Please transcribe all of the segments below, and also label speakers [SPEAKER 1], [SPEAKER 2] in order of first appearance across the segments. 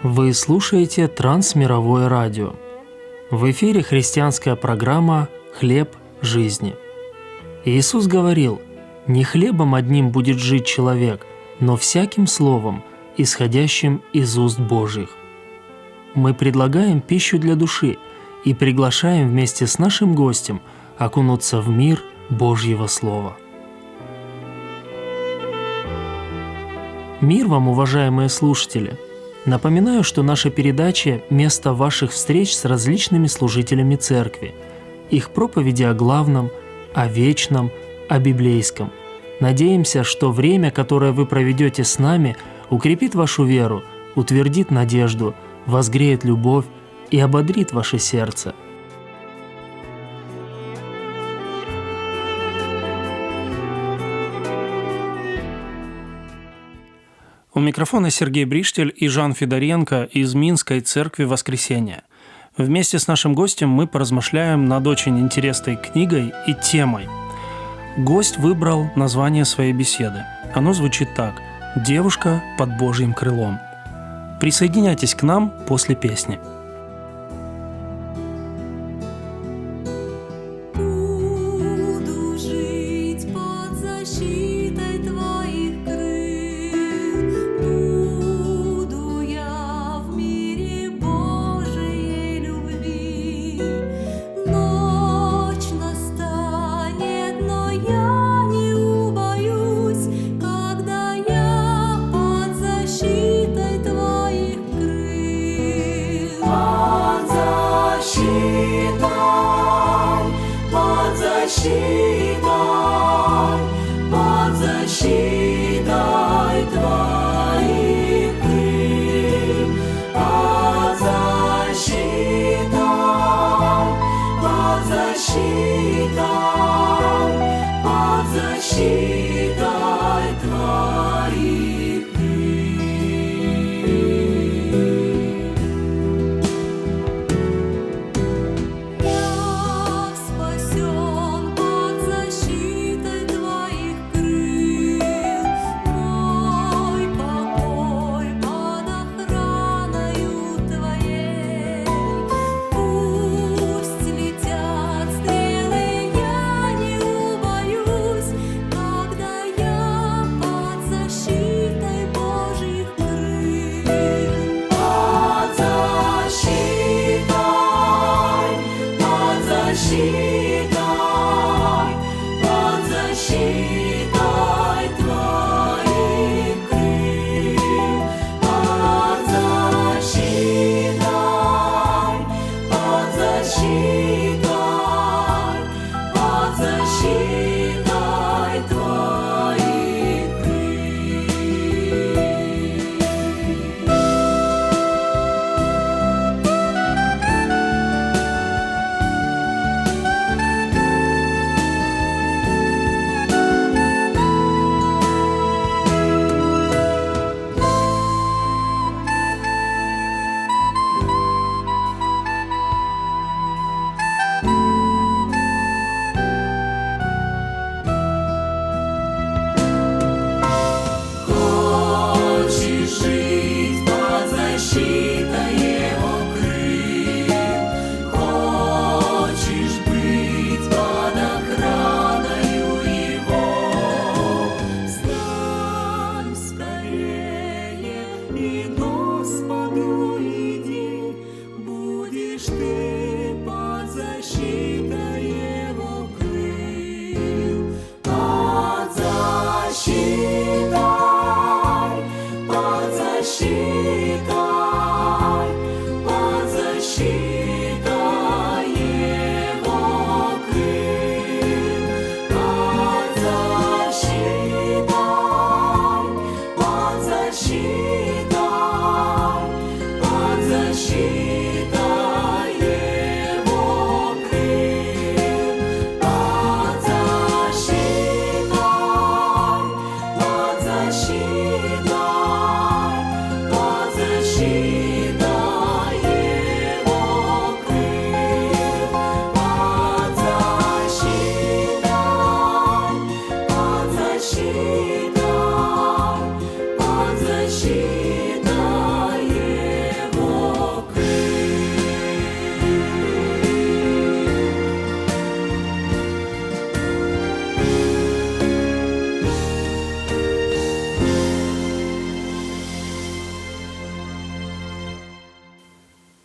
[SPEAKER 1] Вы слушаете Трансмировое радио. В эфире христианская программа «Хлеб жизни». Иисус говорил: «Не хлебом одним будет жить человек, но всяким словом, исходящим из уст Божьих». Мы предлагаем пищу для души и приглашаем вместе с нашим гостем окунуться в мир Божьего Слова. Мир вам, уважаемые слушатели! Напоминаю, что наша передача – место ваших встреч с различными служителями церкви, их проповеди о главном, о вечном, о библейском. Надеемся, что время, которое вы проведете с нами, укрепит вашу веру, утвердит надежду, возгреет любовь и ободрит ваше сердце. У микрофона Сергей Бриштель и Жан Федоренко из Минской Церкви Воскресения. Вместе с нашим гостем мы поразмышляем над очень интересной книгой и темой. Гость выбрал название своей беседы. Оно звучит так: «Девушка под Божьим крылом». Присоединяйтесь к нам после песни.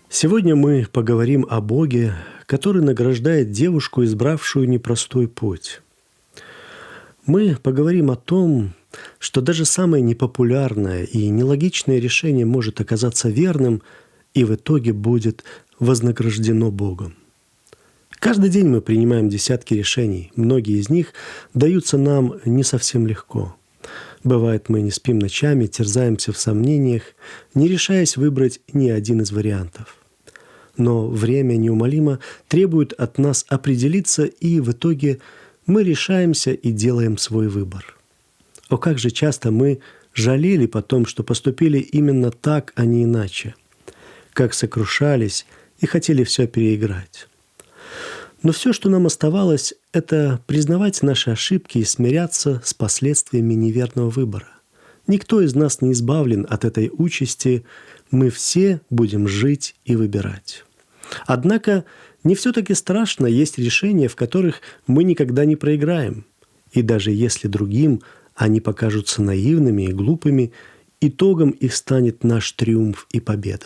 [SPEAKER 2] Сегодня мы поговорим о Боге, который награждает девушку, избравшую непростой путь. Мы поговорим о том, что даже самое непопулярное и нелогичное решение может оказаться верным и в итоге будет вознаграждено Богом. Каждый день мы принимаем десятки решений. Многие из них даются нам не совсем легко. Бывает, мы не спим ночами, терзаемся в сомнениях, не решаясь выбрать ни один из вариантов. Но время неумолимо требует от нас определиться, и в итоге мы решаемся и делаем свой выбор. О, как же часто мы жалели потом, что поступили именно так, а не иначе. Как сокрушались и хотели все переиграть. Но все, что нам оставалось, это признавать наши ошибки и смиряться с последствиями неверного выбора. Никто из нас не избавлен от этой участи, мы все будем жить и выбирать. Однако не все-таки страшно, есть решения, в которых мы никогда не проиграем. И даже если другим они покажутся наивными и глупыми, итогом их станет наш триумф и победа.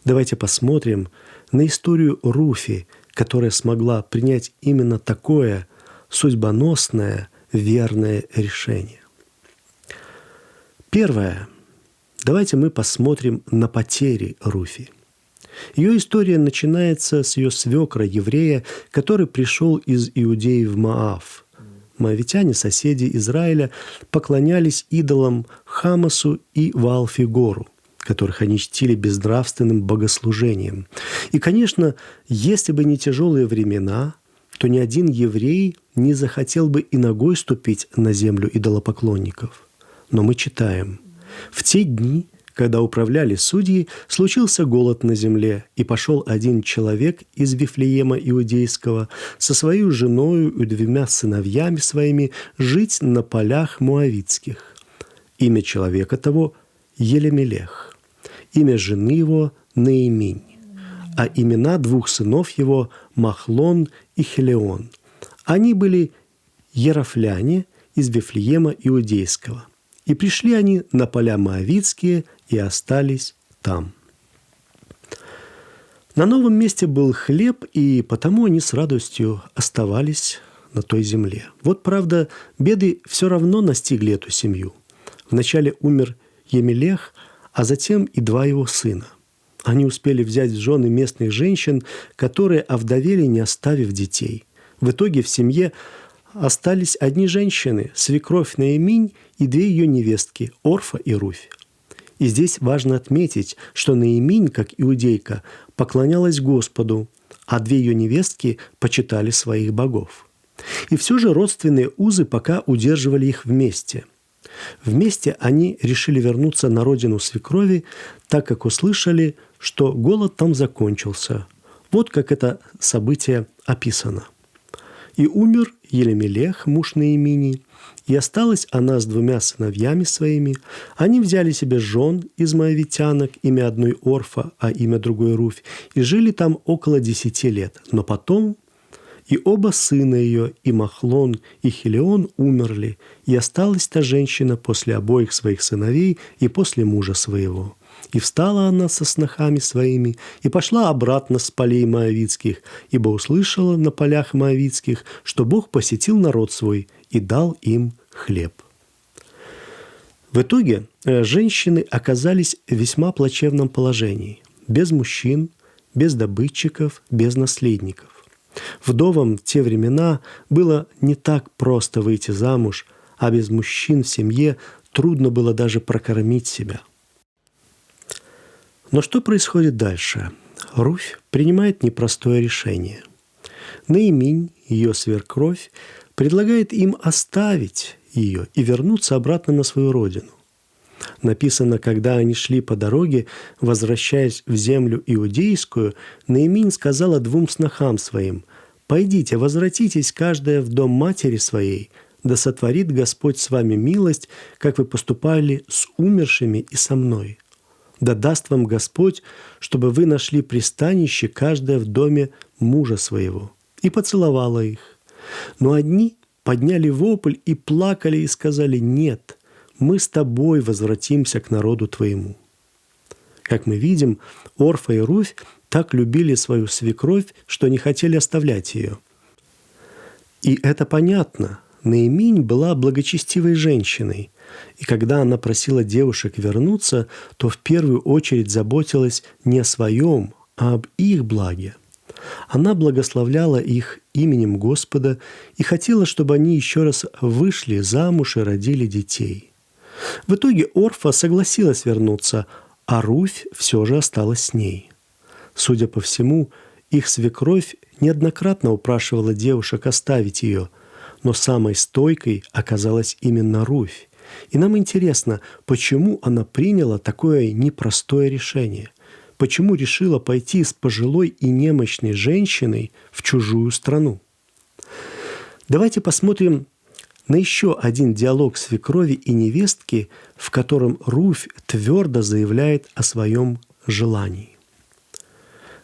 [SPEAKER 2] Давайте посмотрим на историю Руфи, которая смогла принять именно такое судьбоносное, верное решение. Первое. Давайте мы посмотрим на потери Руфи. Ее история начинается с ее свекра, еврея, который пришел из Иудеи в Моав. Моавитяне, соседи Израиля, поклонялись идолам Хамасу и Ваал-Фигору, которых они чтили безнравственным богослужением. И, конечно, если бы не тяжелые времена, то ни один еврей не захотел бы и ногой ступить на землю идолопоклонников. Но мы читаем: «В те дни, когда управляли судьи, случился голод на земле, и пошел один человек из Вифлеема Иудейского со своей женою и 2 сыновьями своими жить на полях Моавитских. Имя человека того – Елемелех, имя жены его – Наиминь, а имена 2 сынов его – Махлон и Хелеон. Они были ерафляне из Вифлеема Иудейского. И пришли они на поля Моавитские и остались там». На новом месте был хлеб, и потому они с радостью оставались на той земле. Вот, правда, беды все равно настигли эту семью. Вначале умер Емелех, а затем и 2 его сына. Они успели взять в жены местных женщин, которые овдовели, не оставив детей. В итоге в семье остались одни женщины – свекровь Наиминь и 2 ее невестки – Орфа и Руфь. И здесь важно отметить, что Наиминь, как иудейка, поклонялась Господу, а 2 ее невестки почитали своих богов. И все же родственные узы пока удерживали их вместе. Вместе они решили вернуться на родину свекрови, так как услышали, что голод там закончился. Вот как это событие описано. «И умер Елемелех, муж Наимини, и осталась она с 2 сыновьями своими. Они взяли себе жен из моавитянок, имя одной Орфа, а имя другой Руфь, и жили там около 10 лет. Но потом и оба сына ее, и Махлон, и Хелеон, умерли, и осталась та женщина после обоих своих сыновей и после мужа своего. И встала она со снохами своими, и пошла обратно с полей моавитских, ибо услышала на полях моавитских, что Бог посетил народ свой и дал им хлеб». В итоге женщины оказались в весьма плачевном положении. Без мужчин, без добытчиков, без наследников. Вдовам в те времена было не так просто выйти замуж, а без мужчин в семье трудно было даже прокормить себя. Но что происходит дальше? Руфь принимает непростое решение. Наиминь, ее свекровь, предлагает им оставить ее и вернуться обратно на свою родину. Написано, когда они шли по дороге, возвращаясь в землю иудейскую, Наиминь сказала 2 снохам своим: «Пойдите, возвратитесь каждая в дом матери своей, да сотворит Господь с вами милость, как вы поступали с умершими и со мной. Да даст вам Господь, чтобы вы нашли пристанище, каждая в доме мужа своего». И поцеловала их. Но одни подняли вопль и плакали и сказали: «Нет, мы с тобой возвратимся к народу твоему». Как мы видим, Орфа и Руфь так любили свою свекровь, что не хотели оставлять ее. И это понятно. Наиминь была благочестивой женщиной, и когда она просила девушек вернуться, то в первую очередь заботилась не о своем, а об их благе. Она благословляла их именем Господа и хотела, чтобы они еще раз вышли замуж и родили детей. В итоге Орфа согласилась вернуться, а Руфь все же осталась с ней. Судя по всему, их свекровь неоднократно упрашивала девушек оставить ее, но самой стойкой оказалась именно Руфь. И нам интересно, почему она приняла такое непростое решение. Почему решила пойти с пожилой и немощной женщиной в чужую страну? Давайте посмотрим на еще один диалог свекрови и невестки, в котором Руфь твердо заявляет о своем желании.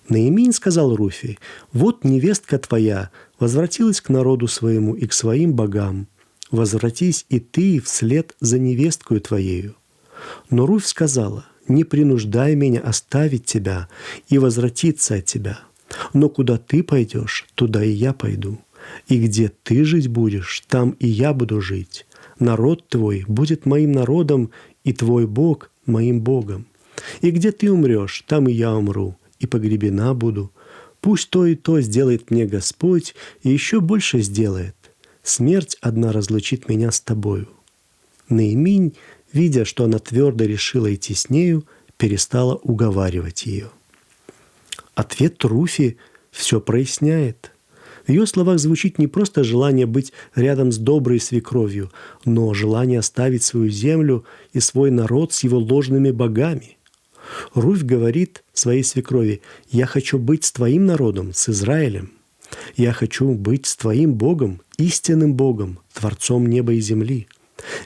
[SPEAKER 2] Наиминь сказал Руфи: «Вот невестка твоя возвратилась к народу своему и к своим богам. Возвратись и ты вслед за невесткою твоею». Но Руфь сказала: «Не принуждай меня оставить тебя и возвратиться от тебя. Но куда ты пойдешь, туда и я пойду. И где ты жить будешь, там и я буду жить. Народ твой будет моим народом, и твой Бог моим Богом. И где ты умрешь, там и я умру, и погребена буду. Пусть то и то сделает мне Господь, и еще больше сделает. Смерть одна разлучит меня с тобою». Наиминь, видя, что она твердо решила идти с нею, перестала уговаривать ее. Ответ Руфи все проясняет. В ее словах звучит не просто желание быть рядом с доброй свекровью, но желание оставить свою землю и свой народ с его ложными богами. Руфь говорит своей свекрови: «Я хочу быть с твоим народом, с Израилем. Я хочу быть с твоим Богом, истинным Богом, Творцом неба и земли».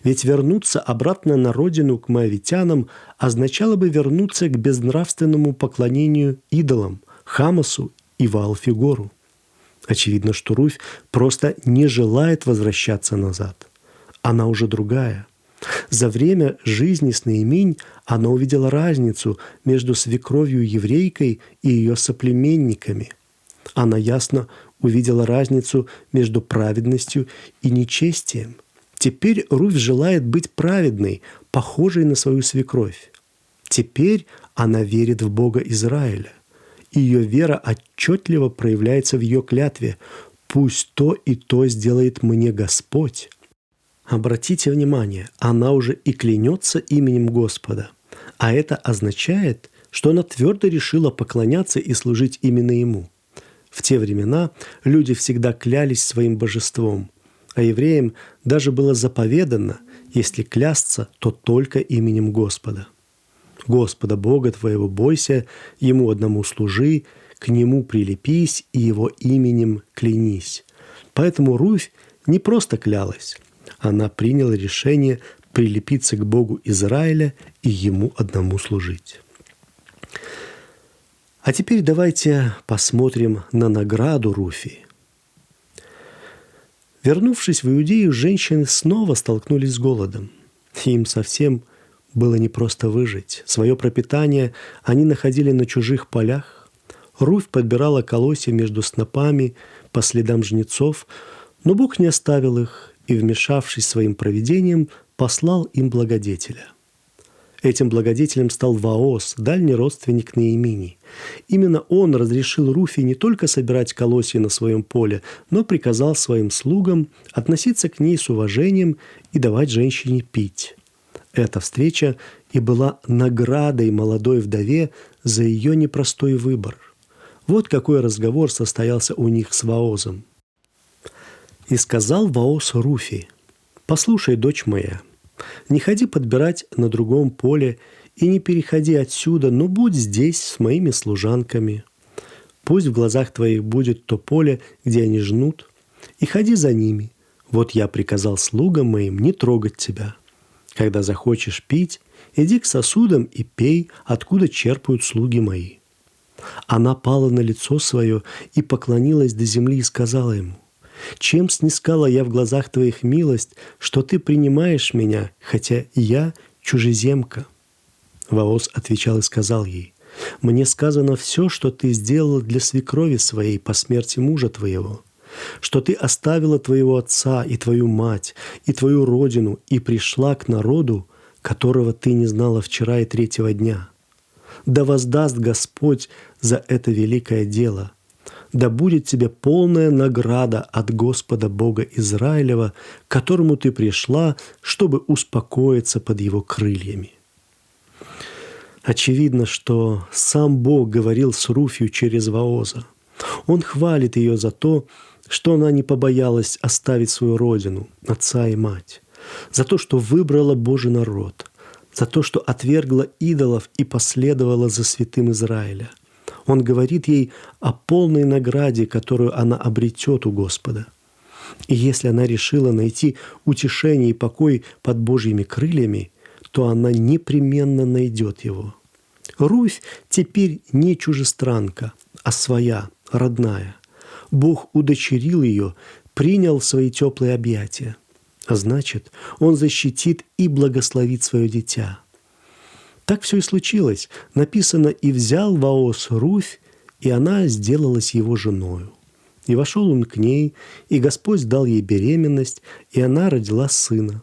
[SPEAKER 2] Ведь вернуться обратно на родину к моавитянам означало бы вернуться к безнравственному поклонению идолам, Хамасу и Ваал-Фигору. Очевидно, что Руфь просто не желает возвращаться назад. Она уже другая. За время жизни с Наиминь она увидела разницу между свекровью-еврейкой и ее соплеменниками. Она ясно увидела разницу между праведностью и нечестием. Теперь Руфь желает быть праведной, похожей на свою свекровь. Теперь она верит в Бога Израиля. И ее вера отчетливо проявляется в ее клятве: «Пусть то и то сделает мне Господь». Обратите внимание, она уже и клянется именем Господа. А это означает, что она твердо решила поклоняться и служить именно Ему. В те времена люди всегда клялись своим божеством, а евреям даже было заповедано, если клясться, то только именем Господа. «Господа Бога твоего бойся, Ему одному служи, к Нему прилепись и Его именем клянись». Поэтому Руфь не просто клялась, она приняла решение прилепиться к Богу Израиля и Ему одному служить. А теперь давайте посмотрим на награду Руфи. Вернувшись в Иудею, женщины снова столкнулись с голодом. Им совсем было непросто выжить. Свое пропитание они находили на чужих полях. Руфь подбирала колосья между снопами по следам жнецов, но Бог не оставил их и, вмешавшись своим провидением, послал им благодетеля. Этим благодетелем стал Ваос, дальний родственник Наимини. Именно он разрешил Руфи не только собирать колосья на своем поле, но приказал своим слугам относиться к ней с уважением и давать женщине пить. Эта встреча и была наградой молодой вдове за ее непростой выбор. Вот какой разговор состоялся у них с Ваозом. «И сказал Ваос Руфи: послушай, дочь моя, не ходи подбирать на другом поле и не переходи отсюда, но будь здесь с моими служанками. Пусть в глазах твоих будет то поле, где они жнут, и ходи за ними. Вот я приказал слугам моим не трогать тебя. Когда захочешь пить, иди к сосудам и пей, откуда черпают слуги мои». Она пала на лицо свое и поклонилась до земли и сказала ему: «Чем снискала я в глазах твоих милость, что ты принимаешь меня, хотя я чужеземка?» Ваос отвечал и сказал ей: Мне сказано все, что ты сделала для свекрови своей по смерти мужа твоего, что ты оставила твоего отца и твою мать, и твою родину, и пришла к народу, которого ты не знала вчера и третьего дня. Да воздаст Господь за это великое дело. Да будет тебе полная награда от Господа Бога Израилева, к которому ты пришла, чтобы успокоиться под его крыльями». Очевидно, что сам Бог говорил с Руфью через Вооза. Он хвалит ее за то, что она не побоялась оставить свою родину, отца и мать, за то, что выбрала Божий народ, за то, что отвергла идолов и последовала за святым Израиля. Он говорит ей о полной награде, которую она обретет у Господа. И если она решила найти утешение и покой под Божьими крыльями, то она непременно найдет его. Руфь теперь не чужестранка, а своя, родная. Бог удочерил ее, принял в свои теплые объятия. А значит, Он защитит и благословит свое дитя. Так все и случилось. Написано: «И взял Вооз Руфь, и она сделалась его женою. И вошел он к ней, и Господь дал ей беременность, и она родила сына.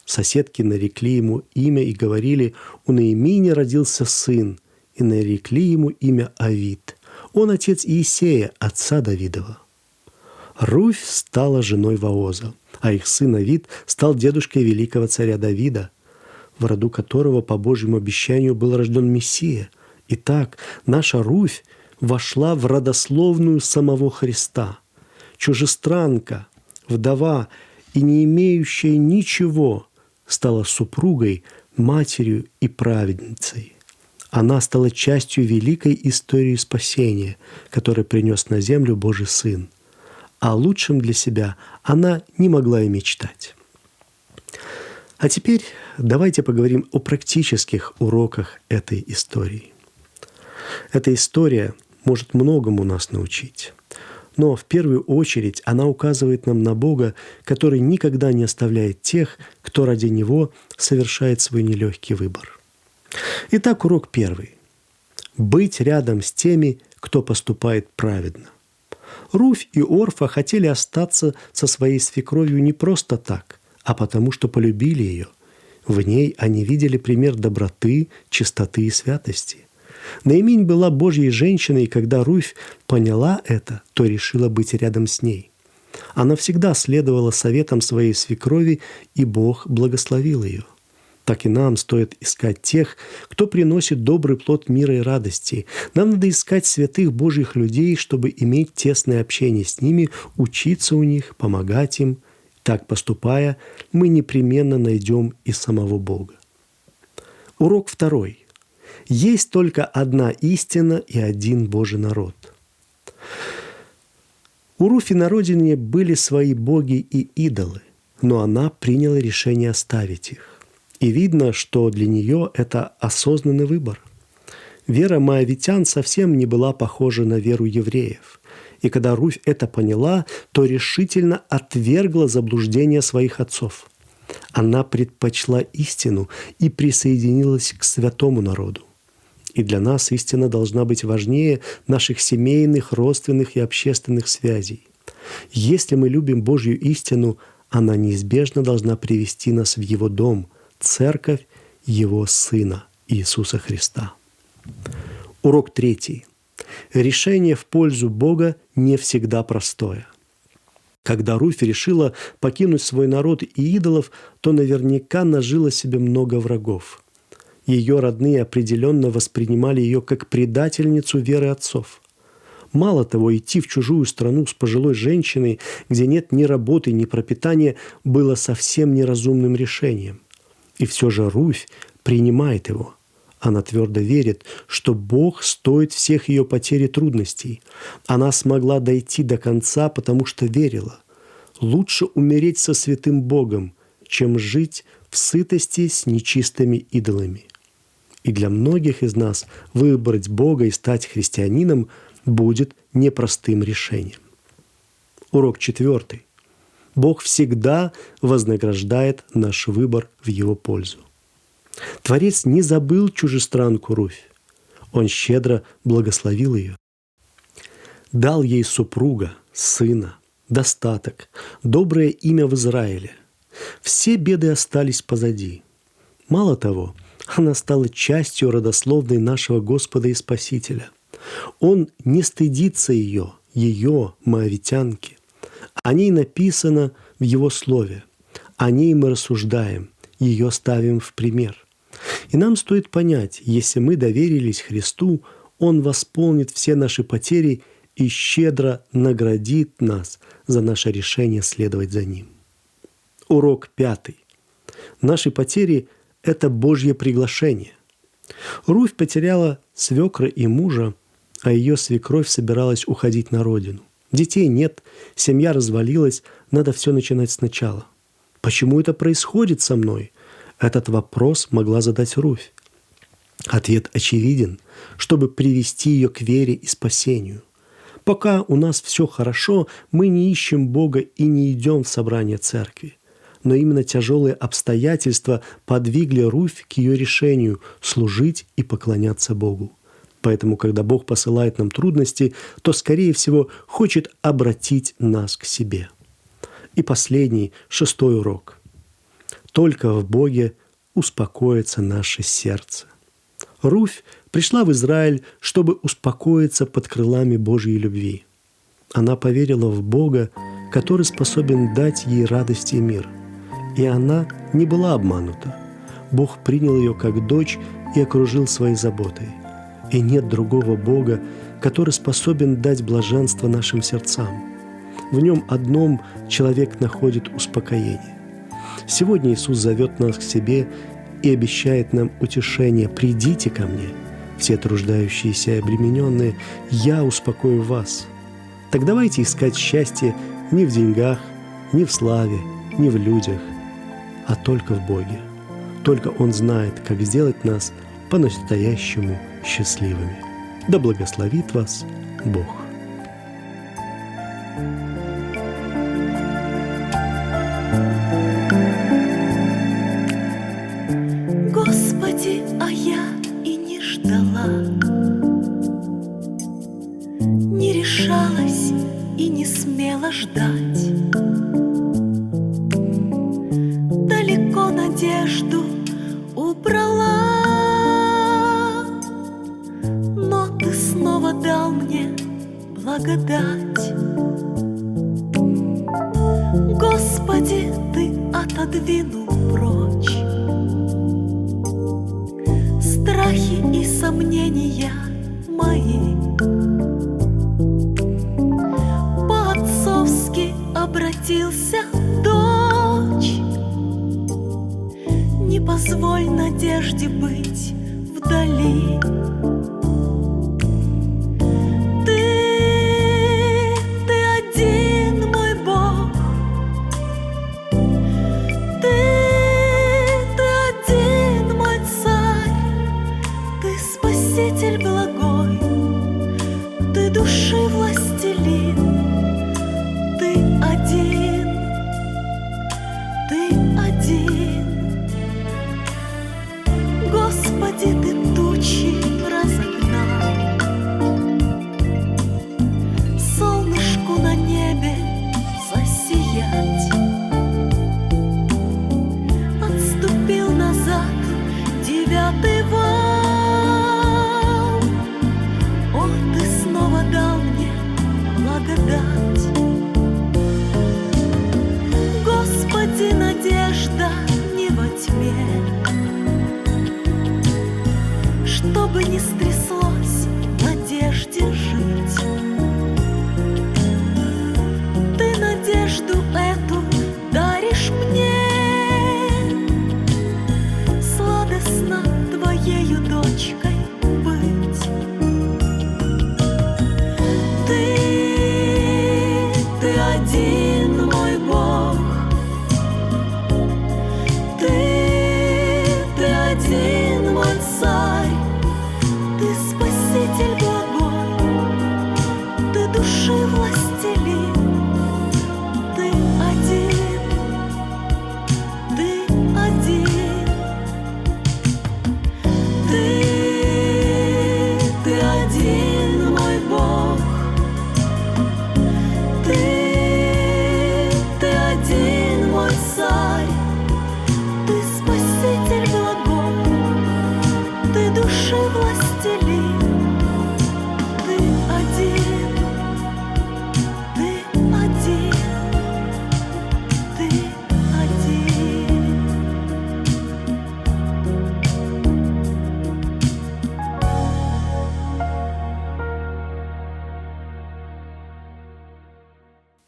[SPEAKER 2] Соседки нарекли ему имя и говорили: у Наимини родился сын, и нарекли ему имя Авид. Он отец Иисея, отца Давидова». Руфь стала женой Вооза, а их сын Авид стал дедушкой великого царя Давида, в роду которого по Божьему обещанию был рожден Мессия. Итак, наша Руфь вошла в родословную самого Христа. Чужестранка, вдова и не имеющая ничего стала супругой, матерью и праведницей. Она стала частью великой истории спасения, которую принес на землю Божий Сын. А лучшим для себя она не могла и мечтать. А теперь давайте поговорим о практических уроках этой истории. Эта история может многому нас научить. Но в первую очередь она указывает нам на Бога, который никогда не оставляет тех, кто ради Него совершает свой нелегкий выбор. Итак, урок первый. Быть рядом с теми, кто поступает праведно. Руфь и Орфа хотели остаться со своей свекровью не просто так, а потому что полюбили ее. В ней они видели пример доброты, чистоты и святости. Наиминь была Божьей женщиной, и когда Руфь поняла это, то решила быть рядом с ней. Она всегда следовала советам своей свекрови, и Бог благословил ее. Так и нам стоит искать тех, кто приносит добрый плод мира и радости. Нам надо искать святых Божьих людей, чтобы иметь тесное общение с ними, учиться у них, помогать им. Так поступая, мы непременно найдем и самого Бога. Урок второй. Есть только одна истина и один Божий народ. У Руфи на родине были свои боги и идолы, но она приняла решение оставить их. И видно, что для нее это осознанный выбор. Вера моавитян совсем не была похожа на веру евреев. И когда Руфь это поняла, то решительно отвергла заблуждение своих отцов. Она предпочла истину и присоединилась к святому народу. И для нас истина должна быть важнее наших семейных, родственных и общественных связей. Если мы любим Божью истину, она неизбежно должна привести нас в Его дом, церковь Его Сына Иисуса Христа. Урок третий. Решение в пользу Бога не всегда простое. Когда Руфь решила покинуть свой народ и идолов, то наверняка нажила себе много врагов. Ее родные определенно воспринимали ее как предательницу веры отцов. Мало того, идти в чужую страну с пожилой женщиной, где нет ни работы, ни пропитания, было совсем неразумным решением. И все же Руфь принимает его. Она твердо верит, что Бог стоит всех ее потерь и трудностей. Она смогла дойти до конца, потому что верила. Лучше умереть со святым Богом, чем жить в сытости с нечистыми идолами. И для многих из нас выбрать Бога и стать христианином будет непростым решением. Урок четвертый. Бог всегда вознаграждает наш выбор в Его пользу. Творец не забыл чужестранку Руфь. Он щедро благословил ее. Дал ей супруга, сына, достаток, доброе имя в Израиле. Все беды остались позади. Мало того, она стала частью родословной нашего Господа и Спасителя. Он не стыдится ее, моавитянки. О ней написано в Его Слове. О ней мы рассуждаем, ее ставим в пример. И нам стоит понять, если мы доверились Христу, Он восполнит все наши потери и щедро наградит нас за наше решение следовать за Ним. Урок 5. Наши потери – это Божье приглашение. Руфь потеряла свекра и мужа, а ее свекровь собиралась уходить на родину. Детей нет, семья развалилась, надо все начинать сначала. Почему это происходит со мной? Этот вопрос могла задать Руфь. Ответ очевиден, чтобы привести ее к вере и спасению. Пока у нас все хорошо, мы не ищем Бога и не идем в собрание церкви. Но именно тяжелые обстоятельства подвигли Руфь к ее решению служить и поклоняться Богу. Поэтому, когда Бог посылает нам трудности, то, скорее всего, хочет обратить нас к себе. И последний, 6 урок. Только в Боге успокоится наше сердце. Руфь пришла в Израиль, чтобы успокоиться под крылами Божьей любви. Она поверила в Бога, который способен дать ей радость и мир. И она не была обманута. Бог принял ее как дочь и окружил своей заботой. И нет другого Бога, который способен дать блаженство нашим сердцам. В Нем одном человек находит успокоение. Сегодня Иисус зовет нас к себе и обещает нам утешение. «Придите ко мне, все труждающиеся и обремененные, я успокою вас». Так давайте искать счастье не в деньгах, не в славе, не в людях, а только в Боге. Только Он знает, как сделать нас по-настоящему счастливыми. Да благословит вас Бог.
[SPEAKER 3] Господи, а я и не ждала, не решалась и не смела ждать. Далеко надежду убрала, но Ты снова дал мне благодать. Господи, Ты отодвинул прочь страхи и сомнения мои. По-отцовски обратился дочь. Не позволь надежде быть вдали. Ты один мой Бог. Ты один мой Царь. Ты Спаситель благой. Ты души властелин. Ты один. Ты один. Господи,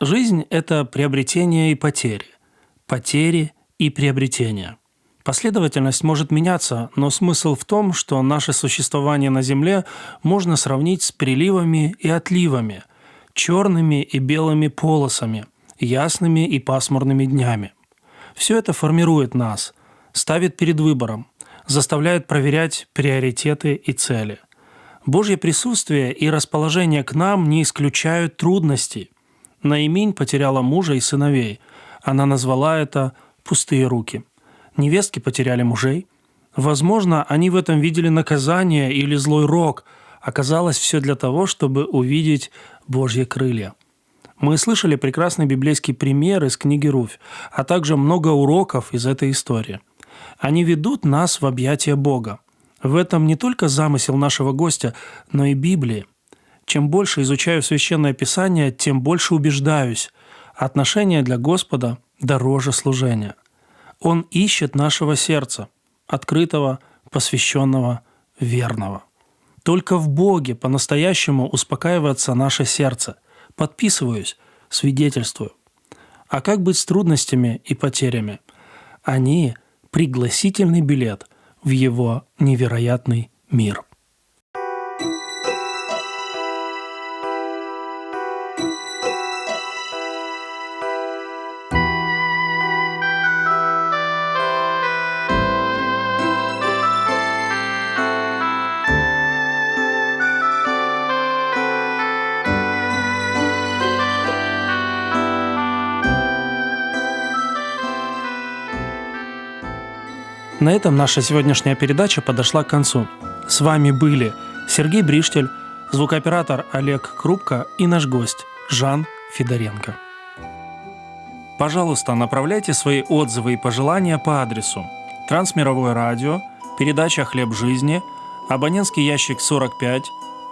[SPEAKER 1] Жизнь – это приобретение и потери и приобретения. Последовательность может меняться, но смысл в том, что наше существование на Земле можно сравнить с приливами и отливами, черными и белыми полосами, ясными и пасмурными днями. Все это формирует нас, ставит перед выбором, заставляет проверять приоритеты и цели. Божье присутствие и расположение к нам не исключают трудностей. Наиминь потеряла мужа и сыновей. Она назвала это «пустые руки». Невестки потеряли мужей. Возможно, они в этом видели наказание или злой рок. Оказалось, все для того, чтобы увидеть Божьи крылья. Мы слышали прекрасный библейский пример из книги Руфь, а также много уроков из этой истории. Они ведут нас в объятия Бога. В этом не только замысел нашего гостя, но и Библии. Чем больше изучаю Священное Писание, тем больше убеждаюсь. Отношения для Господа дороже служения. Он ищет нашего сердца, открытого, посвященного, верного. Только в Боге по-настоящему успокаивается наше сердце. Подписываюсь, свидетельствую. А как быть с трудностями и потерями? Они – пригласительный билет в Его невероятный мир. На этом наша сегодняшняя передача подошла к концу. С вами были Сергей Бриштель, звукооператор Олег Крупко и наш гость Жан Федоренко. Пожалуйста, направляйте свои отзывы и пожелания по адресу Трансмировое радио, передача «Хлеб жизни», абонентский ящик 45,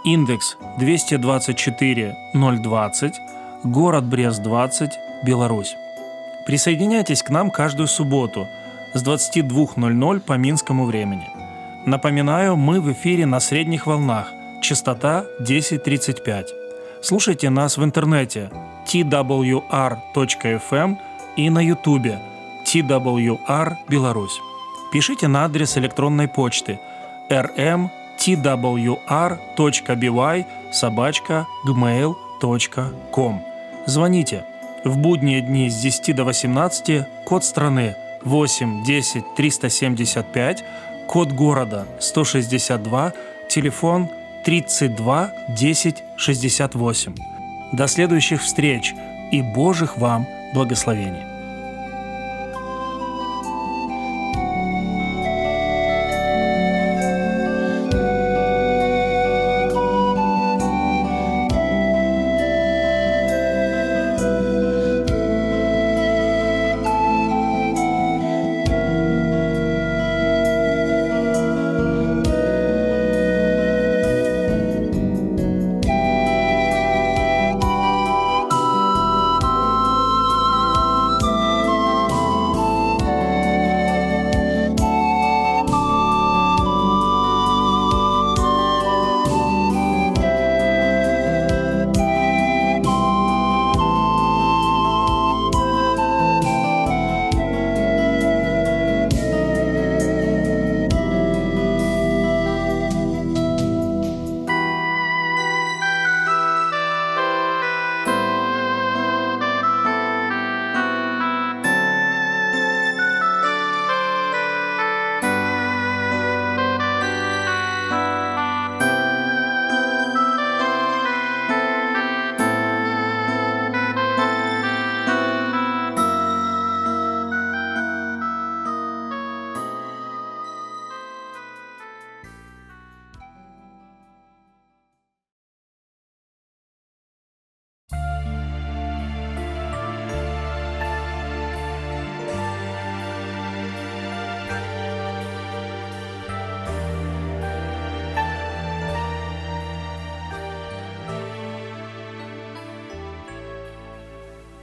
[SPEAKER 1] индекс 224-020, город Брест 20, Беларусь. Присоединяйтесь к нам каждую субботу с 22:00 по минскому времени. Напоминаю, мы в эфире на средних волнах, частота 1035. Слушайте нас в интернете twr.fm и на ютубе TWR Беларусь. Пишите на адрес электронной почты rmtwr.by@gmail.com. Звоните. В будние дни с 10 до 18, код страны 8 10 375, код города 162, телефон 32 10 68. До следующих встреч и Божьих вам благословений.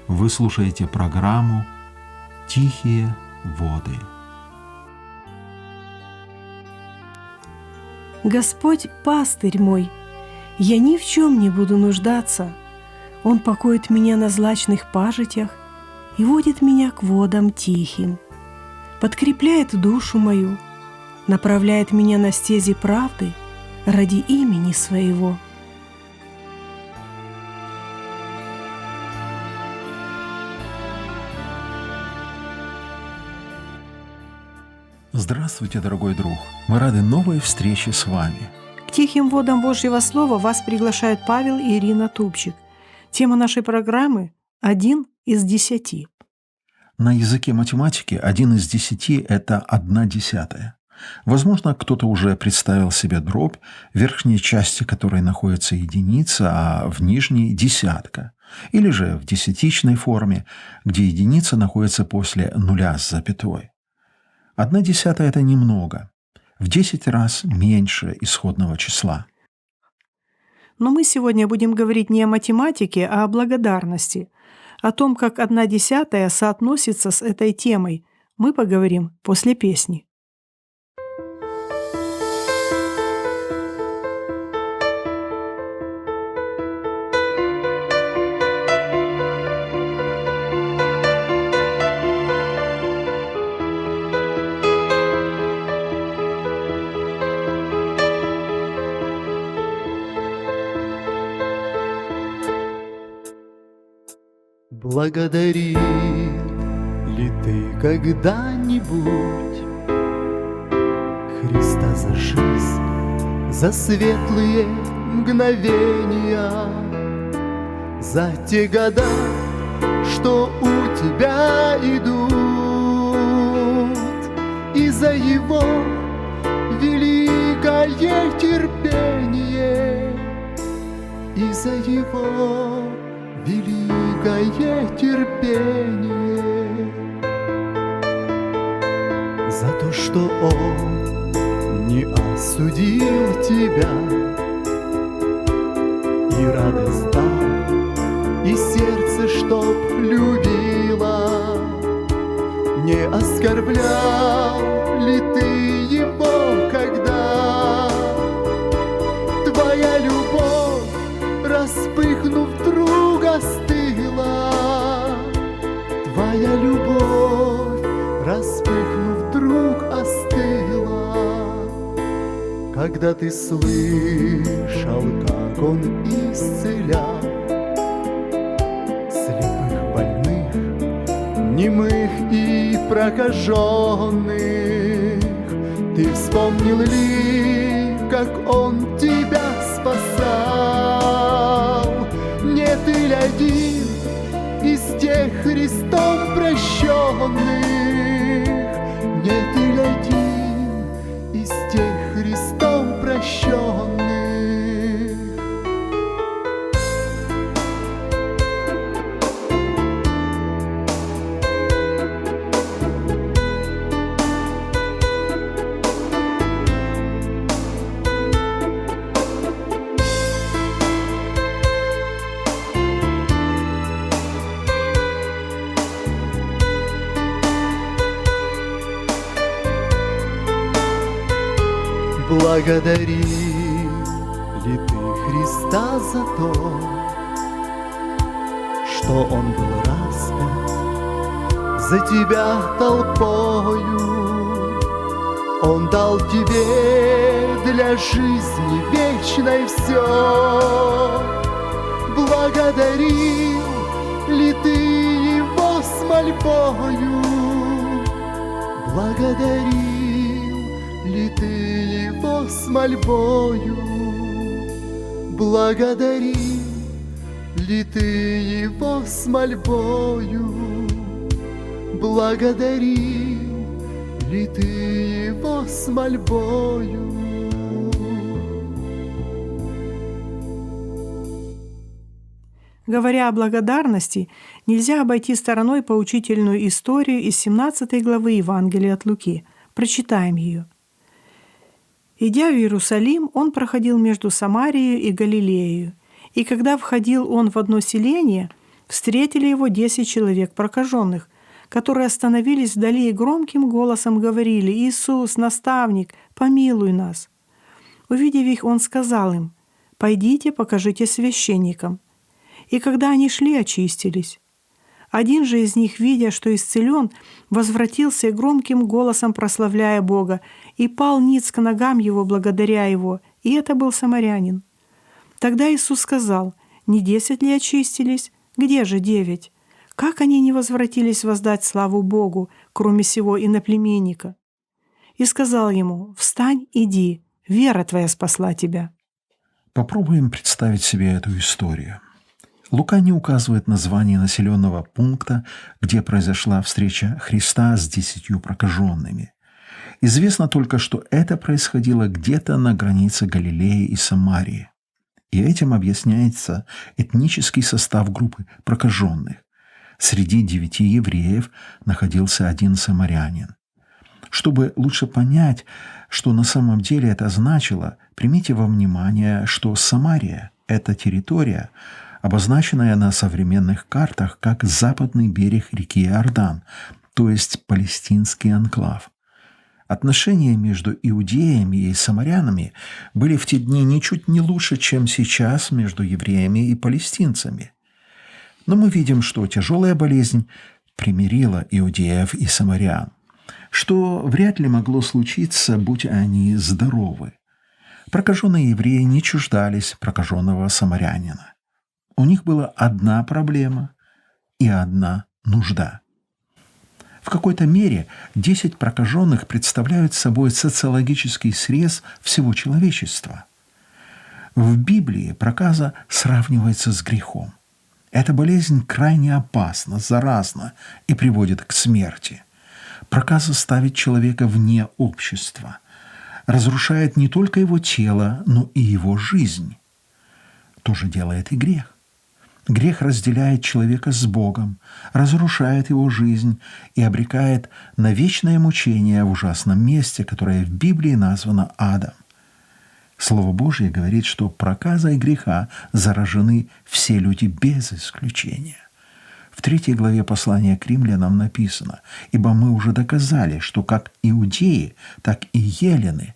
[SPEAKER 4] Вы слушаете программу «Тихие воды».
[SPEAKER 5] Господь – пастырь мой, я ни в чем не буду нуждаться. Он покоит меня на злачных пажитях и водит меня к водам тихим, подкрепляет душу мою, направляет меня на стези правды ради имени Своего.
[SPEAKER 4] Здравствуйте, дорогой друг! Мы рады новой встрече с вами.
[SPEAKER 5] К тихим водам Божьего Слова вас приглашают Павел и Ирина Тупчик. Тема нашей программы – 1 из 10.
[SPEAKER 4] На языке математики 1 из 10 – это 1/10. Возможно, кто-то уже представил себе дробь, в верхней части которой находится единица, а в нижней – десятка. Или же в десятичной форме, где единица находится после нуля с запятой. 1/10 – это немного, в 10 раз меньше исходного числа.
[SPEAKER 5] Но мы сегодня будем говорить не о математике, а о благодарности. О том, как 1/10 соотносится с этой темой, мы поговорим после песни.
[SPEAKER 6] Благодарил ли ты когда-нибудь Христа за жизнь, за светлые мгновения, за те года, что у тебя идут, и за Его великое терпение, и за Его великое терпение, за то, что Он не осудил тебя, и радость дал, и сердце, чтоб любила. Не оскорблял ли ты Его, когда твоя любовь, распыхнув, вдруг остыла? Твоя любовь, распыхнув, вдруг остыла. Когда ты слышал, как Он исцелял слепых, больных, немых и прокаженных, ты вспомнил ли, как Он тебя спасал? Не ты ли один из тех Христом прощенных? Не ты ли один из тех Христом прощенных? Благодари ли ты Христа за то, что Он был распят за тебя толпою? Он дал тебе для жизни вечной все. Благодарил ли ты Его с мольбою? Благодарил ли ты Его с мольбою? Благодарил ли ты Его с мольбою? Благодарил ли ты Его с мольбою?
[SPEAKER 5] Говоря о благодарности, нельзя обойти стороной поучительную историю из 17 главы Евангелия от Луки. Прочитаем ее. «Идя в Иерусалим, он проходил между Самарией и Галилеей, и когда входил он в одно селение, встретили его 10 человек прокаженных, которые остановились вдали и громким голосом говорили: «Иисус, наставник, помилуй нас». Увидев их, он сказал им: «Пойдите, покажите священникам». и когда они шли, очистились. Один же из них, видя, что исцелен, возвратился и громким голосом прославляя Бога, и пал ниц к ногам его, благодаря его, и это был самарянин. Тогда Иисус сказал: «Не 10 ли очистились? Где же 9? Как они не возвратились воздать славу Богу, кроме сего иноплеменника?» И сказал ему: «Встань, иди, вера твоя спасла тебя».
[SPEAKER 4] Попробуем представить себе эту историю. Лука не указывает название населенного пункта, где произошла встреча Христа с 10 прокаженными. Известно только, что это происходило где-то на границе Галилеи и Самарии. И этим объясняется этнический состав группы прокаженных. Среди 9 евреев находился один самарянин. Чтобы лучше понять, что на самом деле это значило, примите во внимание, что Самария – это территория, обозначенная на современных картах как западный берег реки Иордан, то есть палестинский анклав. Отношения между иудеями и самарянами были в те дни ничуть не лучше, чем сейчас между евреями и палестинцами. Но мы видим, что тяжелая болезнь примирила иудеев и самарян, что вряд ли могло случиться, будь они здоровы. Прокаженные евреи не чуждались прокаженного самарянина. У них была одна проблема и одна нужда. В какой-то мере 10 прокаженных представляют собой социологический срез всего человечества. В Библии проказа сравнивается с грехом. Эта болезнь крайне опасна, заразна и приводит к смерти. Проказа ставит человека вне общества, разрушает не только его тело, но и его жизнь. То же делает и грех. Грех разделяет человека с Богом, разрушает его жизнь и обрекает на вечное мучение в ужасном месте, которое в Библии названо адом. Слово Божье говорит, что проказой греха заражены все люди без исключения. В 3 главе послания к римлянам написано: «Ибо мы уже доказали, что как иудеи, так и елены,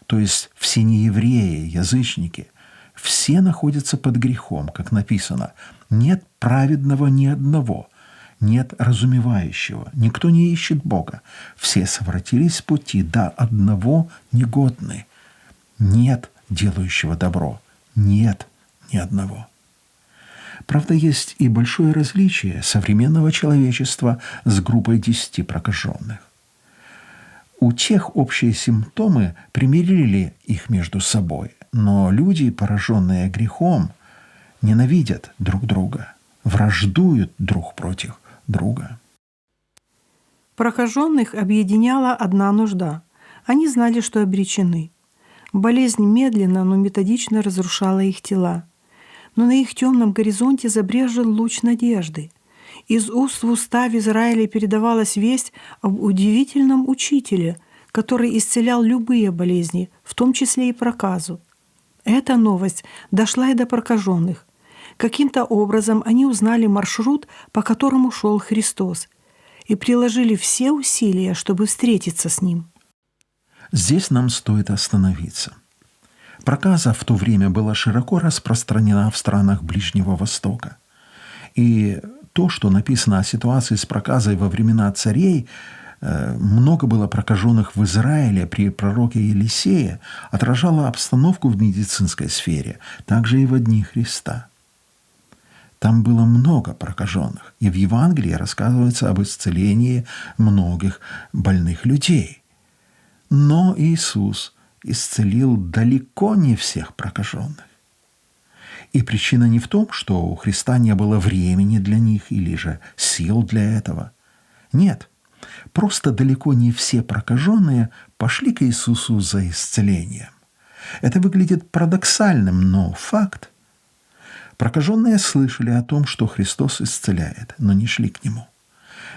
[SPEAKER 4] то есть все неевреи, язычники, все находятся под грехом, как написано: нет праведного ни одного, нет разумевающего, никто не ищет Бога, все совратились с пути, да одного негодны, нет делающего добро, нет ни одного». Правда, есть и большое различие современного человечества с группой 10 прокаженных. У тех общие симптомы примирили их между собой, но люди, пораженные грехом, ненавидят друг друга, враждуют друг против друга.
[SPEAKER 5] Прокаженных объединяла одна нужда. Они знали, что обречены. Болезнь медленно, но методично разрушала их тела. Но на их темном горизонте забрезжил луч надежды. Из уст в уста в Израиле передавалась весть об удивительном учителе, который исцелял любые болезни, в том числе и проказу. Эта новость дошла и до прокаженных. Каким-то образом они узнали маршрут, по которому шел Христос, и приложили все усилия, чтобы встретиться с Ним.
[SPEAKER 4] Здесь нам стоит остановиться. Проказа в то время была широко распространена в странах Ближнего Востока. И то, что написано о ситуации с проказой во времена царей, много было прокаженных в Израиле при пророке Елисее, отражало обстановку в медицинской сфере, также и в дни Христа. Там было много прокаженных, и в Евангелии рассказывается об исцелении многих больных людей. Но Иисус исцелил далеко не всех прокаженных. И причина не в том, что у Христа не было времени для них или же сил для этого. Нет, просто далеко не все прокаженные пошли к Иисусу за исцелением. Это выглядит парадоксальным, но факт. Прокаженные слышали о том, что Христос исцеляет, но не шли к Нему.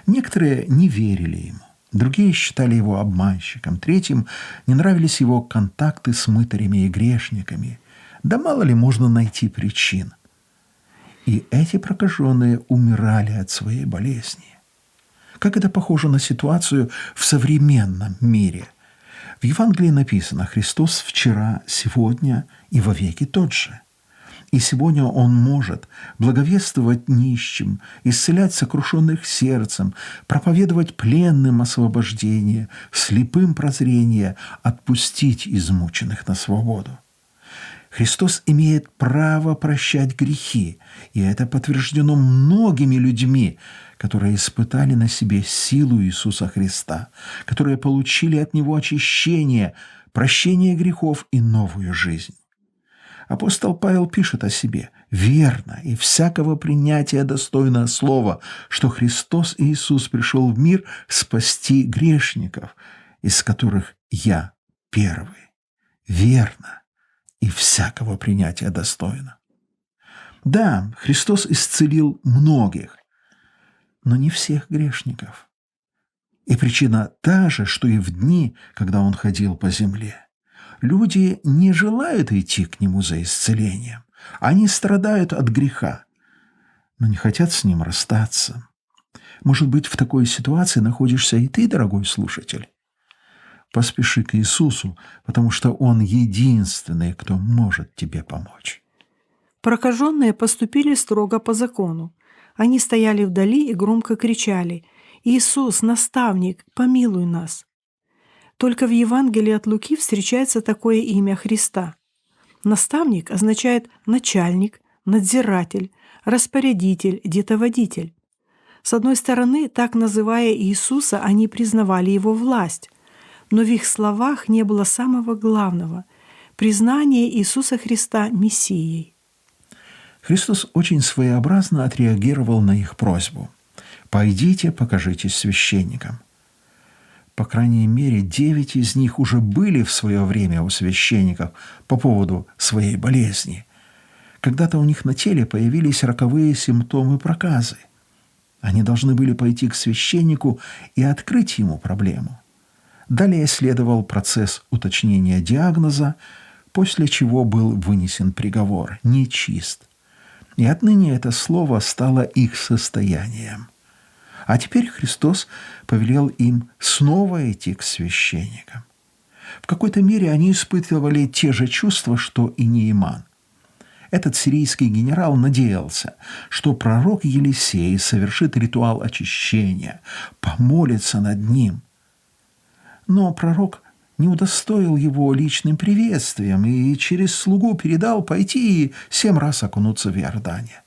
[SPEAKER 4] Некоторые не верили Ему. Другие считали его обманщиком, третьим не нравились его контакты с мытарями и грешниками. Да мало ли можно найти причин. И эти прокаженные умирали от своей болезни. Как это похоже на ситуацию в современном мире? В Евангелии написано: «Христос вчера, сегодня и вовеки тот же». И сегодня Он может благовествовать нищим, исцелять сокрушенных сердцем, проповедовать пленным освобождение, слепым прозрение, отпустить измученных на свободу. Христос имеет право прощать грехи, и это подтверждено многими людьми, которые испытали на себе силу Иисуса Христа, которые получили от Него очищение, прощение грехов и новую жизнь. Апостол Павел пишет о себе: «Верно и всякого принятия достойное слово, что Христос Иисус пришел в мир спасти грешников, из которых я первый». Верно и всякого принятия достойно. Да, Христос исцелил многих, но не всех грешников. И причина та же, что и в дни, когда Он ходил по земле. Люди не желают идти к Нему за исцелением. Они страдают от греха, но не хотят с Ним расстаться. Может быть, в такой ситуации находишься и ты, дорогой слушатель? Поспеши к Иисусу, потому что Он единственный, кто может тебе помочь.
[SPEAKER 5] Прокаженные поступили строго по закону. Они стояли вдали и громко кричали: «Иисус, наставник, помилуй нас!» Только в Евангелии от Луки встречается такое имя Христа. Наставник означает начальник, надзиратель, распорядитель, детоводитель. С одной стороны, так называя Иисуса, они признавали Его власть, но в их словах не было самого главного – признания Иисуса Христа Мессией.
[SPEAKER 4] Христос очень своеобразно отреагировал на их просьбу: «Пойдите, покажитесь священникам». По крайней мере, 9 из них уже были в свое время у священников по поводу своей болезни. Когда-то у них на теле появились роковые симптомы проказы. Они должны были пойти к священнику и открыть ему проблему. Далее следовал процесс уточнения диагноза, после чего был вынесен приговор: «нечист». И отныне это слово стало их состоянием. А теперь Христос повелел им снова идти к священникам. В какой-то мере они испытывали те же чувства, что и Нееман. Этот сирийский генерал надеялся, что пророк Елисей совершит ритуал очищения, помолится над ним. Но пророк не удостоил его личным приветствием и через слугу передал пойти и 7 раз окунуться в Иордане.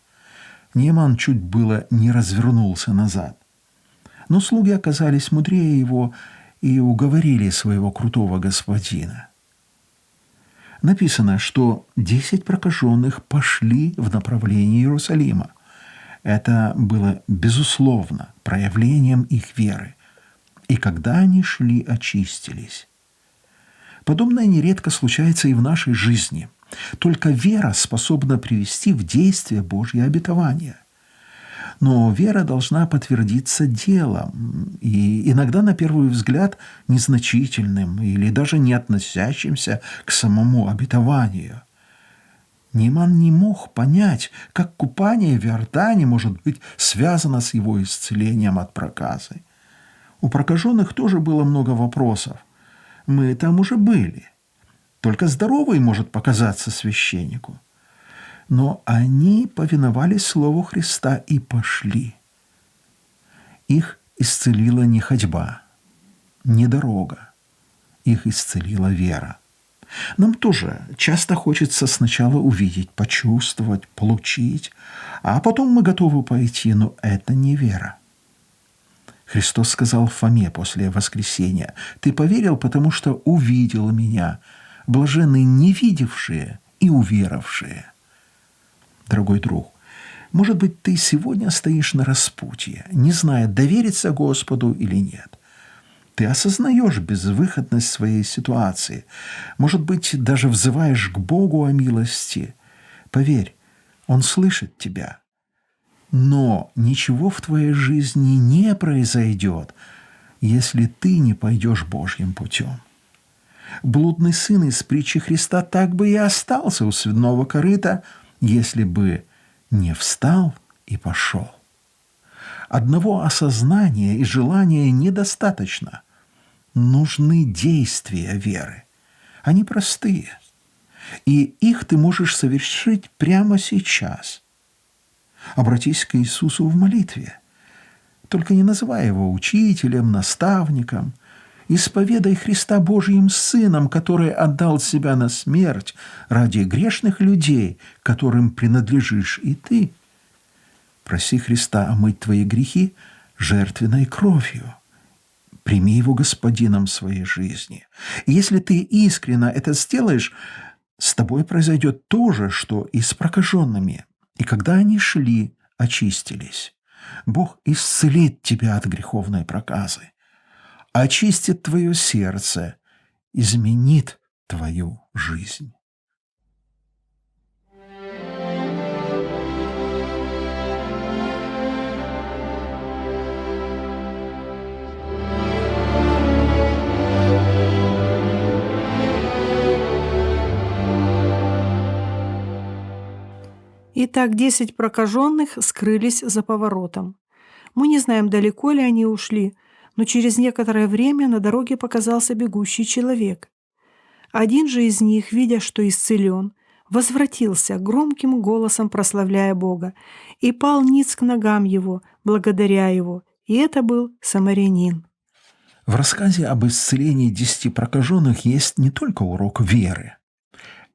[SPEAKER 4] Нееман чуть было не развернулся назад. Но слуги оказались мудрее его и уговорили своего крутого господина. Написано, что 10 прокаженных пошли в направлении Иерусалима. Это было, безусловно, проявлением их веры. И когда они шли, очистились. Подобное нередко случается и в нашей жизни. Только вера способна привести в действие Божье обетование. Но вера должна подтвердиться делом, и иногда, на первый взгляд, незначительным или даже не относящимся к самому обетованию. Нееман не мог понять, как купание в Иордане может быть связано с его исцелением от проказы. У прокаженных тоже было много вопросов. Мы там уже были. Только здоровый может показаться священнику. Но они повиновались Слову Христа и пошли. Их исцелила не ходьба, не дорога. Их исцелила вера. Нам тоже часто хочется сначала увидеть, почувствовать, получить, а потом мы готовы пойти, но это не вера. Христос сказал Фоме после воскресения: «Ты поверил, потому что увидел меня. Блаженны не видевшие и уверовавшие». Дорогой друг, может быть, ты сегодня стоишь на распутье, не зная, довериться Господу или нет. Ты осознаешь безвыходность своей ситуации. Может быть, даже взываешь к Богу о милости. Поверь, Он слышит тебя. Но ничего в твоей жизни не произойдет, если ты не пойдешь Божьим путем. Блудный сын из притчи Христа так бы и остался у свиного корыта, если бы не встал и пошел. Одного осознания и желания недостаточно. Нужны действия веры. Они простые. И их ты можешь совершить прямо сейчас. Обратись к Иисусу в молитве. Только не называй Его учителем, наставником. Исповедай Христа Божьим Сыном, который отдал себя на смерть ради грешных людей, которым принадлежишь и ты. Проси Христа омыть твои грехи жертвенной кровью. Прими Его Господином своей жизни. И если ты искренне это сделаешь, с тобой произойдет то же, что и с прокаженными. И когда они шли, очистились. Бог исцелит тебя от греховной проказы, очистит твое сердце, изменит твою жизнь.
[SPEAKER 5] Итак, 10 прокаженных скрылись за поворотом. Мы не знаем, далеко ли они ушли, но через некоторое время на дороге показался бегущий человек. Один же из них, видя, что исцелен, возвратился, громким голосом прославляя Бога, и пал ниц к ногам Его, благодаря Его, и это был самарянин.
[SPEAKER 4] В рассказе об исцелении 10 прокаженных есть не только урок веры.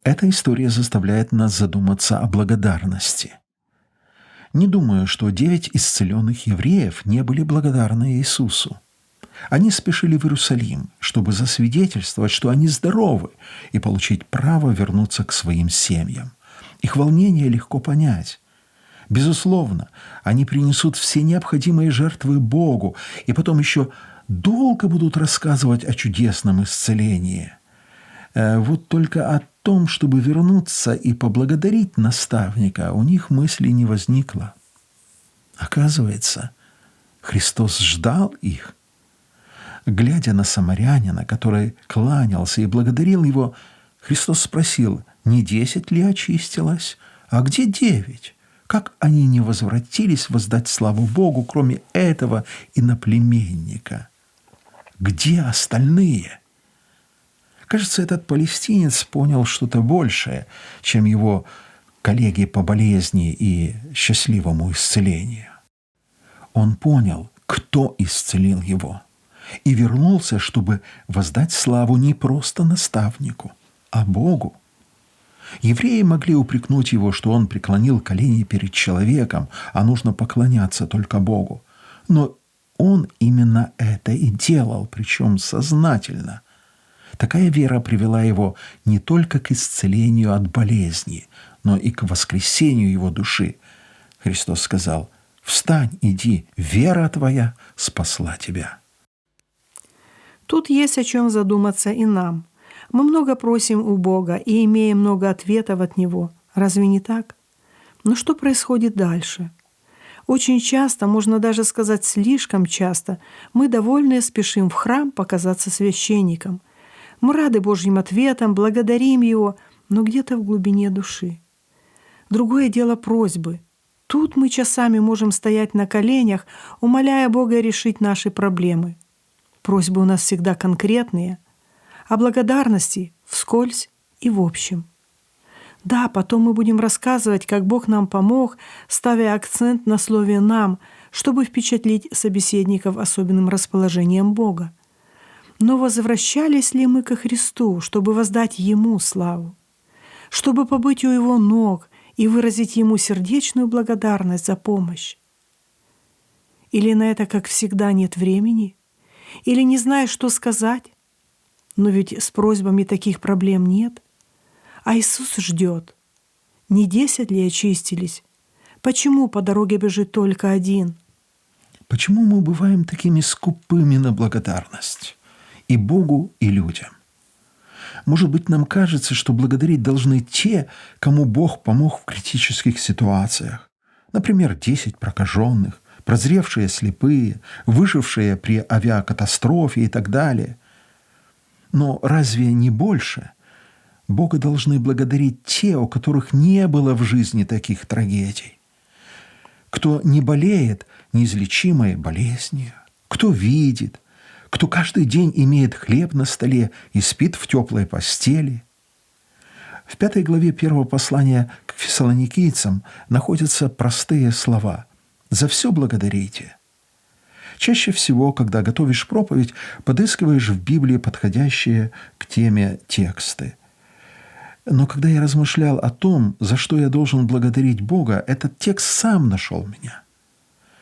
[SPEAKER 4] Эта история заставляет нас задуматься о благодарности. Не думаю, что 9 исцеленных евреев не были благодарны Иисусу. Они спешили в Иерусалим, чтобы засвидетельствовать, что они здоровы, и получить право вернуться к своим семьям. Их волнение легко понять. Безусловно, они принесут все необходимые жертвы Богу, и потом еще долго будут рассказывать о чудесном исцелении. Вот только о том, чтобы вернуться и поблагодарить наставника, у них мысли не возникло. Оказывается, Христос ждал их. Глядя на самарянина, который кланялся и благодарил его, Христос спросил, не 10 ли очистилось, а где 9? Как они не возвратились воздать славу Богу, кроме этого иноплеменника? Где остальные? Кажется, этот палестинец понял что-то большее, чем его коллеги по болезни и счастливому исцелению. Он понял, кто исцелил его, и вернулся, чтобы воздать славу не просто наставнику, а Богу. Евреи могли упрекнуть его, что он преклонил колени перед человеком, а нужно поклоняться только Богу. Но он именно это и делал, причем сознательно. Такая вера привела его не только к исцелению от болезни, но и к воскресению его души. Христос сказал: «Встань, иди, вера твоя спасла тебя».
[SPEAKER 5] Тут есть о чем задуматься и нам. Мы много просим у Бога и имеем много ответов от Него. Разве не так? Но что происходит дальше? Очень часто, можно даже сказать слишком часто, мы довольны спешим в храм показаться священником. Мы рады Божьим ответам, благодарим Его, но где-то в глубине души. Другое дело просьбы. Тут мы часами можем стоять на коленях, умоляя Бога решить наши проблемы. Просьбы у нас всегда конкретные, а благодарности вскользь и в общем. Да, потом мы будем рассказывать, как Бог нам помог, ставя акцент на слове «нам», чтобы впечатлить собеседников особенным расположением Бога. Но возвращались ли мы ко Христу, чтобы воздать Ему славу, чтобы побыть у Его ног и выразить Ему сердечную благодарность за помощь? Или на это, как всегда, нет времени? Или не знаешь, что сказать? Но ведь с просьбами таких проблем нет. А Иисус ждет. Не 10 ли очистились? Почему по дороге бежит только один?
[SPEAKER 4] Почему мы бываем такими скупыми на благодарность? И Богу, и людям. Может быть, нам кажется, что благодарить должны те, кому Бог помог в критических ситуациях. Например, 10 прокаженных, прозревшие слепые, выжившие при авиакатастрофе и так далее. Но разве не больше? Бога должны благодарить те, у которых не было в жизни таких трагедий. Кто не болеет неизлечимой болезнью, кто видит, кто каждый день имеет хлеб на столе и спит в теплой постели. В 5 главе 1 послания к фессалоникийцам находятся простые слова: «За все благодарите». Чаще всего, когда готовишь проповедь, подыскиваешь в Библии подходящие к теме тексты. Но когда я размышлял о том, за что я должен благодарить Бога, этот текст сам нашел меня.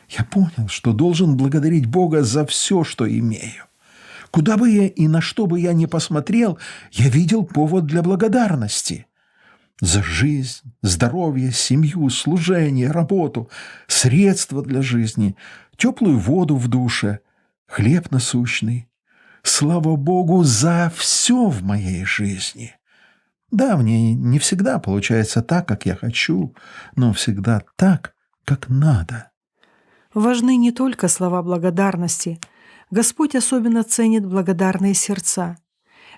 [SPEAKER 4] Я понял, что должен благодарить Бога за все, что имею. Куда бы я и на что бы я ни посмотрел, я видел повод для благодарности. За жизнь, здоровье, семью, служение, работу, средства для жизни, теплую воду в душе, хлеб насущный. Слава Богу за все в моей жизни. Да, мне не всегда получается так, как я хочу, но всегда так, как надо.
[SPEAKER 5] Важны не только слова благодарности. Господь особенно ценит благодарные сердца.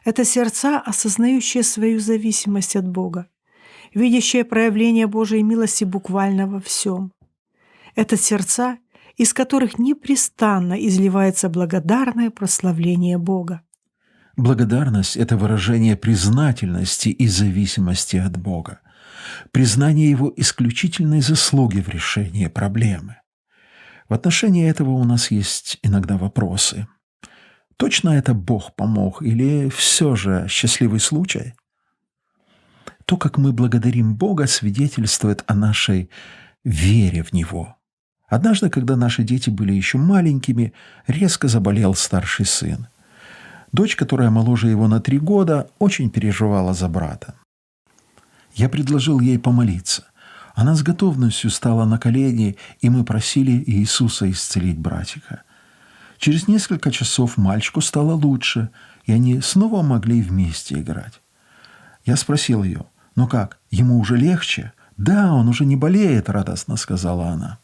[SPEAKER 5] Это сердца, осознающие свою зависимость от Бога, видящие проявление Божьей милости буквально во всем. Это сердца, из которых непрестанно изливается благодарное прославление Бога.
[SPEAKER 4] Благодарность – это выражение признательности и зависимости от Бога, признание Его исключительной заслуги в решении проблемы. В отношении этого у нас есть иногда вопросы. Точно это Бог помог или все же счастливый случай? То, как мы благодарим Бога, свидетельствует о нашей вере в Него. Однажды, когда наши дети были еще маленькими, резко заболел старший сын. Дочь, которая моложе его на 3 года, очень переживала за брата. Я предложил ей помолиться. Она с готовностью стала на колени, и мы просили Иисуса исцелить братика. Через несколько часов мальчику стало лучше, и они снова могли вместе играть. Я спросил ее: «Ну как, ему уже легче?» «Да, он уже не болеет», — радостно сказала она.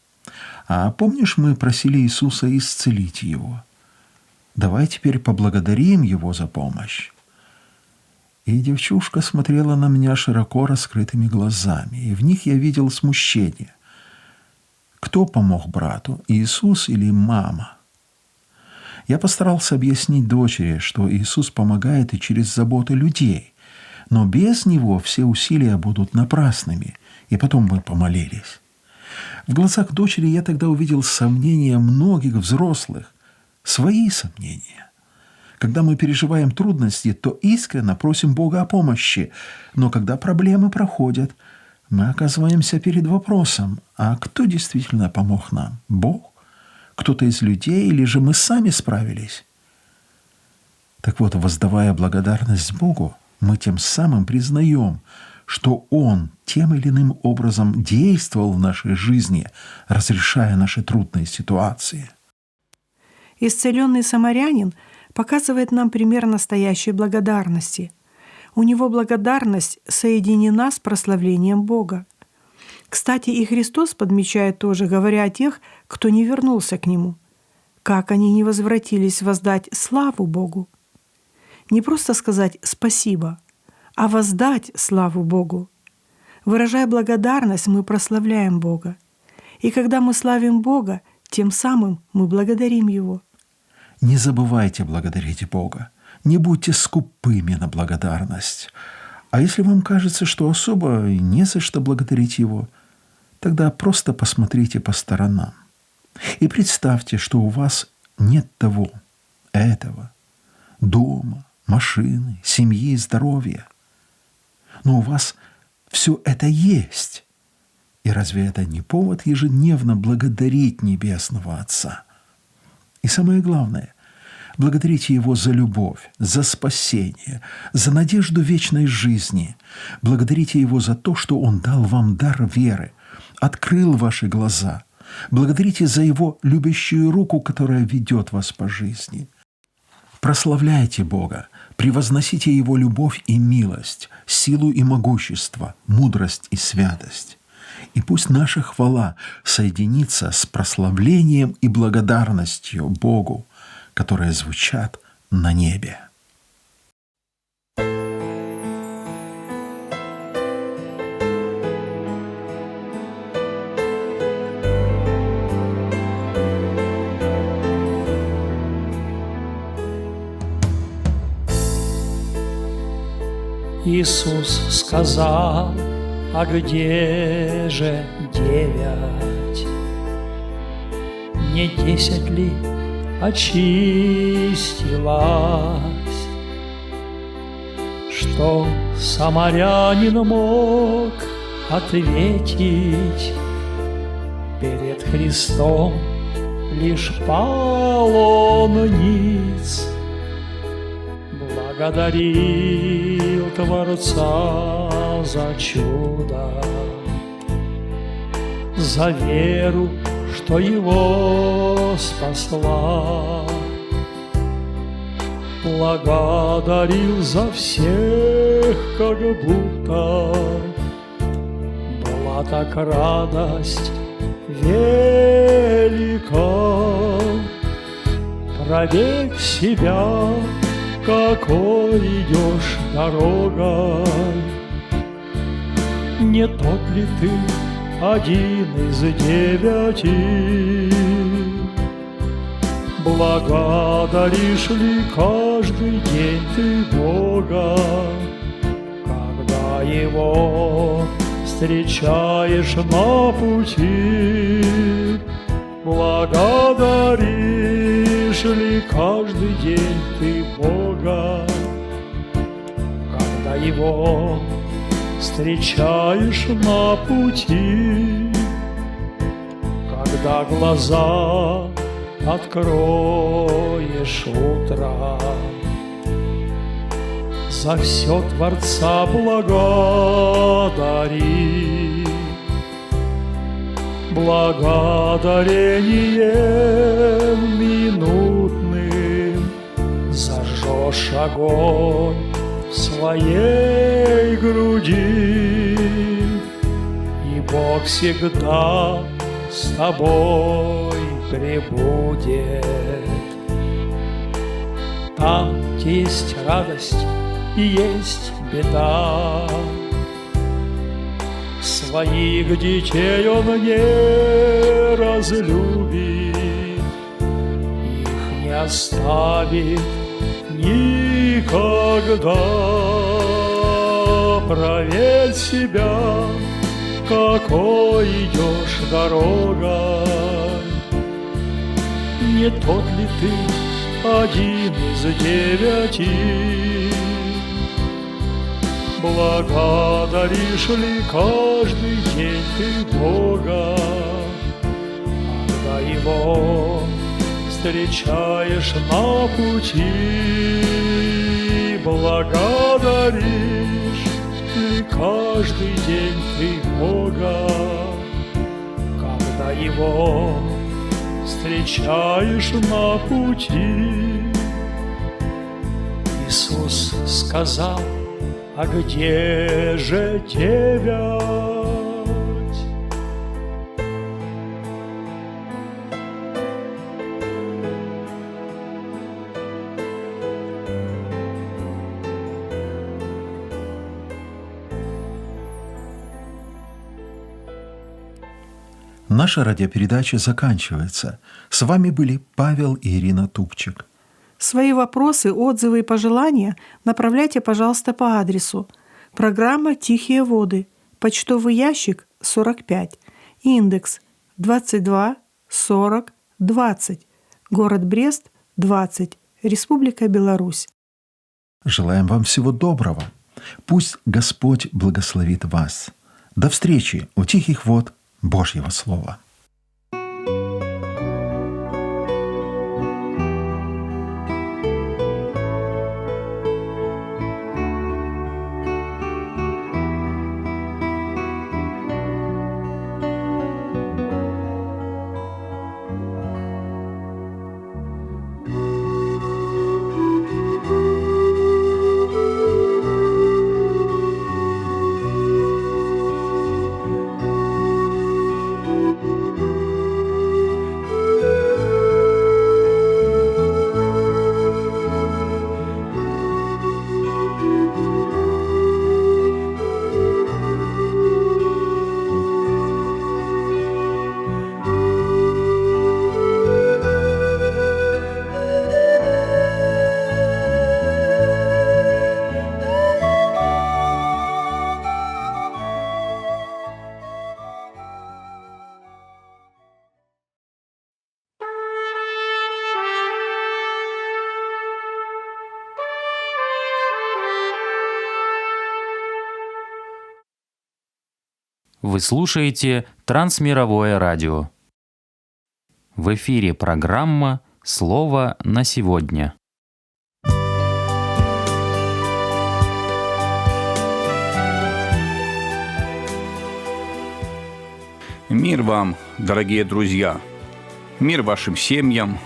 [SPEAKER 4] «А помнишь, мы просили Иисуса исцелить его? Давай теперь поблагодарим Его за помощь». И девчушка смотрела на меня широко раскрытыми глазами, и в них я видел смущение. Кто помог брату, Иисус или мама? Я постарался объяснить дочери, что Иисус помогает и через заботы людей, но без Него все усилия будут напрасными, и потом мы помолились. В глазах дочери я тогда увидел сомнения многих взрослых, свои сомнения. Когда мы переживаем трудности, то искренне просим Бога о помощи, но когда проблемы проходят, мы оказываемся перед вопросом: а кто действительно помог нам? Бог? Кто-то из людей, или же мы сами справились? Так вот, воздавая благодарность Богу, мы тем самым признаем, что Он тем или иным образом действовал в нашей жизни, разрешая наши трудные ситуации.
[SPEAKER 5] Исцеленный самарянин показывает нам пример настоящей благодарности. У него благодарность соединена с прославлением Бога. Кстати, и Христос подмечает тоже, говоря о тех, кто не вернулся к Нему, как они не возвратились воздать славу Богу. Не просто сказать «спасибо», а воздать славу Богу. Выражая благодарность, мы прославляем Бога. И когда мы славим Бога, тем самым мы благодарим Его.
[SPEAKER 4] Не забывайте благодарить Бога. Не будьте скупыми на благодарность. А если вам кажется, что особо не за что благодарить Его, тогда просто посмотрите по сторонам. И представьте, что у вас нет того, этого, дома, машины, семьи, здоровья. Но у вас все это есть. И разве это не повод ежедневно благодарить Небесного Отца? И самое главное, благодарите Его за любовь, за спасение, за надежду вечной жизни. Благодарите Его за то, что Он дал вам дар веры, открыл ваши глаза. Благодарите за Его любящую руку, которая ведет вас по жизни. Прославляйте Бога, превозносите Его любовь и милость, силу и могущество, мудрость и святость. И пусть наша хвала соединится с прославлением и благодарностью Богу, которые звучат на небе.
[SPEAKER 7] Иисус сказал: а где же 9? Не 10 ли очистилась? Что самарянин мог ответить перед Христом? Лишь пал он ниц, благодарил Творца за чудо, за веру, что его спасла. Благодарил за всех, как будто была так радость велика. Проверь себя, какой идешь дорогой. Не тот ли ты один из 9? Благодаришь ли каждый день ты Бога, когда Его встречаешь на пути? Благодаришь ли каждый день ты Бога, когда Его встречаешь на пути? Когда глаза откроешь утром, за все Творца благодари. Благодарением минутным зажжешь огонь в своей груди, и Бог всегда с тобой пребудет. Там, где есть радость и есть беда, своих детей Он не разлюбит, их не оставит никогда. Проверь себя, какой идешь дорогой. Не тот ли ты один из 9? Благодаришь ли каждый день ты Бога, когда Его встречаешь на пути? Благодаришь ли каждый день ты Бога, когда Его встречаешь на пути? Иисус сказал: а где же 9?
[SPEAKER 4] Наша радиопередача заканчивается. С вами были Павел и Ирина Тупчик.
[SPEAKER 5] Свои вопросы, отзывы и пожелания направляйте, пожалуйста, по адресу: программа «Тихие воды», почтовый ящик 45, индекс 22 40 20, город Брест 20, Республика Беларусь.
[SPEAKER 4] Желаем вам всего доброго. Пусть Господь благословит вас. До встречи у тихих вод Божьего Слова.
[SPEAKER 8] Вы слушаете Трансмировое радио. В эфире программа «Слово на сегодня».
[SPEAKER 9] Мир вам, дорогие друзья! Мир вашим семьям,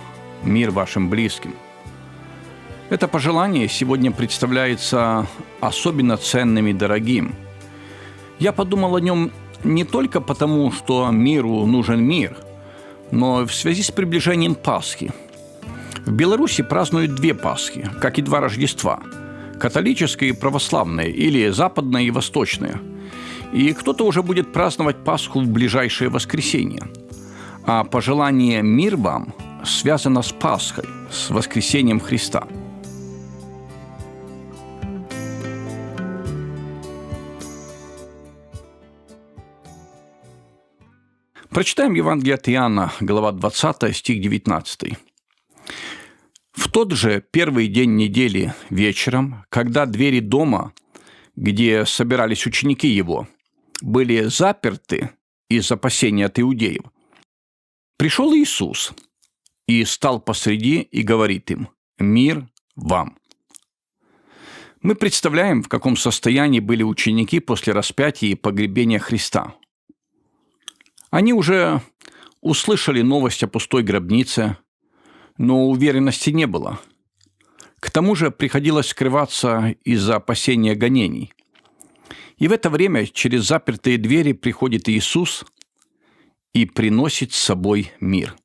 [SPEAKER 9] мир вашим близким. Это пожелание сегодня представляется особенно ценным и дорогим. Я подумал о нем не только потому, что миру нужен мир, но и в связи с приближением Пасхи. В Беларуси празднуют две Пасхи, как и два Рождества – католическое и православное, или западное и восточное. И кто-то уже будет праздновать Пасху в ближайшее воскресенье. А пожелание «Мир вам» связано с Пасхой, с воскресением Христа. Прочитаем Евангелие от Иоанна, глава 20, стих 19. «В тот же первый день недели вечером, когда двери дома, где собирались ученики его, были заперты из опасения от иудеев, пришел Иисус и стал посреди и говорит им: «Мир вам». Мы представляем, в каком состоянии были ученики после распятия и погребения Христа. Они уже услышали новость о пустой гробнице, но уверенности не было. К тому же приходилось скрываться из-за опасения гонений. И в это время через запертые двери приходит Иисус и приносит с собой мир.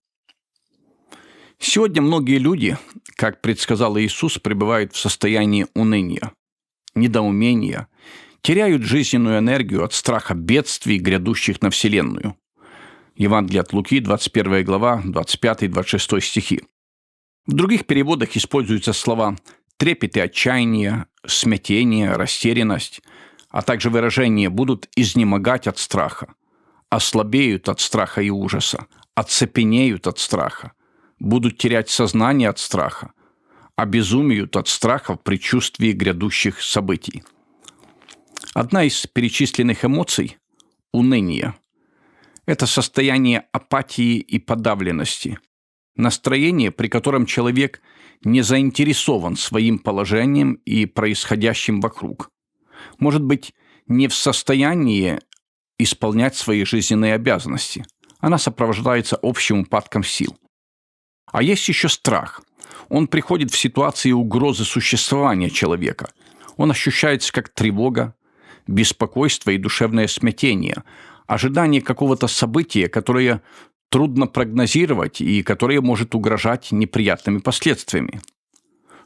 [SPEAKER 9] Сегодня многие люди, как предсказал Иисус, пребывают в состоянии уныния, недоумения, теряют жизненную энергию от страха бедствий, грядущих на Вселенную. Евангелие от Луки, 21 глава, 25-26 стихи. В других переводах используются слова «трепет и отчаяние», «смятение», «растерянность», а также выражение «будут изнемогать от страха», «ослабеют от страха и ужаса», «оцепенеют от страха», «будут терять сознание от страха», «обезумеют от страха в предчувствии грядущих событий». Одна из перечисленных эмоций – уныние. Это состояние апатии и подавленности, настроение, при котором человек не заинтересован своим положением и происходящим вокруг, может быть, не в состоянии исполнять свои жизненные обязанности. Она сопровождается общим упадком сил. А есть еще страх. Он приходит в ситуации угрозы существования человека. Он ощущается как тревога, беспокойство и душевное смятение, ожидание какого-то события, которое трудно прогнозировать и которое может угрожать неприятными последствиями.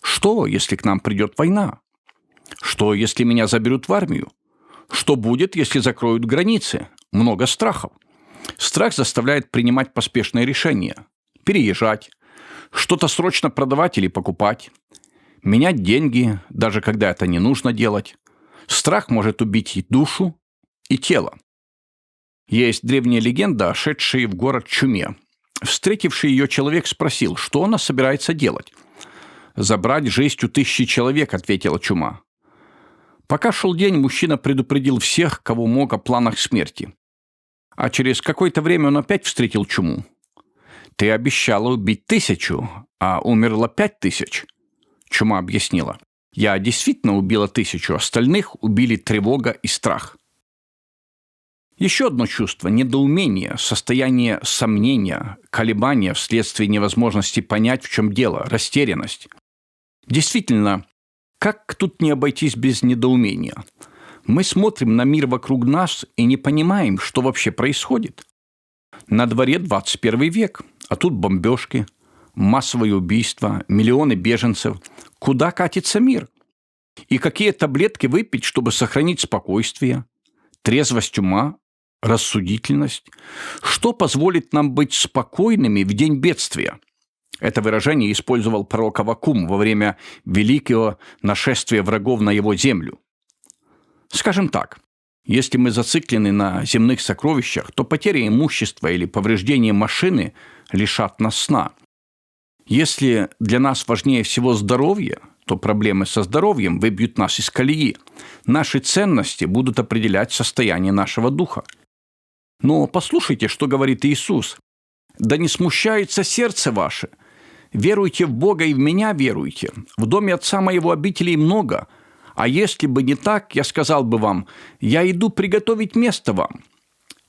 [SPEAKER 9] Что, если к нам придет война? Что, если меня заберут в армию? Что будет, если закроют границы? Много страхов. Страх заставляет принимать поспешные решения, переезжать, что-то срочно продавать или покупать, менять деньги, даже когда это не нужно делать. Страх может убить и душу, и тело. Есть древняя легенда о шедшей в город чуме. Встретивший ее человек спросил, что она собирается делать. «Забрать жизнь у 1000 человек», — ответила чума. Пока шел день, мужчина предупредил всех, кого мог, о планах смерти. А через какое-то время он опять встретил чуму. «Ты обещала убить 1000, а умерло 5000». Чума объяснила: «Я действительно убила 1000, остальных убили тревога и страх». Еще одно чувство – недоумение, состояние сомнения, колебания вследствие невозможности понять, в чем дело, растерянность. Действительно, как тут не обойтись без недоумения? Мы смотрим на мир вокруг нас и не понимаем, что вообще происходит. На дворе 21 век, а тут бомбежки, массовые убийства, миллионы беженцев. Куда катится мир? И какие таблетки выпить, чтобы сохранить спокойствие, трезвость ума, рассудительность? Что позволит нам быть спокойными в день бедствия? Это выражение использовал пророк Аввакум во время великого нашествия врагов на его землю. Скажем так, если мы зациклены на земных сокровищах, то потеря имущества или повреждение машины лишат нас сна. Если для нас важнее всего здоровье, то проблемы со здоровьем выбьют нас из колеи. Наши ценности будут определять состояние нашего духа. Но послушайте, что говорит Иисус. «Да не смущается сердце ваше. Веруйте в Бога и в Меня веруйте. В доме Отца Моего обителей много. А если бы не так, я сказал бы вам, я иду приготовить место вам.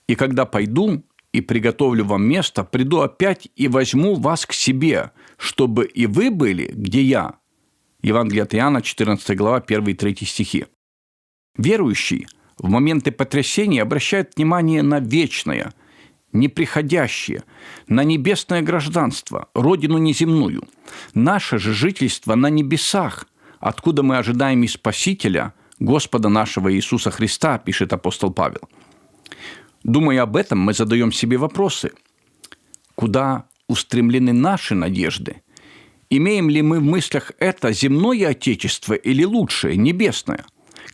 [SPEAKER 9] И когда пойду и приготовлю вам место, приду опять и возьму вас к себе, чтобы и вы были, где я». Евангелие от Иоанна, 14 глава, 1-3 стихи. Верующий в моменты потрясения обращает внимание на вечное, неприходящее, на небесное гражданство, родину неземную. Наше же жительство на небесах, откуда мы ожидаем и Спасителя, Господа нашего Иисуса Христа, пишет апостол Павел. Думая об этом, мы задаем себе вопросы. Куда устремлены наши надежды? Имеем ли мы в мыслях это земное отечество или лучшее, небесное?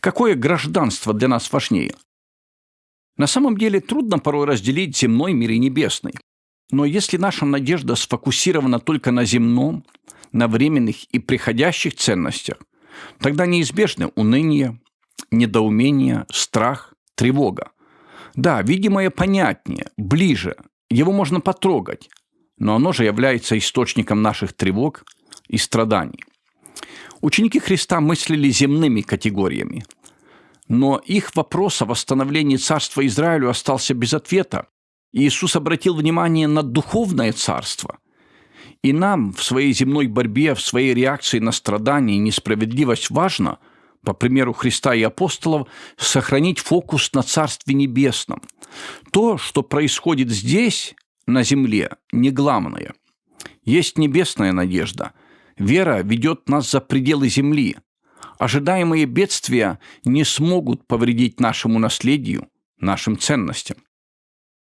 [SPEAKER 9] Какое гражданство для нас важнее? На самом деле трудно порой разделить земной мир и небесный. Но если наша надежда сфокусирована только на земном, на временных и приходящих ценностях, тогда неизбежны уныние, недоумение, страх, тревога. Да, видимое понятнее, ближе, его можно потрогать, но оно же является источником наших тревог и страданий. Ученики Христа мыслили земными категориями, но их вопрос о восстановлении царства Израилю остался без ответа. И Иисус обратил внимание на духовное царство. И нам в своей земной борьбе, в своей реакции на страдания и несправедливость важно, по примеру Христа и апостолов, сохранить фокус на Царстве Небесном. То, что происходит здесь, на земле, не главное. Есть небесная надежда. Вера ведет нас за пределы земли. Ожидаемые бедствия не смогут повредить нашему наследию, нашим ценностям.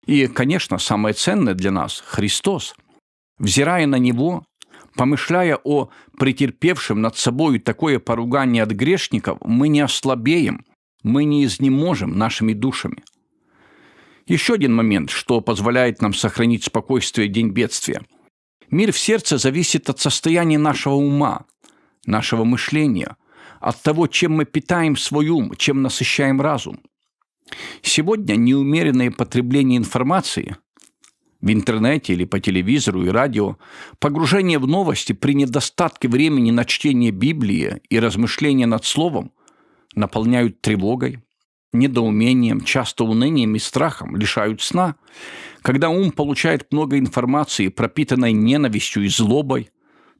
[SPEAKER 9] И, конечно, самое ценное для нас – Христос. Взирая на Него, помышляя о претерпевшем над собой такое поругание от грешников, мы не ослабеем, мы не изнеможем нашими душами. Еще один момент, что позволяет нам сохранить спокойствие в день бедствия. Мир в сердце зависит от состояния нашего ума, нашего мышления, от того, чем мы питаем свой ум, чем насыщаем разум. Сегодня неумеренное потребление информации в интернете или по телевизору и радио, погружение в новости при недостатке времени на чтение Библии и размышления над Словом наполняют тревогой, недоумением, часто унынием и страхом, лишают сна. Когда ум получает много информации, пропитанной ненавистью и злобой,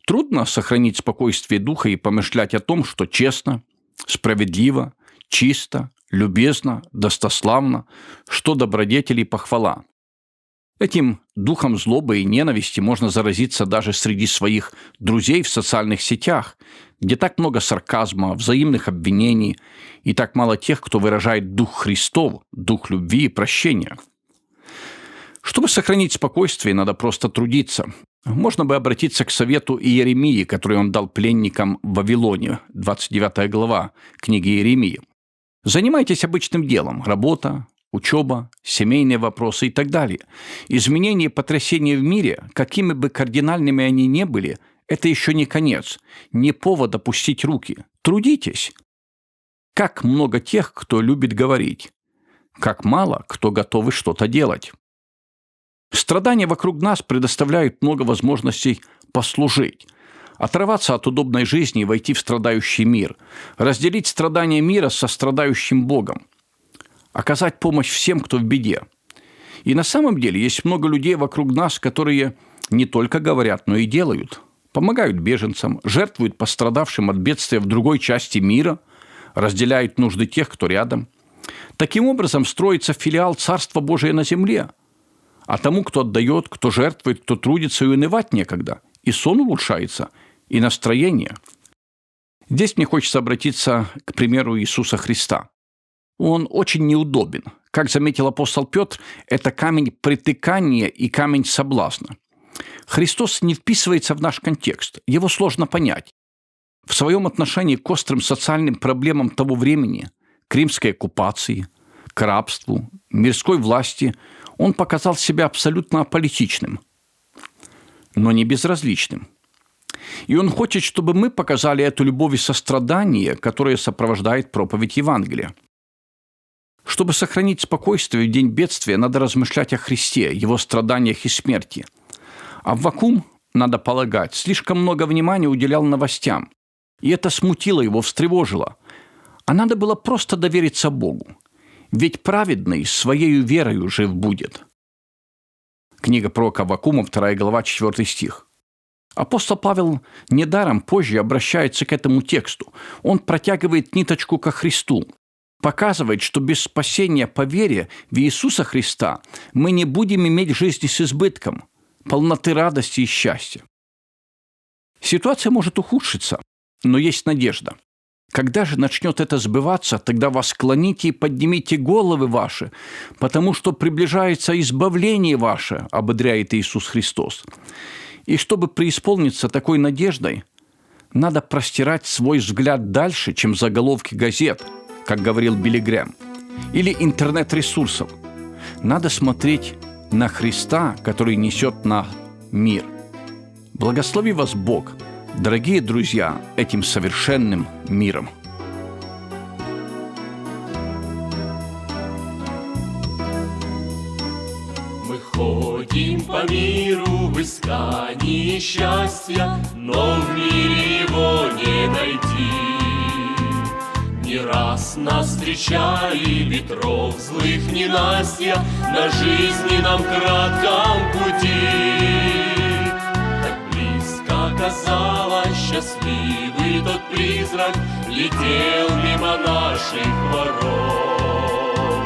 [SPEAKER 9] трудно сохранить спокойствие духа и помышлять о том, что честно, справедливо, чисто, любезно, достославно, что добродетель и похвала. Этим духом злобы и ненависти можно заразиться даже среди своих друзей в социальных сетях, где так много сарказма, взаимных обвинений и так мало тех, кто выражает дух Христов, дух любви и прощения. Чтобы сохранить спокойствие, надо просто трудиться. Можно бы обратиться к совету Иеремии, который он дал пленникам в Вавилоне, 29 глава книги Иеремии. Занимайтесь обычным делом – работа, учеба, семейные вопросы и так далее. Изменения и потрясения в мире, какими бы кардинальными они ни были, это еще не конец, не повод опустить руки. Трудитесь. Как много тех, кто любит говорить, как мало кто готовы что-то делать. Страдания вокруг нас предоставляют много возможностей послужить, оторваться от удобной жизни и войти в страдающий мир, разделить страдания мира со страдающим Богом, оказать помощь всем, кто в беде. И на самом деле есть много людей вокруг нас, которые не только говорят, но и делают. Помогают беженцам, жертвуют пострадавшим от бедствия в другой части мира, разделяют нужды тех, кто рядом. Таким образом строится филиал Царства Божия на земле. А тому, кто отдает, кто жертвует, кто трудится, и унывать некогда. И сон улучшается, и настроение. Здесь мне хочется обратиться к примеру Иисуса Христа. Он очень неудобен. Как заметил апостол Петр, это камень притыкания и камень соблазна. Христос не вписывается в наш контекст, его сложно понять. В своем отношении к острым социальным проблемам того времени, к римской оккупации, к рабству, мирской власти, он показал себя абсолютно аполитичным, но не безразличным. И он хочет, чтобы мы показали эту любовь и сострадание, которое сопровождает проповедь Евангелия. Чтобы сохранить спокойствие в день бедствия, надо размышлять о Христе, Его страданиях и смерти. Аввакум, надо полагать, слишком много внимания уделял новостям, и это смутило его, встревожило. А надо было просто довериться Богу, ведь праведный своею верою жив будет. Книга пророка Аввакума, 2 глава, 4 стих. Апостол Павел недаром позже обращается к этому тексту. Он протягивает ниточку ко Христу, показывает, что без спасения по вере в Иисуса Христа мы не будем иметь жизни с избытком, полноты радости и счастья. Ситуация может ухудшиться, но есть надежда. Когда же начнет это сбываться, тогда восклоните и поднимите головы ваши, потому что приближается избавление ваше, ободряет Иисус Христос. И чтобы преисполниться такой надеждой, надо простирать свой взгляд дальше, чем заголовки газет, как говорил Билли Грэм, или интернет-ресурсов. Надо смотреть на Христа, который несет на мир. Благослови вас Бог, дорогие друзья, этим совершенным миром.
[SPEAKER 7] Мы ходим по миру в искании счастья, но в мире его не найти. Не раз нас встречали ветров злых ненастья на жизненном кратком пути. Казалось, счастливый тот призрак летел мимо наших ворот.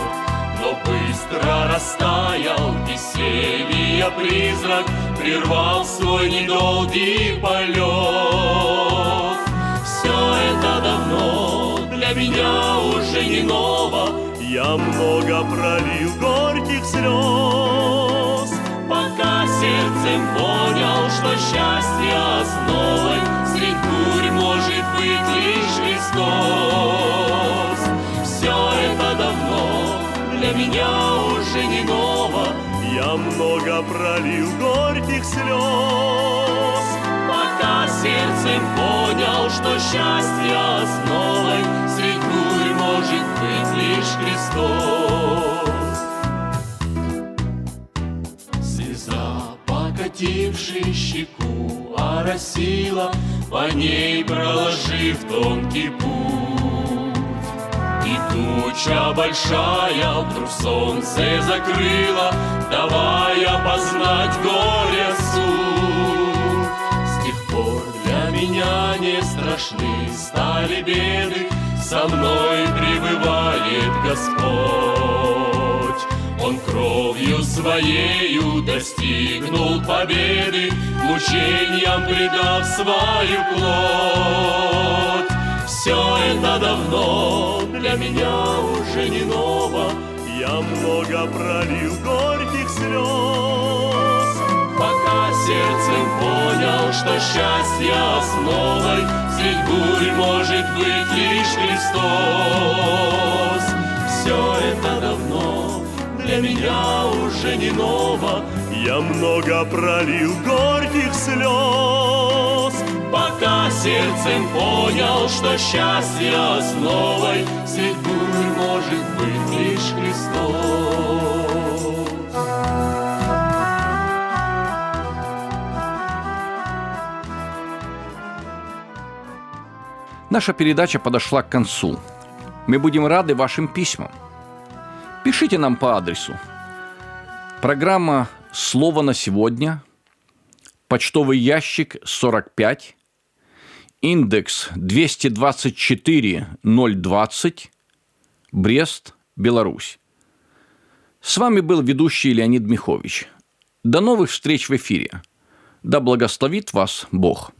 [SPEAKER 7] Но быстро растаял веселья призрак, прервал свой недолгий полет. Все это давно для меня уже не ново, я много пролил горьких слез. Пока сердцем понял, что счастье основой средь бурь может быть лишь Христос. Все это давно для меня уже не ново, я много пролил горьких слез. Пока сердцем понял, что счастье основой средь бурь может быть лишь Христос. Покативший щеку оросила, по ней проложив тонкий путь. И туча большая вдруг солнце закрыла, давая познать горе суть. С тех пор для меня не страшны стали беды, со мной пребывает Господь. Он кровью своею достигнул победы, мучениям предав свою плоть. Все это давно для меня уже не ново, я много пролил горьких слез. Пока сердцем понял, что счастье основой средь бурь может быть лишь Христос. Все это давно для меня уже не ново, я много пролил горьких слез. Пока сердцем понял, что счастье основой средь бурь может быть лишь Христос.
[SPEAKER 9] Наша передача подошла к концу. Мы будем рады вашим письмам. Пишите нам по адресу. Программа «Слово на сегодня», почтовый ящик 45, индекс 224-020, Брест, Беларусь. С вами был ведущий Леонид Михович. До новых встреч в эфире. Да благословит вас Бог.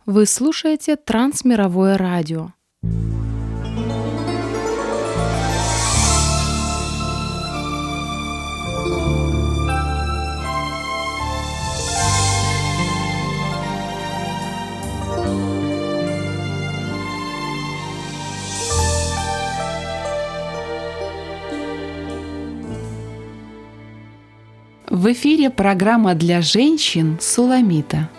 [SPEAKER 10] Вы слушаете Трансмировое радио. В эфире программа для женщин «Суламита».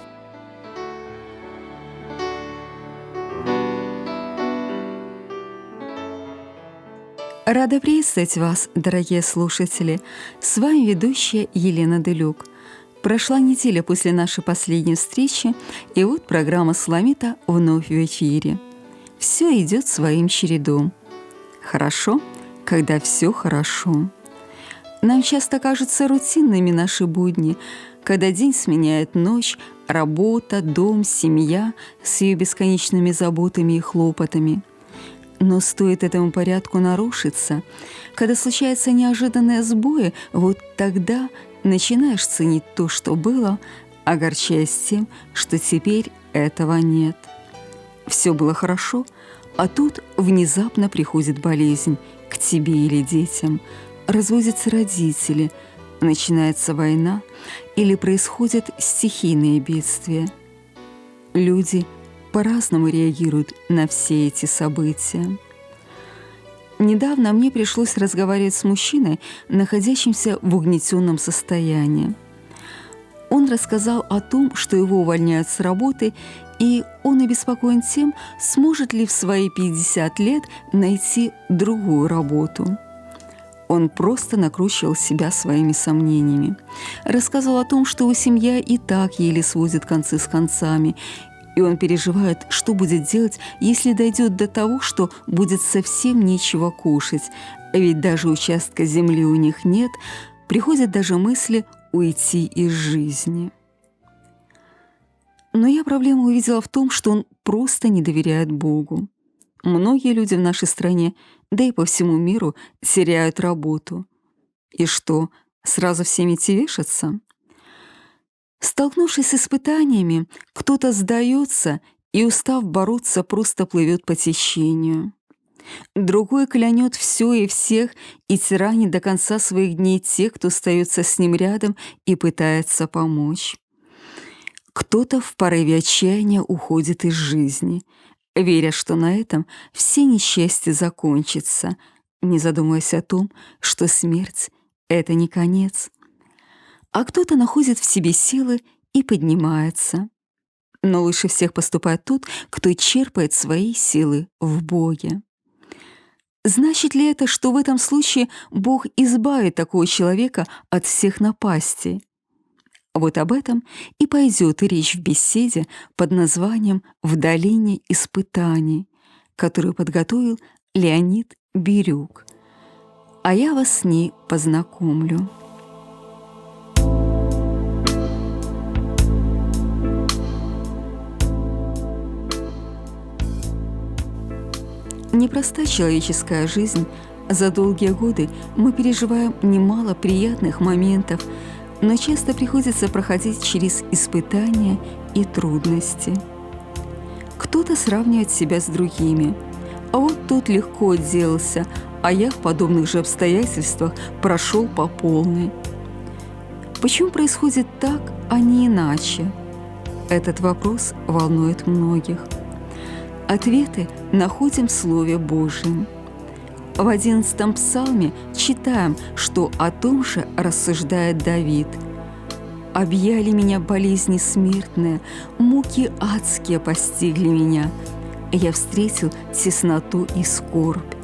[SPEAKER 11] Рада приветствовать вас, дорогие слушатели. С вами ведущая Елена Делюк. Прошла неделя после нашей последней встречи, и вот программа «Суламита» вновь в эфире. Все идет своим чередом. Хорошо, когда все хорошо. Нам часто кажутся рутинными наши будни, когда день сменяет ночь, работа, дом, семья с ее бесконечными заботами и хлопотами. Но стоит этому порядку нарушиться, когда случаются неожиданные сбои, вот тогда начинаешь ценить то, что было, огорчаясь тем, что теперь этого нет. Все было хорошо, а тут внезапно приходит болезнь к тебе или детям, разводятся родители, начинается война или происходят стихийные бедствия. Люди по-разному реагируют на все эти события. Недавно мне пришлось разговаривать с мужчиной, находящимся в угнетенном состоянии. Он рассказал о том, что его увольняют с работы, и он обеспокоен тем, сможет ли в свои 50 лет найти другую работу. Он просто накручивал себя своими сомнениями. Рассказывал о том, что его семья и так еле сводит концы с концами, и он переживает, что будет делать, если дойдет до того, что будет совсем нечего кушать, ведь даже участка земли у них нет, приходят даже мысли уйти из жизни. Но я проблему увидела в том, что он просто не доверяет Богу. Многие люди в нашей стране, да и по всему миру, теряют работу. И что, сразу всем идти вешаться? Столкнувшись с испытаниями, кто-то сдается и, устав бороться, просто плывет по течению. Другой клянет все и всех и тиранит до конца своих дней тех, кто остается с ним рядом и пытается помочь. Кто-то в порыве отчаяния уходит из жизни, веря, что на этом все несчастья закончатся, не задумываясь о том, что смерть — это не конец. А кто-то находит в себе силы и поднимается. Но лучше всех поступает тот, кто черпает свои силы в Боге. Значит ли это, что в этом случае Бог избавит такого человека от всех напастей? Вот об этом и пойдет речь в беседе под названием «В долине испытаний», которую подготовил Леонид Бирюк. А я вас с ней познакомлю. Непроста человеческая жизнь. За долгие годы мы переживаем немало приятных моментов, но часто приходится проходить через испытания и трудности. Кто-то сравнивает себя с другими. А вот тот легко отделался, а я в подобных же обстоятельствах прошел по полной. Почему происходит так, а не иначе? Этот вопрос волнует многих. Ответы находим в Слове Божьем. В 11 псалме читаем, что о том же рассуждает Давид. «Объяли меня болезни смертные, муки адские постигли меня. Я встретил тесноту и скорбь.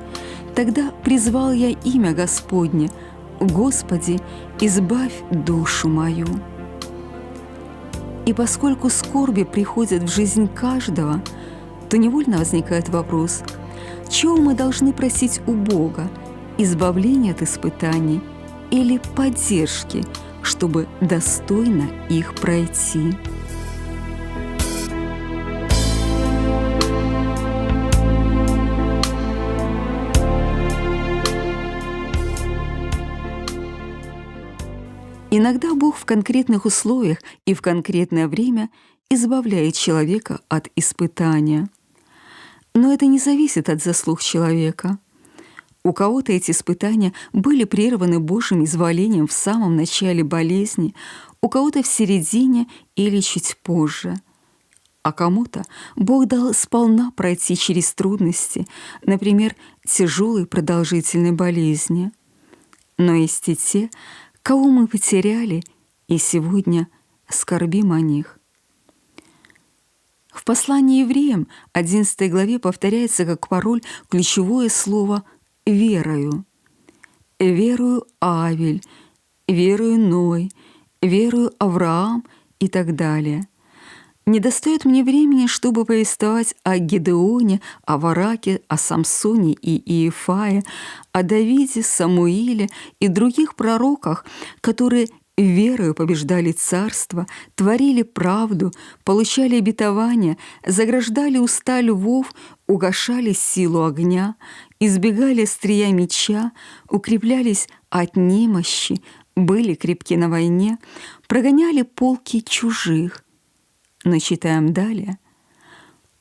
[SPEAKER 11] Тогда призвал я имя Господне: Господи, избавь душу мою». И поскольку скорби приходят в жизнь каждого, то невольно возникает вопрос, чего мы должны просить у Бога: избавления от испытаний или поддержки, чтобы достойно их пройти? Иногда Бог в конкретных условиях и в конкретное время избавляет человека от испытания. Но это не зависит от заслуг человека. У кого-то эти испытания были прерваны Божьим изволением в самом начале болезни, у кого-то в середине или чуть позже. А кому-то Бог дал сполна пройти через трудности, например, тяжелой продолжительной болезни. Но есть и те, кого мы потеряли, и сегодня скорбим о них. В послании евреям 11 главе повторяется как пароль ключевое слово «верою». «Верую Авель», «верую Ной», «верую Авраам» и так далее. Недостает мне времени, чтобы повествовать о Гедеоне, о Вараке, о Самсоне и Иефае, о Давиде, Самуиле и других пророках, которые верою побеждали царство, творили правду, получали обетования, заграждали уста львов, угашали силу огня, избегали острия меча, укреплялись от немощи, были крепки на войне, прогоняли полки чужих. Но читаем далее.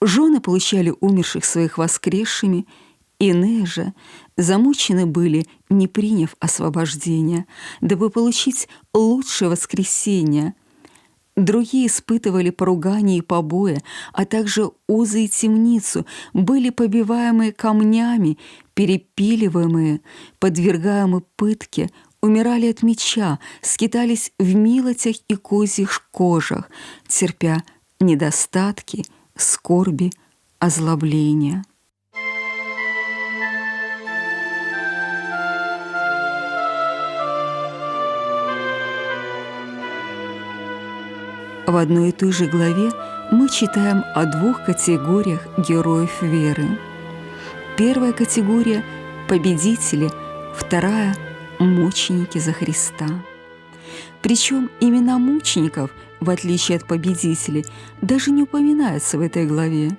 [SPEAKER 11] Жены получали умерших своих воскресшими, иные же замучены были, не приняв освобождения, дабы получить лучшее воскресение. Другие испытывали поругание и побои, а также узы и темницу, были побиваемые камнями, перепиливаемые, подвергаемые пытке, умирали от меча, скитались в милотях и козьих кожах, терпя недостатки, скорби, озлобления. В одной и той же главе мы читаем о двух категориях героев веры. Первая категория – победители, вторая – мученики за Христа. Причем имена мучеников, в отличие от победителей, даже не упоминаются в этой главе.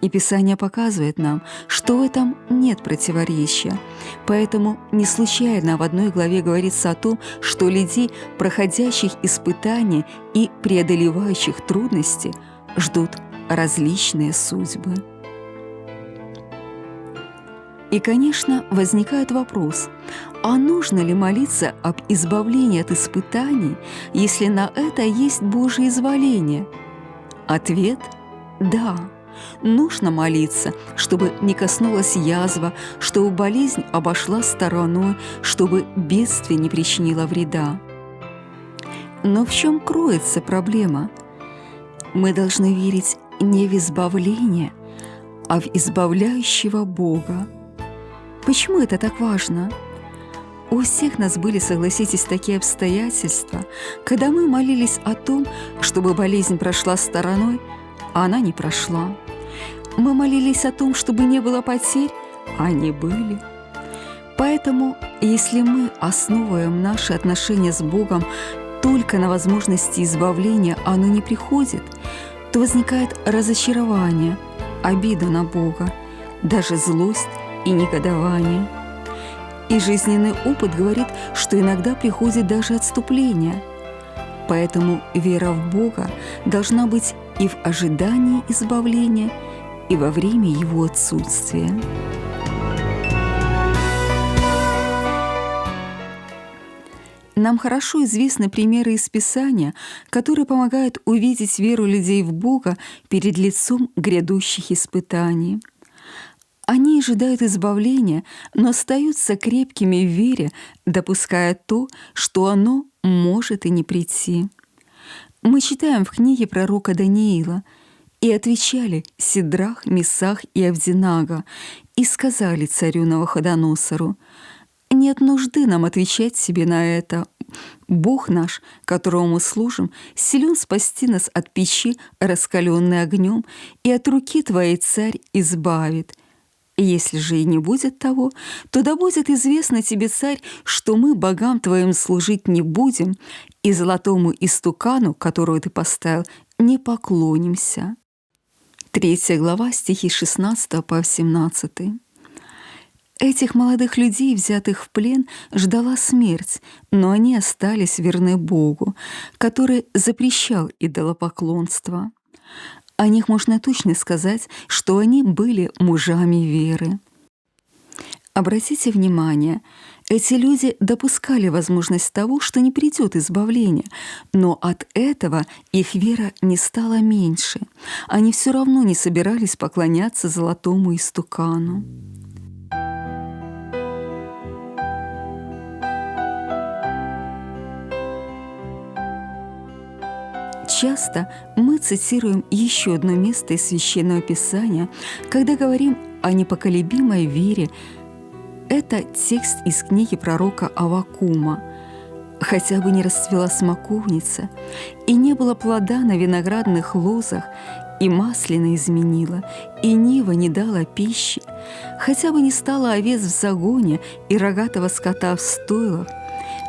[SPEAKER 11] И Писание показывает нам, что в этом нет противоречия. Поэтому не случайно в одной главе говорится о том, что людей, проходящих испытания и преодолевающих трудности, ждут различные судьбы. И, конечно, возникает вопрос, а нужно ли молиться об избавлении от испытаний, если на это есть Божье изволение? Ответ – да. Нужно молиться, чтобы не коснулась язва, чтобы болезнь обошла стороной, чтобы бедствие не причинило вреда. Но в чем кроется проблема? Мы должны верить не в избавление, а в избавляющего Бога. Почему это так важно? У всех нас были, согласитесь, такие обстоятельства, когда мы молились о том, чтобы болезнь прошла стороной, а она не прошла. Мы молились о том, чтобы не было потерь, а они были. Поэтому, если мы основываем наши отношения с Богом только на возможности избавления, а оно не приходит, то возникает разочарование, обида на Бога, даже злость и негодование. И жизненный опыт говорит, что иногда приходит даже отступление. Поэтому вера в Бога должна быть и в ожидании избавления, и во время его отсутствия. Нам хорошо известны примеры из Писания, которые помогают увидеть веру людей в Бога перед лицом грядущих испытаний. Они ожидают избавления, но остаются крепкими в вере, допуская то, что оно может и не прийти. Мы читаем в книге пророка Даниила: «И отвечали Сидрах, Месах и Авдинага, и сказали царю Навуходоносору: нет нужды нам отвечать себе на это. Бог наш, которому мы служим, силен спасти нас от печи, раскаленной огнем, и от руки твоей царь избавит. Если же и не будет того, то да будет известно тебе, царь, что мы богам твоим служить не будем, и золотому истукану, которого ты поставил, не поклонимся». 3 глава, стихи 16 по 17. Этих молодых людей, взятых в плен, ждала смерть, но они остались верны Богу, который запрещал идолопоклонство. О них можно точно сказать, что они были мужами веры. Обратите внимание, эти люди допускали возможность того, что не придет избавление, но от этого их вера не стала меньше. Они все равно не собирались поклоняться золотому истукану. Часто мы цитируем еще одно место из Священного Писания, когда говорим о непоколебимой вере. Это текст из книги пророка Аввакума. «Хотя бы не расцвела смоковница, и не было плода на виноградных лозах, и маслина изменила, и нива не дала пищи, хотя бы не стало овец в загоне и рогатого скота в стойлах,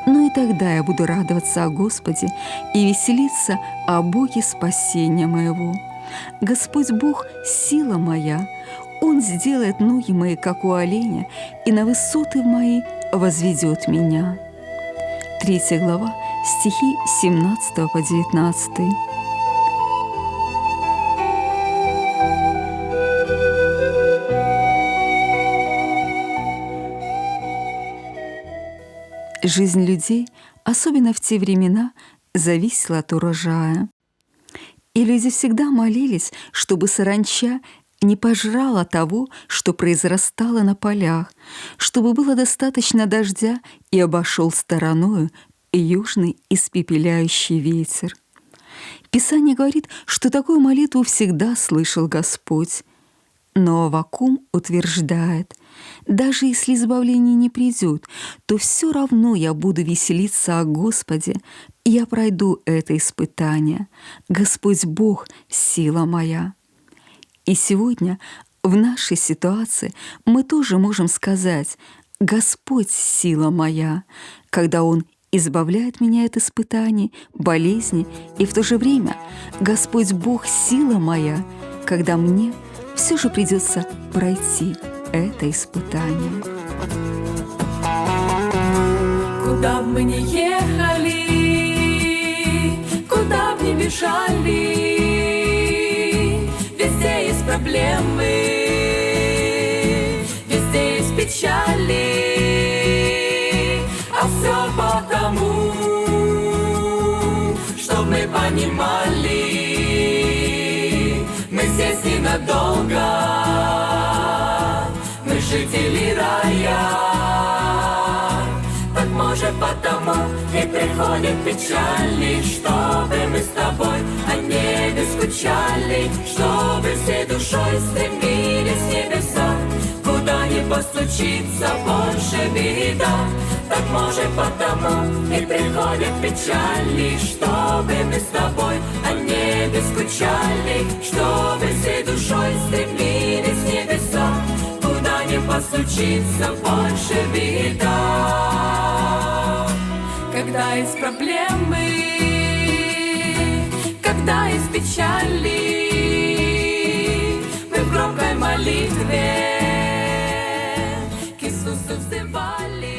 [SPEAKER 11] но и тогда я буду радоваться о Господе и веселиться о Боге спасения моего. Господь Бог — сила моя, Он сделает ноги мои, как у оленя, и на высоты мои возведет меня». 3 глава, стихи 17 по 19. Жизнь людей, особенно в те времена, зависела от урожая. И люди всегда молились, чтобы саранча не пожрала того, что произрастало на полях, чтобы было достаточно дождя и обошел стороною южный испепеляющий ветер. Писание говорит, что такую молитву всегда слышал Господь. Но Аввакум утверждает: даже если избавление не придет, то все равно я буду веселиться о Господе, я пройду это испытание. Господь Бог — сила моя. И сегодня в нашей ситуации мы тоже можем сказать: Господь — сила моя, когда Он избавляет меня от испытаний, болезней, и в то же время Господь Бог — сила моя, когда мне все же придется пройти это испытание.
[SPEAKER 3] Куда бы мы ни ехали, куда бы ни бежали, везде есть проблемы, везде есть печали, а все потому, чтоб мы понимали, мы здесь ненадолго, мы жители рая. Так может потому и приходят печали, чтобы мы с тобой о небе скучали, чтобы всей душой стремились в небеса, куда не постучится больше беда. Так может потому и приходят печали, чтобы мы с тобой о небе скучали, чтобы всей душой стремились в небеса, куда не постучится больше беда. Когда есть проблемы, когда есть печали, мы в громкой молитве к Иисусу взывали.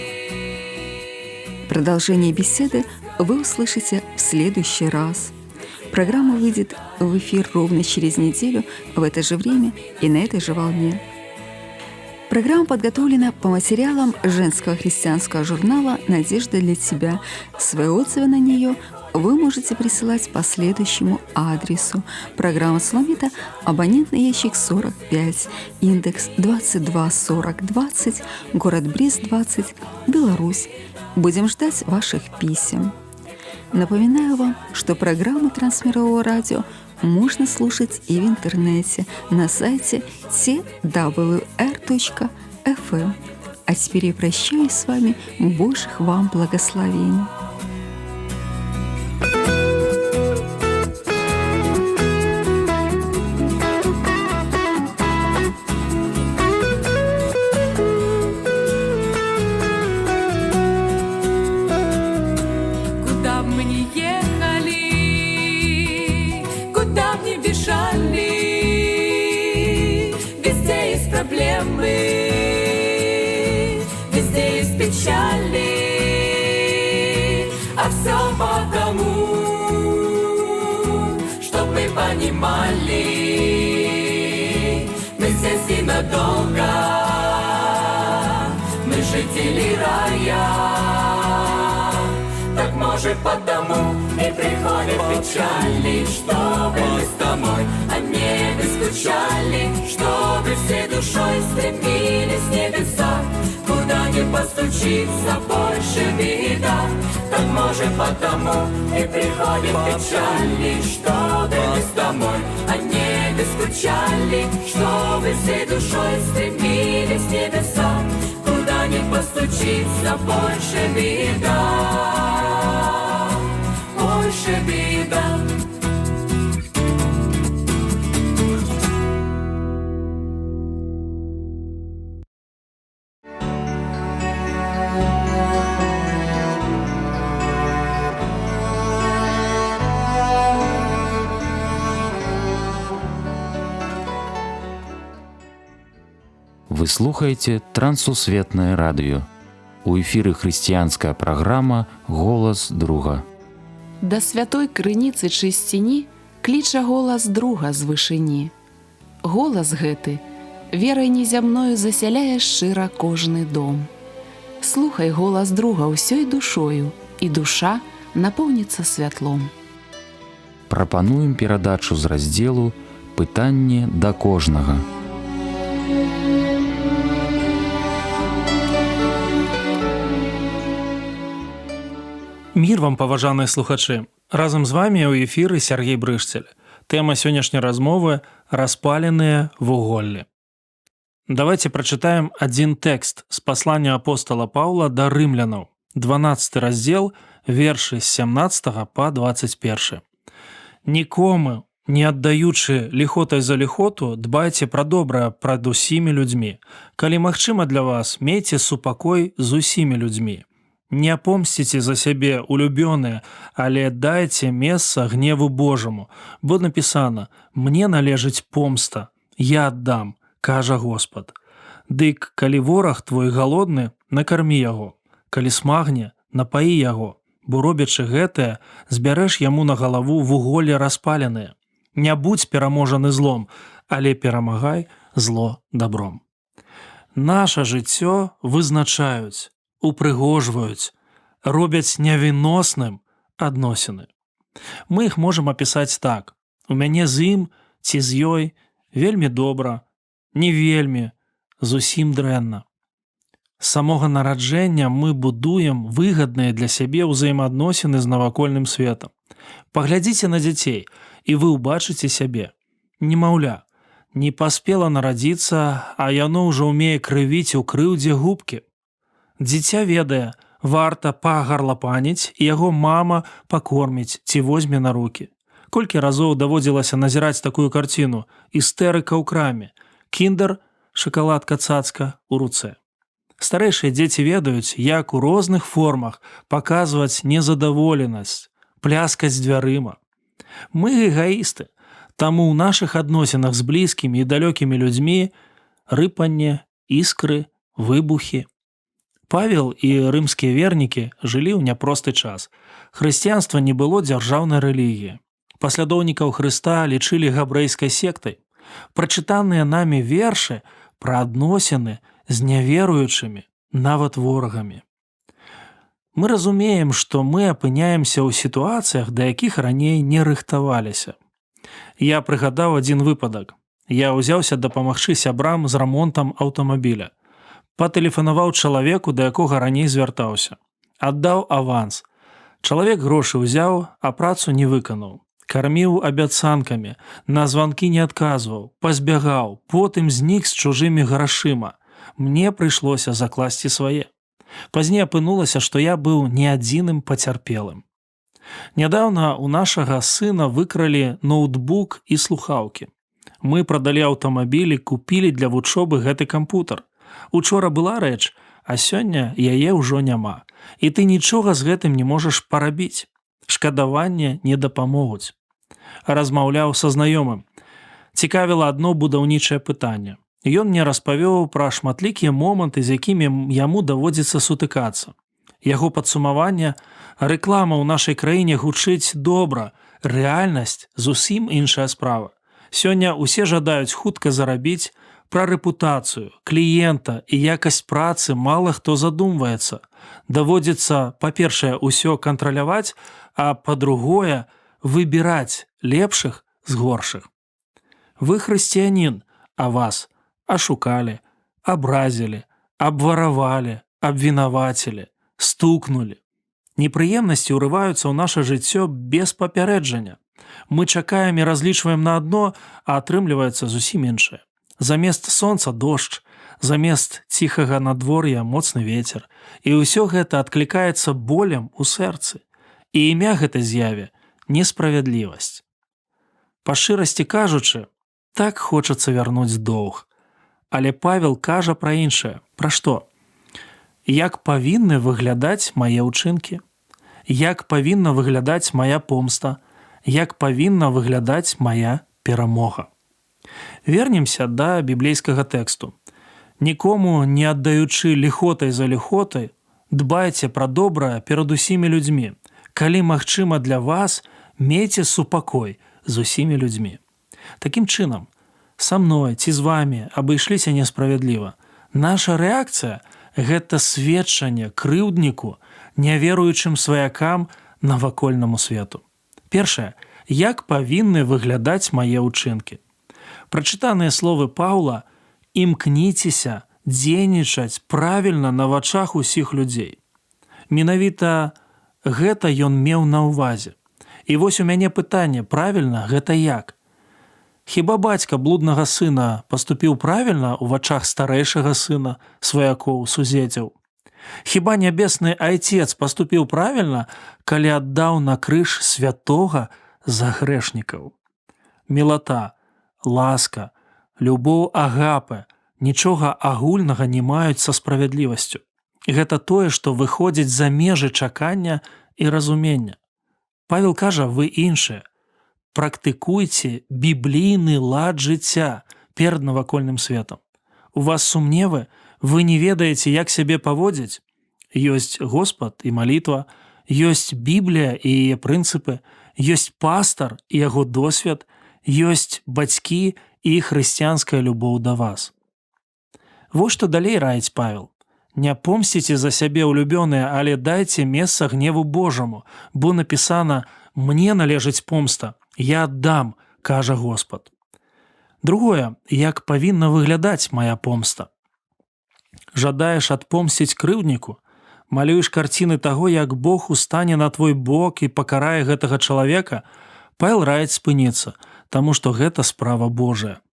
[SPEAKER 11] Продолжение беседы вы услышите в следующий раз. Программа выйдет в эфир ровно через неделю в это же время и на этой же волне. Программа подготовлена по материалам женского христианского журнала «Надежда для тебя». Свои отзывы на нее вы можете присылать по следующему адресу. Программа «Суламита», абонентный ящик 45, индекс 224020, город Брест 20, Беларусь. Будем ждать ваших писем. Напоминаю вам, что программы Трансмирового радио можно слушать и в интернете на сайте twr.fm. А теперь я прощаюсь с вами. Божьих вам благословений.
[SPEAKER 3] Везде есть проблемы, печали. А все потому, чтоб мы понимали, мы здесь ненадолго, мы жители рая. Так может потому и приходят печали, чтобы мы с тобой о небе скучали, чтобы все душой стремились в небеса, куда не постучится больше беда. Так может потому и приходят печали, чтобы мы с тобой о небе скучали, чтобы все душой стремились в небеса, куда не постучится больше беда. Больше беда.
[SPEAKER 8] Вы слухаете Трансусветное радыё. У эфіры хрысціянская праграма «Голас друга».
[SPEAKER 10] Да святой крыніцы чысціні кліча голас друга з вышыні. Голас гэты верай незямною засяляе шчыра кожны дом. Слухай голас друга ўсёй душою, і душа напоўніцца святлом.
[SPEAKER 8] Прапануем перадачу з раздзелу «Пытанне да кожнага».
[SPEAKER 1] Мір вам, паважаныя слухачы. Разам з вамі ў эфіры Сергей Брышцель. Тэма сённяшняй размовы «Распаленыя вуголлі». Давайте прачытаем адзін тэкст з паслання апостола Паўла да рымлянаў, 12 раздзел, вершы з 17 па 21. Нікому, не аддаючы ліхотай за ліхоту, дбайце пра добрае прад усімі людзьмі. Калі магчыма для вас, мейце супакой з усімі людзьмі. Не помсціце за сябе, улюбёныя, але дайце месца гневу Божаму, бо напісана: «Мне належыць помста, я аддам, кажа Господ». Дык, калі вораг твой галодны, накармі яго, калі смагне, напаі яго, бо робячы гэтае, збярэш яму на галаву вуголлі распаленыя. Не будзь пераможаны злом, але перамагай зло добром. Наша жыццё вызначаюць, упрыгожваюць, робяць невіносным адносіны. Мы іх можам апісаць так: у мяне з ім ці з ёй вельмі добра, не вельмі, зусім дрэнна. З самога нараджэння мы будуем выгадныя для сябе ўзаемаадносіны з навакольным светам. Паглядзіце на дзяцей, і вы ўбачыце сябе. Немаўля, не паспела нарадзіцца, а яно ўжо ўмее крывіць у крыўдзе губкі. Дзіця ведае, варта пагарлапаніць, і яго мама пакорміць ці возьме на рукі. Колькі разоў даводзілася назіраць такую карціну: істэрыка ў краме, кіндер, шакаладка-цацка ў руцэ. Старэйшыя дзеці ведаюць, як у розных формах паказваць незадаволенасць, пляскаць дзвярыма. Мы эгаісты, таму ў нашых адносінах з блізкімі і далёкімі людзьмі рыпанне, іскры, выбухі. Павел і рымскія вернікі жылі ў няпросты час. Хрысціянства не было дзяржаўнай рэлігіі. Паслядоўнікаў Хрыста лічылі габрэйскай сектай. Прачытаныя намі вершы пра адносіны з няверуючымі, нават ворагамі. Мы разумеем, што мы апыняемся ў сітуацыях, да якіх раней не рыхтаваліся. Я прыгадаў адзін выпадак. Я ўзяўся дапамагчы сябрам з рамонтам аўтамабіля. Патэлефанаваў чалавеку, да якога раней звяртаўся. Аддаў аванс. Чалавек грошы ўзяў, а працу не выканаў. Карміў абяцанкамі, на званкі не адказваў, пазбягаў, потым знік з чужымі грашыма. Мне прыйшлося закласці свае. Пазней апынулася, што я быў не адзіным пацярпелым. Нядаўна у нашага сына выкралі ноутбук і слухаўкі. Мы прадалі аўтамабілі, купілі для вучобы гэты кампутар. Учора была рэч, а сёння яе ўжо няма. І ты нічога з гэтым не можаш парабіць. Шкадаванне не дапамогуць. Размаўляў са знаёмым. Цікавіла адно будаўнічае пытанне. Ён мне распавёў пра шматлікія моманты, з якімі яму даводзіцца сутыкацца. Яго падсумаванне: рэклама ў нашай краіне гучыць добра, рэальнасць зусім іншая справа. Сёння ўсе жадаюць хутка зарабіць, пра рэпутацыю, кліента і якасць працы мала хто задумваецца. Даводзіцца, па-першае, усё кантраляваць, а па-другое, выбіраць лепшых з горшых. Вы хрысціянін, а вас ашукалі, абразілі, абваравалі, абвінавацілі, стукнулі. Непрыемнасці ўрываюцца ў наша жыццё без папярэджання. Мы чакаем і разлічваем на адно, а атрымліваецца зусім іншае. Замест сонца дождж, замест ціхага надвор'я моцны вецер. І ўсё гэта адклікаецца болем у сэрцы. І імя гэтай з'яве – несправядлівасць. Па шчырасці кажучы, так хочацца вярнуць доўг. Але Павел кажа пра іншае. Пра што? Як павінны выглядаць мае ўчынкі? Як павінна выглядаць мая помста? Як павінна выглядаць мая перамога? Вернемся да біблейскага тэксту. Нікому не аддаючы ліхотай за ліхотай, дбайце пра добрае перад усімі людзьмі. Калі магчыма для вас, мейце супакой з усімі людзьмі. Такім чынам, са мной ці з вамі абышліся несправядліва. Наша рэакцыя – гэта сведчанне крыўдніку, няверуючым сваякам навакольнаму свету. Першае, як павінны выглядаць мае ўчынкі. Прачытаныя словы Паўла: імкніцеся дзейнічаць правільна на вачах усіх людзей. Менавіта гэта ён меў на ўвазе. І вось у мяне пытанне: правільна гэта як? Хіба бацька блуднага сына паступіў правільна ў вачах старэйшага сына, сваякоў, сузедзяў? Хіба нябесны айцец паступіў правільна, калі аддаў на крыж святога за грэшнікаў? Мілата, ласка, любоў агапе нічога агульнага не маюць са справядлівасцю. Гэта тое, што выходзіць за межы чакання і разумення. Павел кажа: вы іншыя. Практыкуйце біблійны лад жыцця перад навакольным светам. У вас сумневы? Вы не ведаеце, як сябе паводзіць? Ёсць Господ і малітва, ёсць Біблія і яе прынцыпы, ёсць пастар і яго досвед, ёсць бацькі і хрысціянская любоў да вас. Вось што далей раіць Павел. Не помсціце за сябе, улюбёныя, але дайце месца гневу Божаму, бо напісана: «Мне належыць помста, я аддам», кажа Господ. Другое, як павінна выглядаць мая помста. Жадаеш адпомсціць крыўдніку? Малюеш карціны таго, як Бог устане на твой бок і пакарае гэтага чалавека? Павел раіць спыніцца, таму што гэта справа Божая.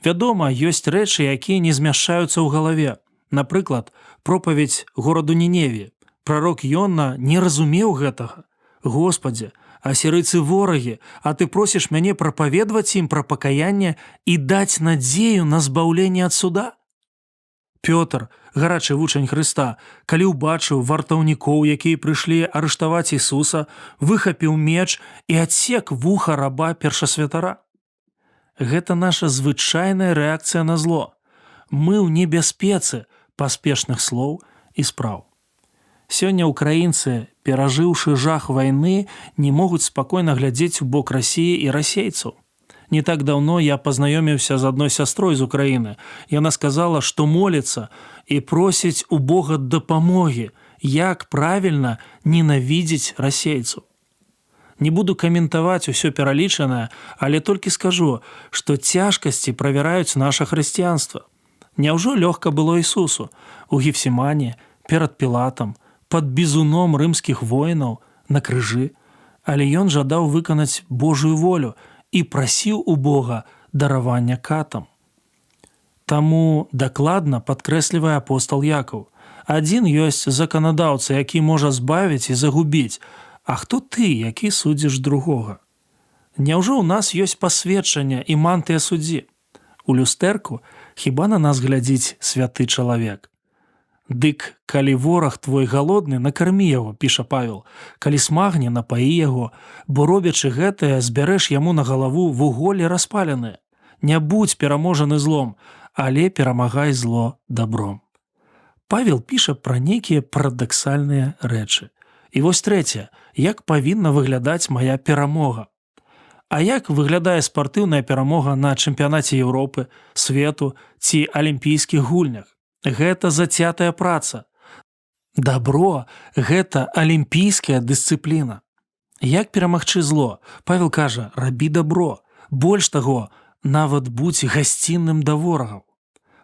[SPEAKER 1] Вядома, ёсць рэчы, якія не змяшчаюцца ў галаве. Напрыклад, пропаведь гораду Ніневе. Прарок Йона не разумеў гэтага. Господзе, асірыйцы ворагі, а ты просіш мяне прапаведваць ім пра пакаянне і даць надзею на збаўленне ад суда? Пётр, гарачы вучань Хрыста, калі ўбачыў вартаўнікоў, якія прыйшлі арыштаваць Ісуса, выхапіў меч і адсек вуха раба першасвятара. Гэта наша звычайная рэакцыя на зло. Мы ў небяспецы паспешных слоў і спраў. Сёння украінцы, перажыўшы жах вайны, не могуць спакойна глядзець у бок Расіі і расейцаў. Не так даўно я пазнаёміўся з адной сястрой з Украіны. Яна сказала, што моліцца і просіць у Бога дапамогі, як правільна ненавідзець расейцаў. Не буду каментаваць усё пералічанае, але толькі скажу, што цяжкасці правяраюць наша хрысціянства. Няўжо лёгка было Ісусу у Гефсімане, перад Пілатам, пад бізуном рымскіх воінаў, на крыжы, але ён жадаў выканаць Божую волю і прасіў у Бога даравання катам. Таму дакладна падкрэслівае апостал Якаў: адзін ёсць заканадаўца, які можа збавіць і загубіць, а хто ты, які судзіш другога? Няўжо ў нас ёсць пасведчання і мантыя суддзі? У люстэрку хіба на нас глядзіць святы чалавек? Дык, калі вораг твой галодны, накармі яго, піша Павел, калі смагне, напаі яго, бо робячы гэтае, збярэш яму на галаву вуголлі распаленыя. Не будзь пераможаны злом, але перамагай зло добром. Павел піша пра нейкія парадаксальныя рэчы. І вось трэцяе, як павінна выглядаць мая перамога. А як выглядае спартыўная перамога на чэмпіянаце Еўропы, свету ці алімпійскіх гульнях? Гэта зацятая праца. Дабро – гэта алімпійская дысцыпліна. Як перамагчы зло? Павел кажа, рабі дабро. Больш таго, нават будзь гасцінным да ворагаў.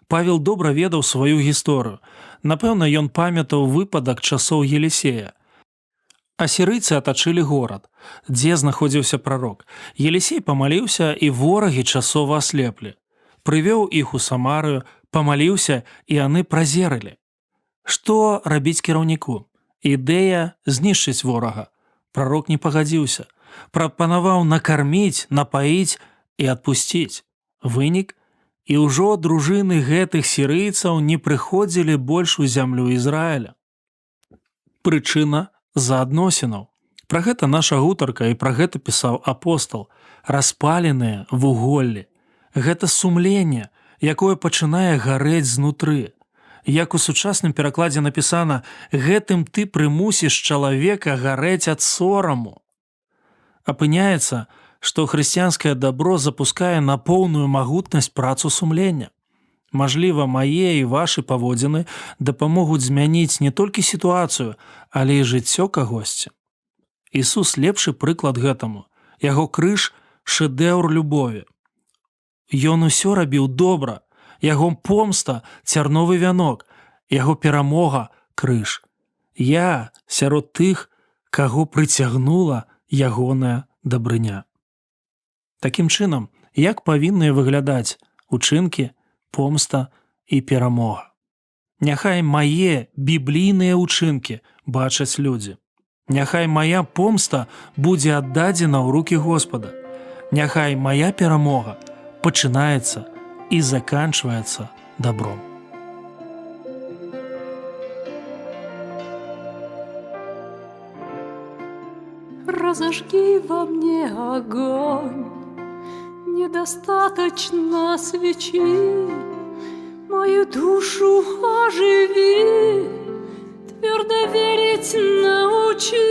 [SPEAKER 1] Павел добра ведаў сваю гісторыю. Напэўна, ён памятаў выпадак часоў Елісея. Асірыйцы атачылі горад, дзе знаходзіўся прарок. Елісей памаліўся, і ворагі часова аслеплі. Прывёў іх у Самарыю, памаліўся, і яны празерылі. Што рабіць кіраўніку? Ідэя знішчыць ворага. Прарок не пагадзіўся. Прапанаваў накарміць, напаіць і адпусціць. Вынік? І ўжо дружыны гэтых сірыйцаў не прыходзілі больш у зямлю Ізраіля. Прычына з-за адносінаў. Пра гэта наша гутарка і пра гэта пісаў апостал. Распаленыя вуголлі. Гэта сумленне, якое пачынае гарэць знутры. Як у сучасным перакладзе напісана, гэтым ты прымусіш чалавека гарэць ад сораму. Апыняецца, што хрысціянскае дабро запускае на поўную магутнасць працу сумлення. Мажліва, мае і вашы паводзіны дапамогуць змяніць не толькі сітуацыю, але і жыццё кагосьці. Ісус лепшы прыклад гэтаму. Яго крыж – шэдэўр любові. Ён усё рабіў добра. Яго помста – цярновы вянок. Яго перамога – крыж. Я сярод тых, каго прыцягнула ягоная дабрыня. Такім чынам, як павінны выглядаць учынкі, помста і перамога? Няхай мае біблійныя учынкі бачаць людзі. Няхай моя помста будзе аддадзена ў рукі Господа. Няхай моя перамога пачынаецца і заканчваецца добром.
[SPEAKER 12] Разожги во мне огонь, недостаточно свечи, мою душу оживи, твердо верить научи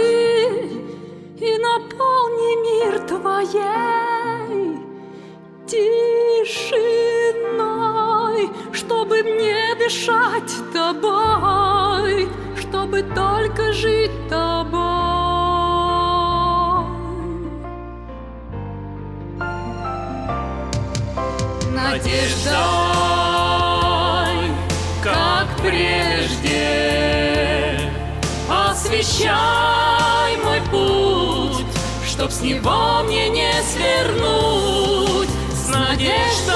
[SPEAKER 12] и наполни мир твоей тишиной, чтобы мне дышать тобой, чтобы только жить тобой. Надеждой, как прежде, освещай мой путь, чтоб с него мне не свернуть. С надеждой,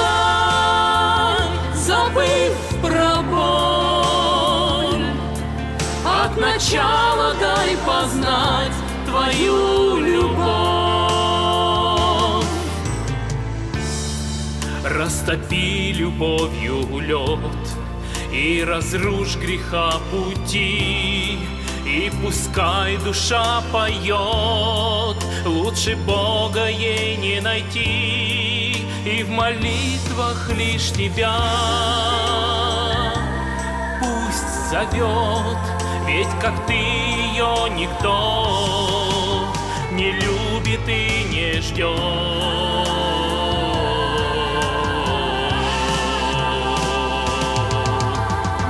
[SPEAKER 12] забыв про боль, от начала дай познать твою любовь.
[SPEAKER 7] Растопи любовью лед и разрушь греха пути, и пускай душа поет, лучше Бога ей не найти, и в молитвах лишь тебя пусть зовет, ведь как ты ее никто не любит и не ждет.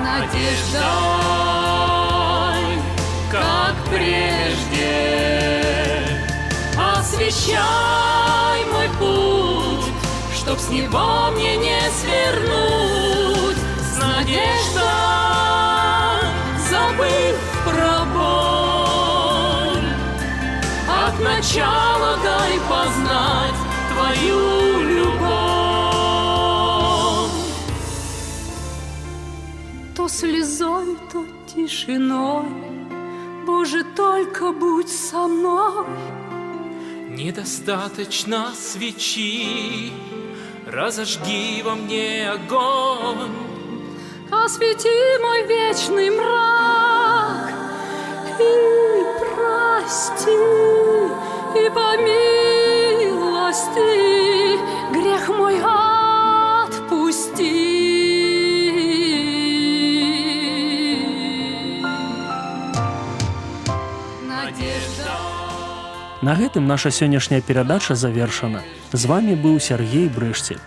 [SPEAKER 12] Надеждой, как прежде, освещай мой путь, чтоб с него мне не свернуть. С надеждой, забыв про боль, от начала дай познать твою любовь. То слезой, то тишиной, Боже, только будь со мной.
[SPEAKER 7] Недостаточно свечи, разожги во мне огонь,
[SPEAKER 12] освети мой вечный мрак и прости, и по милости грех мой отпусти.
[SPEAKER 1] На гэтым наша сённяшняя перадача завершана. З вами быў Сергей Брэшцель.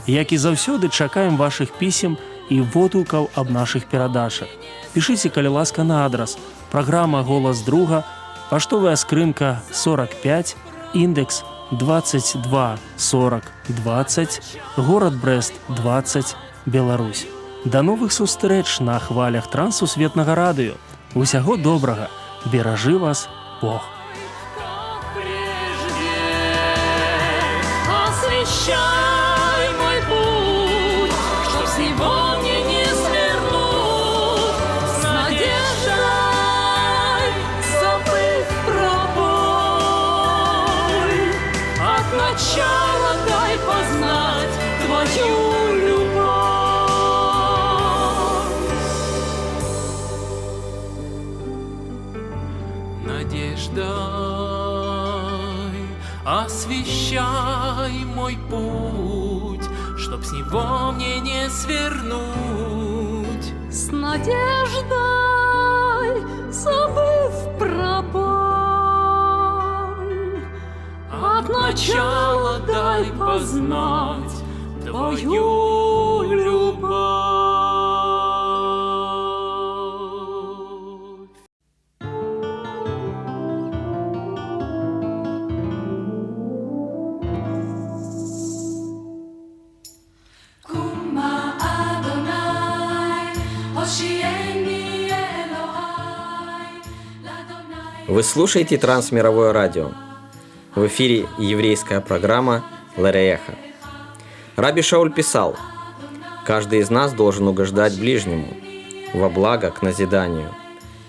[SPEAKER 1] Як і заўсёды, чакаем вашых пісем і водгукаў аб нашых перадачах. Пішыце, калі ласка, на адрас: праграма «Голас друга», паштовая скрынка 45, індекс 22 40 20, горад Брэст 20, Беларусь. Да новых сустрэч на хвалях Трансусветнага радыё. Усяго добрага. Беражы вас Бог.
[SPEAKER 12] Освещай мой путь, чтоб с него мне не свернуть. С надеждой, забыв про боль, от начала дай познать твою любовь. Надеждой освещай мой путь, чтоб с него мне не свернуть. С надеждой, забыв про боль, от начала дай познать твою любовь.
[SPEAKER 13] Вы слушаете Трансмировое радио. В эфире еврейская программа «Лерееха». Раби Шауль писал: «Каждый из нас должен угождать ближнему во благо к назиданию».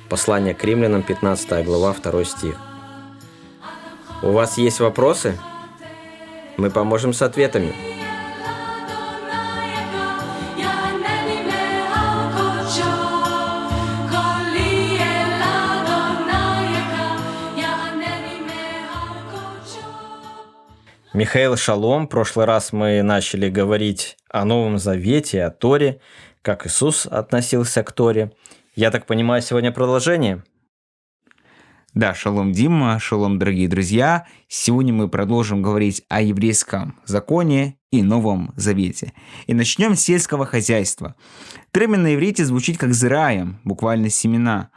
[SPEAKER 13] Послание к римлянам, 15 глава, 2 стих. У вас есть вопросы? Мы поможем с ответами. Михаил, шалом. В прошлый раз мы начали говорить о Новом Завете, о Торе, как Иисус относился к Торе. Я так понимаю, сегодня продолжение?
[SPEAKER 14] Да, шалом, Дима, шалом, дорогие друзья. Сегодня мы продолжим говорить о еврейском законе и Новом Завете. И начнем с сельского хозяйства. Термин на иврите звучит как «зираем», буквально «семена».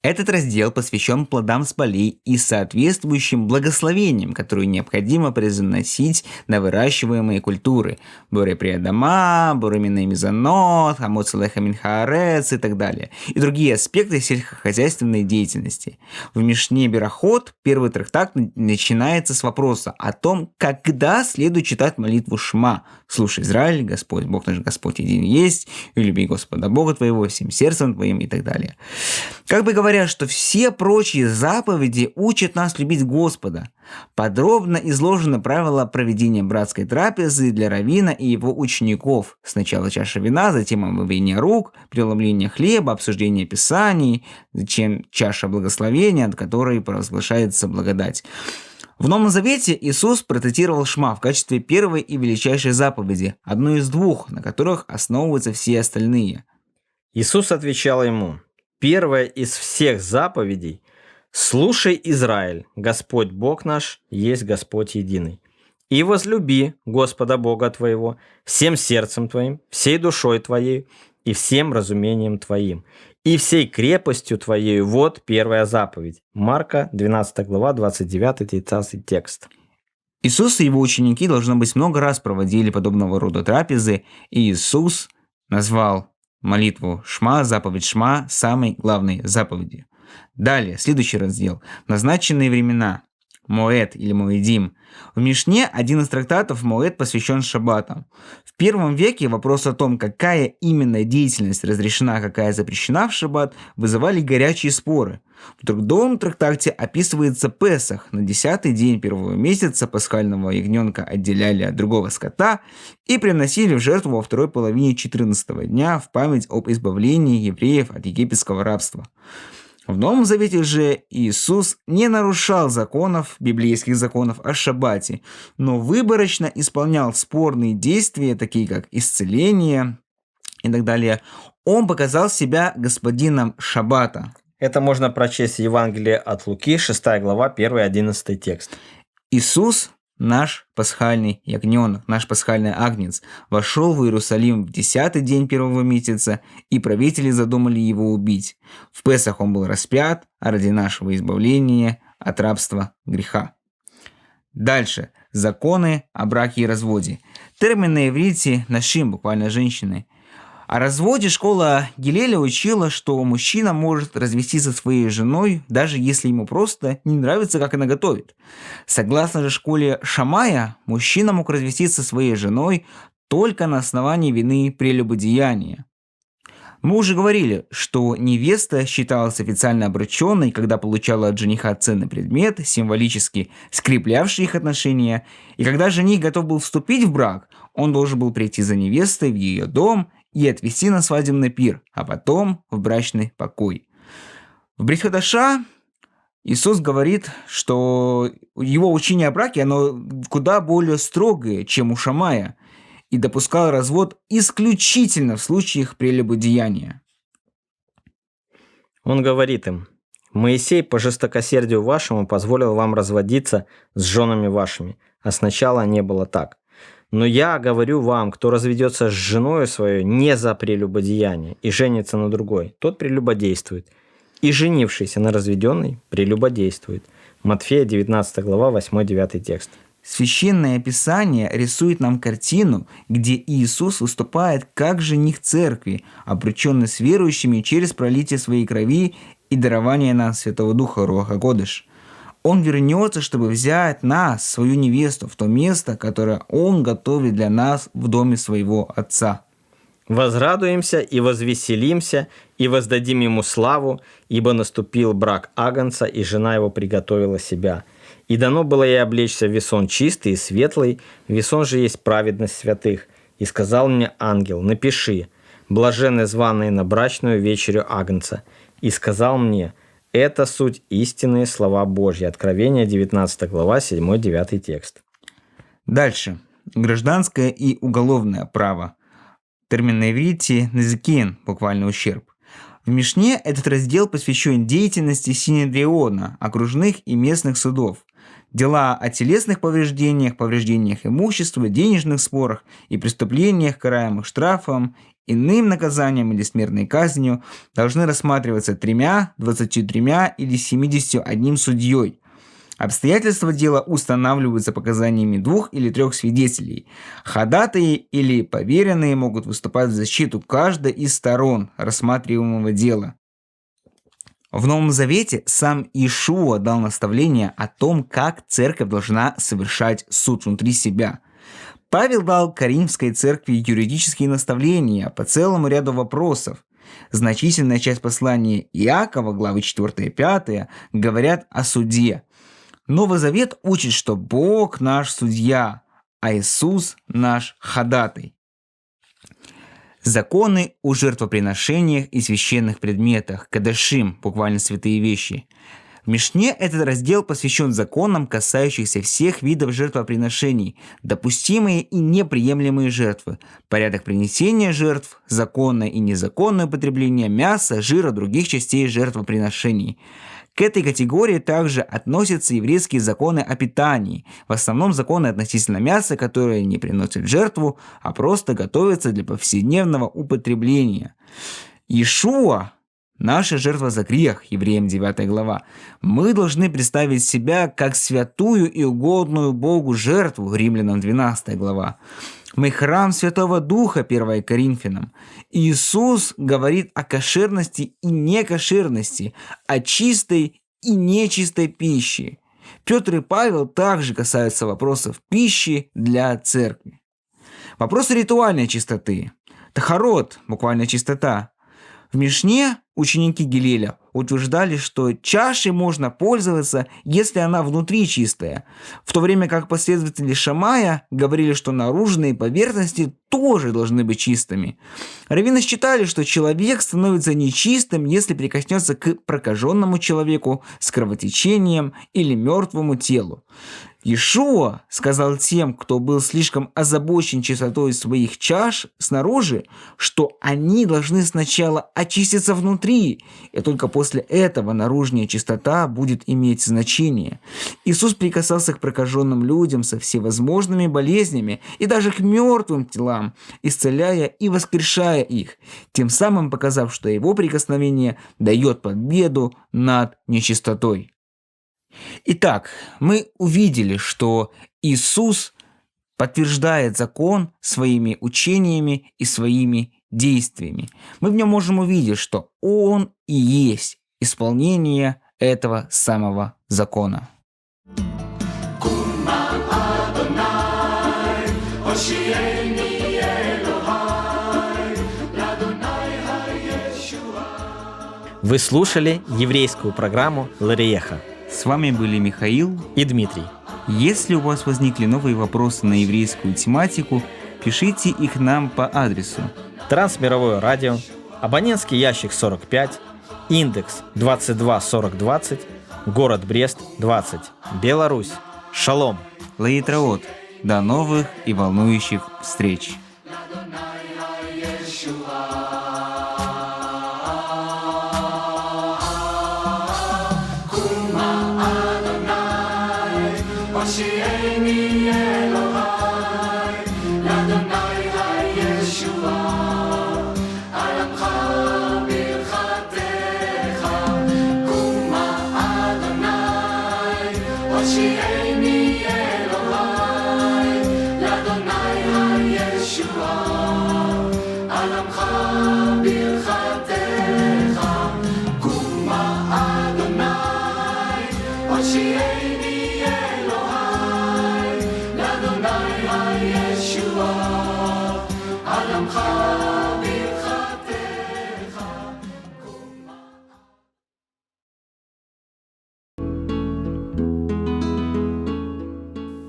[SPEAKER 14] Этот раздел посвящен плодам с полей и соответствующим благословениям, которые необходимо произносить на выращиваемые культуры. Боре при Адама, Боре миней мизанот, Хамоц леха мин хаарец и так далее. И другие аспекты сельскохозяйственной деятельности. В Мишне Берахот первый трактат начинается с вопроса о том, когда следует читать молитву Шма. «Слушай, Израиль, Господь, Бог наш Господь един есть, и люби Господа Бога твоего всем сердцем твоим» и так далее. Как бы говоря, что все прочие заповеди учат нас любить Господа. Подробно изложены правила проведения братской трапезы для раввина и его учеников. Сначала чаша вина, затем омывание рук, преломление хлеба, обсуждение Писаний, затем чаша благословения, от которой провозглашается благодать. В Новом Завете Иисус процитировал Шма в качестве первой и величайшей заповеди, одной из двух, на которых основываются все остальные.
[SPEAKER 13] Иисус отвечал ему: «Первая из всех заповедей – слушай, Израиль, Господь Бог наш есть Господь единый. И возлюби Господа Бога твоего всем сердцем твоим, всей душой твоей и всем разумением твоим, и всей крепостью твоей». Вот первая заповедь. Марка, 12 глава, 29-30 текст.
[SPEAKER 14] Иисус и его ученики, должно быть, много раз проводили подобного рода трапезы, и Иисус назвал молитву Шма, заповедь Шма, самой главной заповедью. Далее, следующий раздел. Назначенные времена. Моэд или Моэдим. В Мишне один из трактатов Моэд посвящен шаббатам. В первом веке вопрос о том, какая именно деятельность разрешена, а какая запрещена в шаббат, вызывали горячие споры. В другом трактате описывается Песах. На 10-й день первого месяца пасхального ягненка отделяли от другого скота и приносили в жертву во второй половине 14-го дня в память об избавлении евреев от египетского рабства. В Новом Завете же Иисус не нарушал законов, библейских законов о шаббате, но выборочно исполнял спорные действия, такие как исцеление и так далее. Он показал себя господином шаббата.
[SPEAKER 13] Это можно прочесть в Евангелии от Луки, 6 глава, 1-11 текст.
[SPEAKER 14] Иисус, наш пасхальный ягненок, наш пасхальный агнец, вошел в Иерусалим в 10-й день первого месяца, и правители задумали его убить. В Песах он был распят ради нашего избавления от рабства греха. Дальше. Законы о браке и разводе. Термин на иврите «нашим», буквально «женщины». О разводе школа Гилеля учила, что мужчина может развестись со своей женой, даже если ему просто не нравится, как она готовит. Согласно же школе Шамая, мужчина мог развестись со своей женой только на основании вины прелюбодеяния. Мы уже говорили, что невеста считалась официально обрученной, когда получала от жениха ценный предмет, символически скреплявший их отношения, и когда жених готов был вступить в брак, он должен был прийти за невестой в ее дом и отвезти на свадебный пир, а потом в брачный покой. В Брит Хадаша Иисус говорит, что его учение о браке, оно куда более строгое, чем у Шамая, и допускал развод исключительно в случаях прелюбодеяния.
[SPEAKER 13] Он говорит им: «Моисей по жестокосердию вашему позволил вам разводиться с женами вашими, а сначала не было так. Но я говорю вам, кто разведется с женой своей не за прелюбодеяние и женится на другой, тот прелюбодействует. И женившийся на разведенной прелюбодействует». Матфея 19 глава 8-9 текст.
[SPEAKER 14] Священное Писание рисует нам картину, где Иисус выступает как жених церкви, обрученный с верующими через пролитие своей крови и дарование нам Святого Духа Руах ха-Кодеш. Он вернется, чтобы взять нас, свою невесту, в то место, которое Он готовит для нас в доме своего Отца.
[SPEAKER 13] «Возрадуемся и возвеселимся, и воздадим Ему славу, ибо наступил брак Агнца, и жена Его приготовила себя. И дано было ей облечься в весон чистый и светлый, весон же есть праведность святых. И сказал мне ангел: напиши: блаженны званые на брачную вечерю Агнца. И сказал мне: это суть истинные слова Божьи». Откровение 19 глава 7-9 текст.
[SPEAKER 14] Дальше. Гражданское и уголовное право. Термин на иврите «назикин», буквально ущерб. В Мишне этот раздел посвящен деятельности Синедриона, окружных и местных судов. Дела о телесных повреждениях, повреждениях имущества, денежных спорах и преступлениях, караемых штрафом, иным наказанием или смертной казнью, должны рассматриваться 3, 23 или 71 судьей. Обстоятельства дела устанавливаются показаниями 2 или 3 свидетелей. Ходатаи или поверенные могут выступать в защиту каждой из сторон рассматриваемого дела. В Новом Завете сам Иешуа дал наставление о том, как церковь должна совершать суд внутри себя. Павел дал Коринфской церкви юридические наставления по целому ряду вопросов. Значительная часть послания Иакова, главы 4 и 5, говорят о суде. Новый Завет учит, что Бог наш судья, а Иисус наш ходатай. Законы о жертвоприношениях и священных предметах, кадашим, буквально святые вещи. В Мишне этот раздел посвящен законам, касающихся всех видов жертвоприношений, допустимые и неприемлемые жертвы, порядок принесения жертв, законное и незаконное употребление мяса, жира, других частей жертвоприношений. К этой категории также относятся еврейские законы о питании, в основном законы относительно мяса, которые не приносят жертву, а просто готовятся для повседневного употребления. Иешуа – наша жертва за грех, Евреям 9 глава. Мы должны представить себя как святую и угодную Богу жертву, Римлянам 12 глава. Мы храм Святого Духа, 1 Коринфянам. Иисус говорит о кошерности и некошерности, о чистой и нечистой пище. Петр и Павел также касаются вопросов пищи для церкви. Вопросы ритуальной чистоты. Тахарот, буквально чистота. В Мишне ученики Гилеля утверждали, что чашей можно пользоваться, если она внутри чистая, в то время как последователи Шамая говорили, что наружные поверхности тоже должны быть чистыми. Раввины считали, что человек становится нечистым, если прикоснется к прокаженному человеку с кровотечением или мертвому телу. Иешуа сказал тем, кто был слишком озабочен чистотой своих чаш снаружи, что они должны сначала очиститься внутри. внутри, и только после этого наружная чистота будет иметь значение. Иисус прикасался к прокаженным людям со всевозможными болезнями и даже к мертвым телам, исцеляя и воскрешая их, тем самым показав, что его прикосновение дает победу над нечистотой. Итак, мы увидели, что Иисус подтверждает закон своими учениями и своими действиями. Мы в нем можем увидеть, что Он и есть исполнение этого самого закона.
[SPEAKER 13] Вы слушали еврейскую программу «Лариеха».
[SPEAKER 14] С вами были Михаил
[SPEAKER 13] и Дмитрий.
[SPEAKER 14] Если у вас возникли новые вопросы на еврейскую тематику, пишите их нам по адресу
[SPEAKER 13] Трансмировое радио, абонентский ящик 45, индекс 224020, город Брест, 20, Беларусь. Шалом.
[SPEAKER 14] Лаитраот. До новых и волнующих встреч.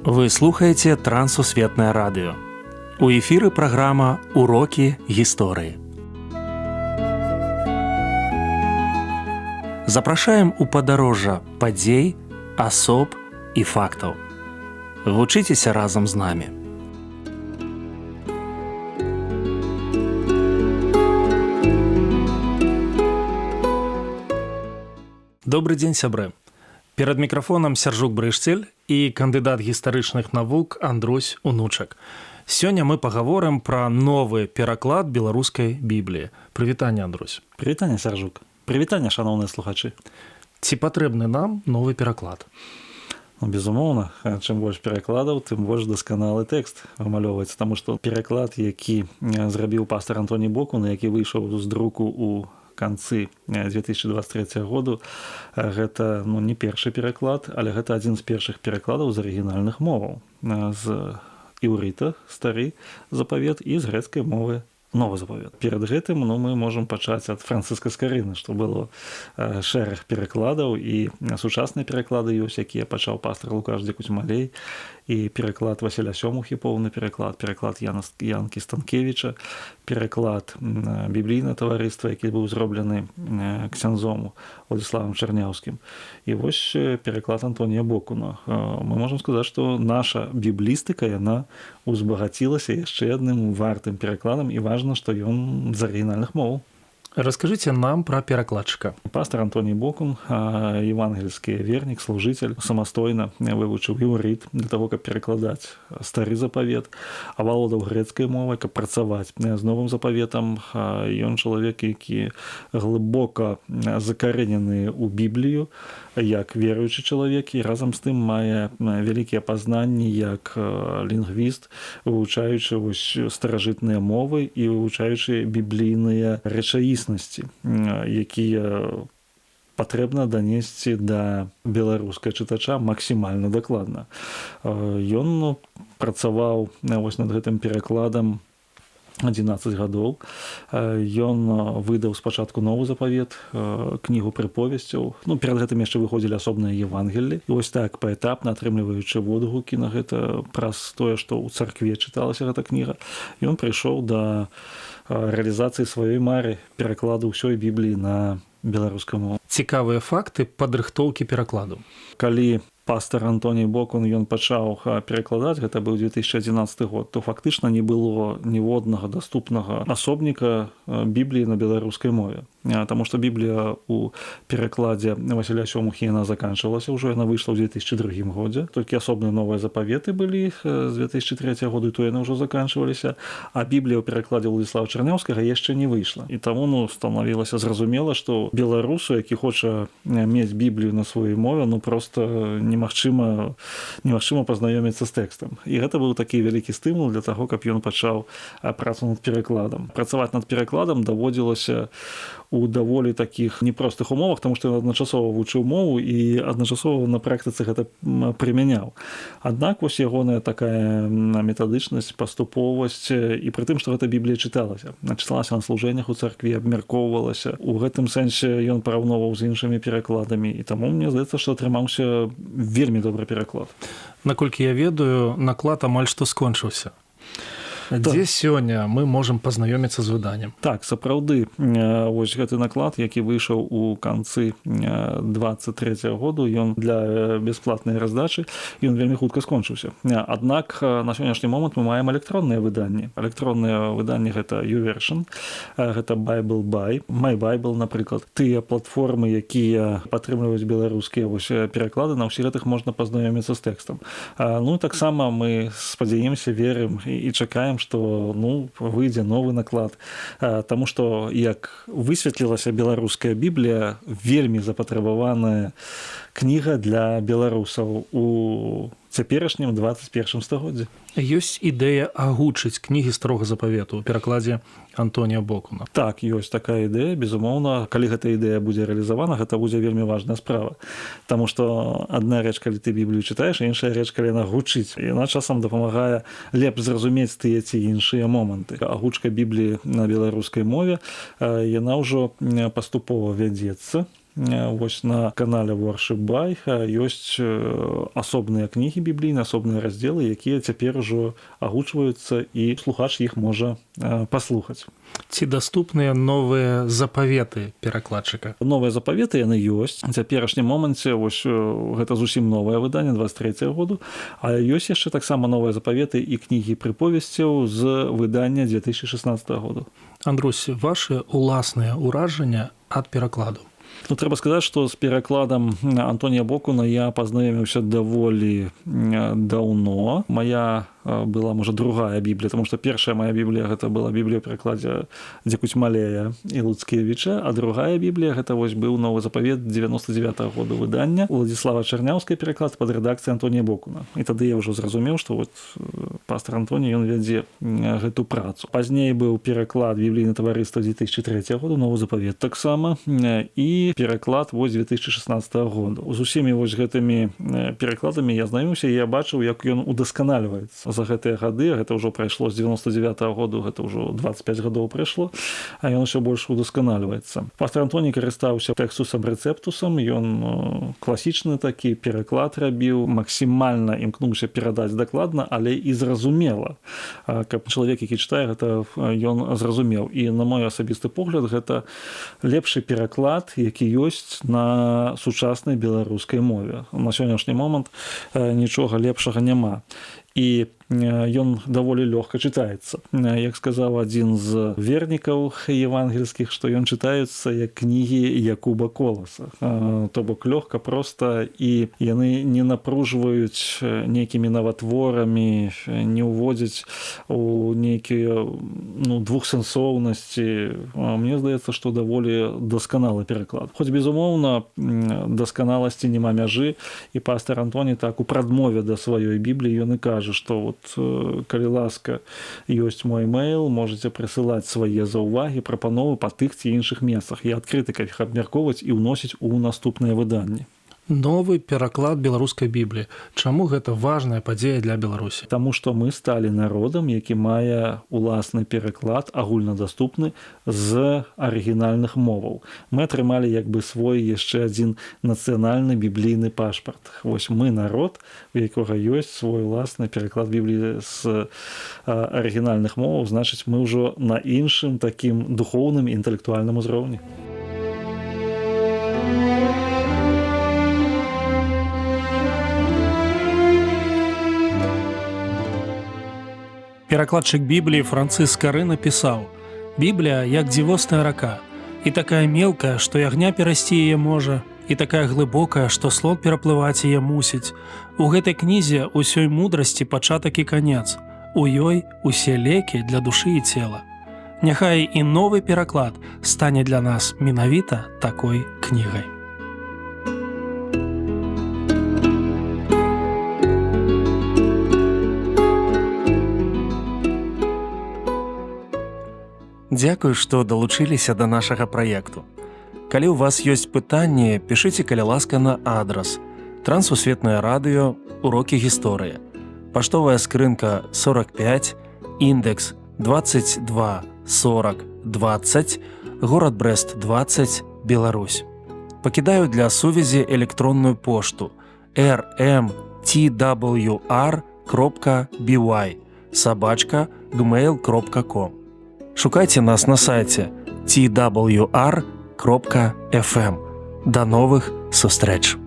[SPEAKER 1] Вы слухаеце Трансусветнае радыё. У эфіры праграма «Урокі гісторыі». Запрашаем у падарожжа падзей, асоб і фактаў. Вучыцеся разам з намі. Добры дзень, сябры. Перад мікрафонам Сяржук Брышцель і кандыдат гістарычных навук Андрусь Унучак. Сёння мы пагаворым пра новы пераклад беларускай бібліі. Прывітанне, Андрусь.
[SPEAKER 15] Прывітанне, Сяржук. Прывітанне, шаноўныя слухачы.
[SPEAKER 1] Ці патрэбны нам новы пераклад?
[SPEAKER 15] Безумоўна, чым больш перакладаў, тым больш дасканалы тэкст вымалёўваецца, таму што пераклад, які зрабіў пастар Антоній Бокун, які выйшаў з друку ў канцы 2023 году, гэта не першы пераклад, але гэта адзін з першых перакладаў з арыгінальных моваў, з іўрыта стары запавет і з грэцкай мовы новы запавет. Перад гэтым мы можам пачаць ад Францыска Скарыны, што было шэраг перакладаў, і сучасныя пераклады ёсць, якія пачаў пастар Лукаш Дзекуцьмалей, і пераклад Васіля Сёмухі, поўны пераклад, пераклад Янкі Станкевіча, пераклад біблійнае таварыства, які быў зроблены ксяндзом Владиславам Чарняўскім. І вось пераклад Антонія Бокуна. Мы можам сказаць, што наша біблістыка, яна узбагацілася яшчэ адным вартым перакладам, і важна, што ён з арыгінальных моў.
[SPEAKER 1] Раскажыце нам пра перакладчыка.
[SPEAKER 15] Пастар Антоній Бокун, евангельскі вернік, служыцель, самастойна вывучыў іўрыт для таго, каб перакладаць стары запавет, авалодаў грэцкай мовай, каб працаваць з новым запаветам. Ён чалавек, які глыбока закарэнены ў Біблію, як веруючы чалавек, і разам з тым мае вялікія пазнанні як лінгвіст, вывучаючы старажытныя мовы і вывучаючы біблійныя рэчаіснасці, якія патрэбна данесці да беларускага чытача максімальна дакладна. Ён працаваў над гэтым перакладам 11 гадоў. Ён выдаў спачатку новы запавет, кнігу прыповесцяў. Перад гэтым яшчэ выходзілі асобныя евангеллі. І вось так, паэтапна, атрымліваючы водгукі на гэта праз тое, што ў царкве чыталася гэта кніга, ён прыйшоў да рэалізацыі сваёй мары перакладу ўсёй Бібліі на беларускую мову.
[SPEAKER 1] Цікавыя факты падрыхтоўкі перакладу.
[SPEAKER 15] Калі пастор Антоній Бокун ён пачаў перакладаць, гэта быў 2011 год, то фактычна не было ніводнага даступнага асобніка Бібліі на беларускай мове. Таму што Біблія ў перакладзе Васіля Сёмухі яна заканчвалася ўжо, яна выйшла ў 2002 годзе. Толькі асобныя новыя запаветы былі з 2003 году, то яны ўжо заканчваліся, а Біблія ў перакладзе Владзіслава Чарняўскага яшчэ не выйшла. І таму станавілася зразумела, што беларусу, які хоча мець Біблію на сваёй мове, проста немагчыма пазнаёміцца з тэкстам. І гэта быў такі вялікі стымул для таго, каб ён пачаў працу над перакладам. Працаваць над перакладам даводзілася у даволі такіх непростых умовах, таму што ён адначасова вучыў мову і адначасова на практыцы гэта прымяняў. Аднак вось ягоная такая метадычнасць, паступовасць, і пры тым, што гэта Біблія чыталася на служэннях у царкве, абмяркоўвалася. У гэтым сэнсе ён параўноўваў з іншымі перакладамі, і таму мне здаецца, што атрымаўся вельмі добры пераклад.
[SPEAKER 1] Наколькі я ведаю, наклад амаль што скончыўся. Дзе сёння мы можам пазнаёміцца з выданнем?
[SPEAKER 15] Так, сапраўды, вось гэты наклад, які выйшаў у канцы 23 году, ён для бясплатнай раздачы, ён вельмі хутка скончыўся. Аднак на сённяшні момант мы маем электронныя выданні. Электронныя выданні гэта YouVersion, гэта Bible Buy, My Bible, напрыклад. Тыя платформы, якія падтрымліваюць беларускія пераклады, на ўсіх гэтых можна пазнаёміцца з тэкстам. Ну і таксама мы спадзяемся, верым і чакаем, што выйдзе новы наклад. Таму што, як высветлілася, беларуская Біблія вельмі запатрабаваная кніга для беларусаў у цяперашнім 21 стагоддзі.
[SPEAKER 1] Ёсць ідэя агучыць кнігі Старога Запавету ў перакладзе Антонія Бокуна.
[SPEAKER 15] Так, ёсць такая ідэя, безумоўна. Калі гэта ідэя будзе рэалізавана, гэта будзе вельмі важная справа. Таму што адна рэч, калі ты Біблію чытаеш, іншая рэч, калі яна гучыць. І яна часам дапамагае лепш зразумець тыя ці іншыя моманты. Агучка Бібліі на беларускай мове, яна ўжо паступова вядзецца. Вось на канале Worship By ёсць асобныя кнігі біблійныя, асобныя раздзелы, якія цяпер ужо агучваюцца, і слухач іх можа паслухаць.
[SPEAKER 1] Ці даступныя новыя запаветы перакладчыка?
[SPEAKER 15] Новыя запаветы яны ёсць. У цяперашнім моманце вось гэта зусім новае выданне 23 году, а ёсць яшчэ таксама новыя запаветы і кнігі прыповесцяў з выдання 2016 году.
[SPEAKER 1] Андрусь, вашы уласныя ўражання ад перакладу?
[SPEAKER 15] Трэба сказаць, што з перакладам Антонія Бокуна я пазнаёміўся даволі даўно. Моя была, можа, другая Біблія, таму што першая моя Біблія гэта была Біблія ў перакладзе Дзекуцьмалея і Луцкевіча, а другая Біблія гэта вось быў новы запавет 99 году выдання Владзіслава Чарняўскай, пераклад пад рэдакцыяй Антонія Бокуна. І тады я ўжо зразумеў, што вот пастор Антоній ён вядзе гэту працу. Пазней быў пераклад Біблійнае таварыства 2003 году, новы запавет таксама, і пераклад вось 2016 году. З усімі вось гэтымі перакладамі я знаёміўся, і я бачыў, як ён удасканальваецца за гэтыя гады. Гэта ўжо прайшло з 99 году, гэта ўжо 25 гадоў прайшло, а ён усё больш удасканальваецца. Пастор Антоній карыстаўся тэкстусам рэцэптусам, ён класічны такі пераклад рабіў, максімальна імкнуўся перадаць дакладна, але і зразумела, каб чалавек, які чытае гэта, ён зразумеў. І на мой асабісты погляд, гэта лепшы пераклад, які ёсць на сучаснай беларускай мове. На сённяшні момант нічога лепшага няма. І ён даволі лёгка чытаецца. Як сказаў адзін з вернікаў евангельскіх, што ён чытаецца як кнігі Якуба Коласа. То бок лёгка, проста, і яны не напружваюць нейкімі наватворамі, не ўводзяць у нейкія двухсэнсоўнасці. Мне здаецца, што даволі дасканалы пераклад. Хоць, безумоўна, дасканаласці няма мяжы, і пастор Антоній так у прадмове да сваёй Бібліі ён і кажа, што вот калі ласка, ёсць мой мейл, можаце прысылаць свае заўвагі, прапановы па тых ці іншых месцах. Я адкрыты, каб іх абмяркоўваць і ўносіць у наступныя выданні.
[SPEAKER 1] Новы пераклад беларускай Бібліі. Чаму гэта важная падзея для Беларусі?
[SPEAKER 15] Таму што мы сталі народам, які мае уласны пераклад, агульнадаступны, з арыгінальных моваў. Мы атрымалі як бы свой яшчэ адзін нацыянальны біблійны пашпарт. Вось мы народ, у якога ёсць свой уласны пераклад Бібліі з арыгінальных моваў, значыць, мы ўжо на іншым такім духоўным і інтэлектуальным узроўні.
[SPEAKER 1] Перакладчык Бібліі Францыск Кары напісаў: «Біблія як дзівосная рака, і такая мелкая, што ягня перайсці яе можа, і такая глыбокая, што слон пераплываць яе мусіць. У гэтай кнізе ўсёй мудрасці пачатак і канец. У ёй усе лекі для душы і цела». Няхай і новы пераклад стане для нас менавіта такой кнігай. Дзякую, што далучыліся да нашага праекту. Калі ў вас ёсць пытанні, пішыце, калі ласка, на адрас Трансусветнае радыё, урокі гісторыі. Паштовая скрынка 45, індекс 22 40 20, горад Брэст 20, Беларусь. Пакідаю для сувязі электронную пошту rmtwr.by@gmail.com. Шукайце нас на сайце twr.fm. До новых сустрэч!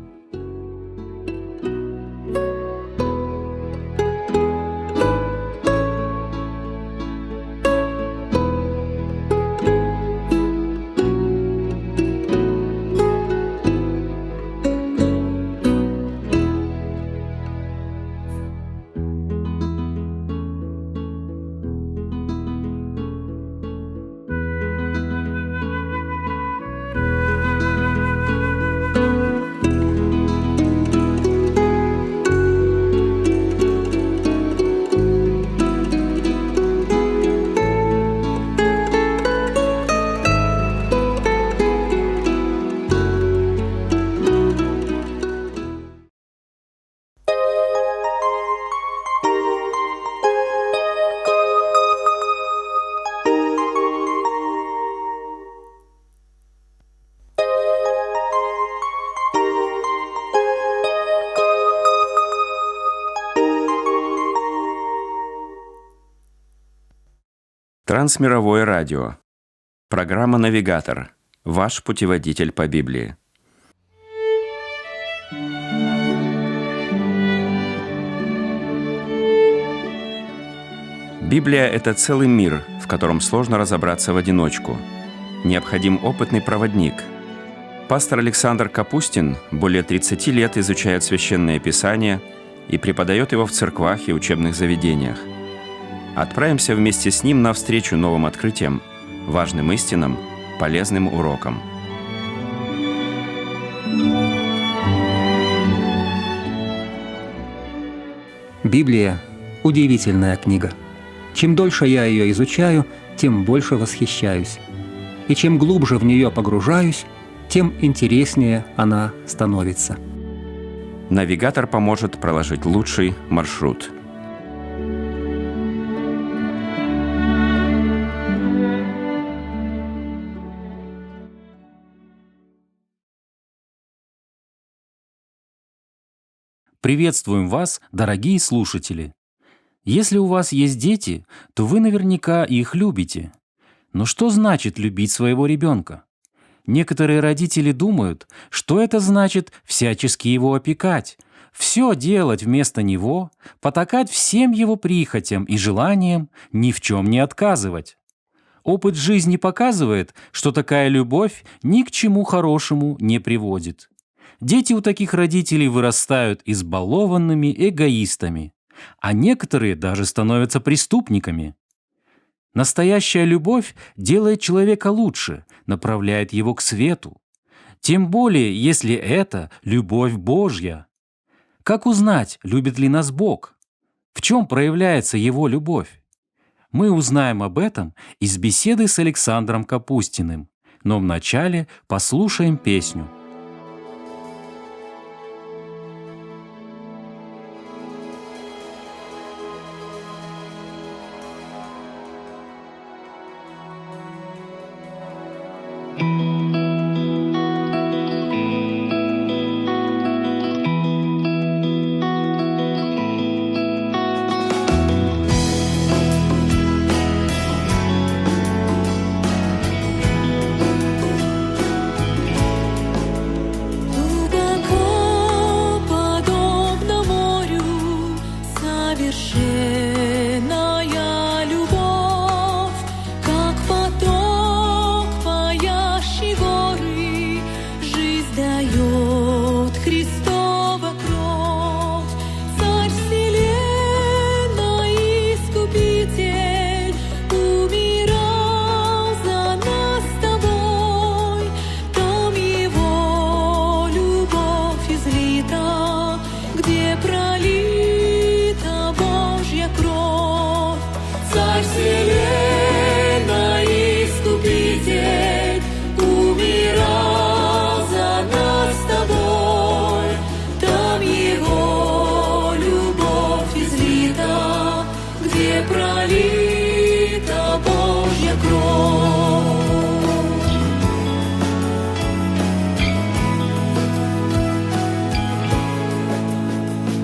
[SPEAKER 16] Трансмировое радио. Программа «Навигатор». Ваш путеводитель по Библии. Библия – это целый мир, в котором сложно разобраться в одиночку. Необходим опытный проводник. Пастор Александр Капустин более 30 лет изучает Священное Писание и преподает его в церквах и учебных заведениях. Отправимся вместе с ним навстречу новым открытиям, важным истинам, полезным урокам.
[SPEAKER 17] Библия – удивительная книга. Чем дольше я ее изучаю, тем больше восхищаюсь. И чем глубже в нее погружаюсь, тем интереснее она становится.
[SPEAKER 16] Навигатор поможет проложить лучший маршрут.
[SPEAKER 8] Приветствуем вас, дорогие слушатели! Если у вас есть дети, то вы наверняка их любите. Но что значит любить своего ребенка? Некоторые родители думают, что это значит всячески его опекать, все делать вместо него, потакать всем его прихотям и желаниям, ни в чем не отказывать. Опыт жизни показывает, что такая любовь ни к чему хорошему не приводит. Дети у таких родителей вырастают избалованными эгоистами, а некоторые даже становятся преступниками. Настоящая любовь делает человека лучше, направляет его к свету. Тем более, если это любовь Божья. Как узнать, любит ли нас Бог? В чем проявляется Его любовь? Мы узнаем об этом из беседы с Александром Капустиным, но вначале послушаем песню.
[SPEAKER 12] поет Христова кровь, Царь вселенной, Искупитель, умирал за нас с тобой. Там Его любовь излита, где пролита Божья кровь. Царь вселенной, Искупитель, умирал за нас с тобой. Там Его любовь излита, где пролита Божья кровь.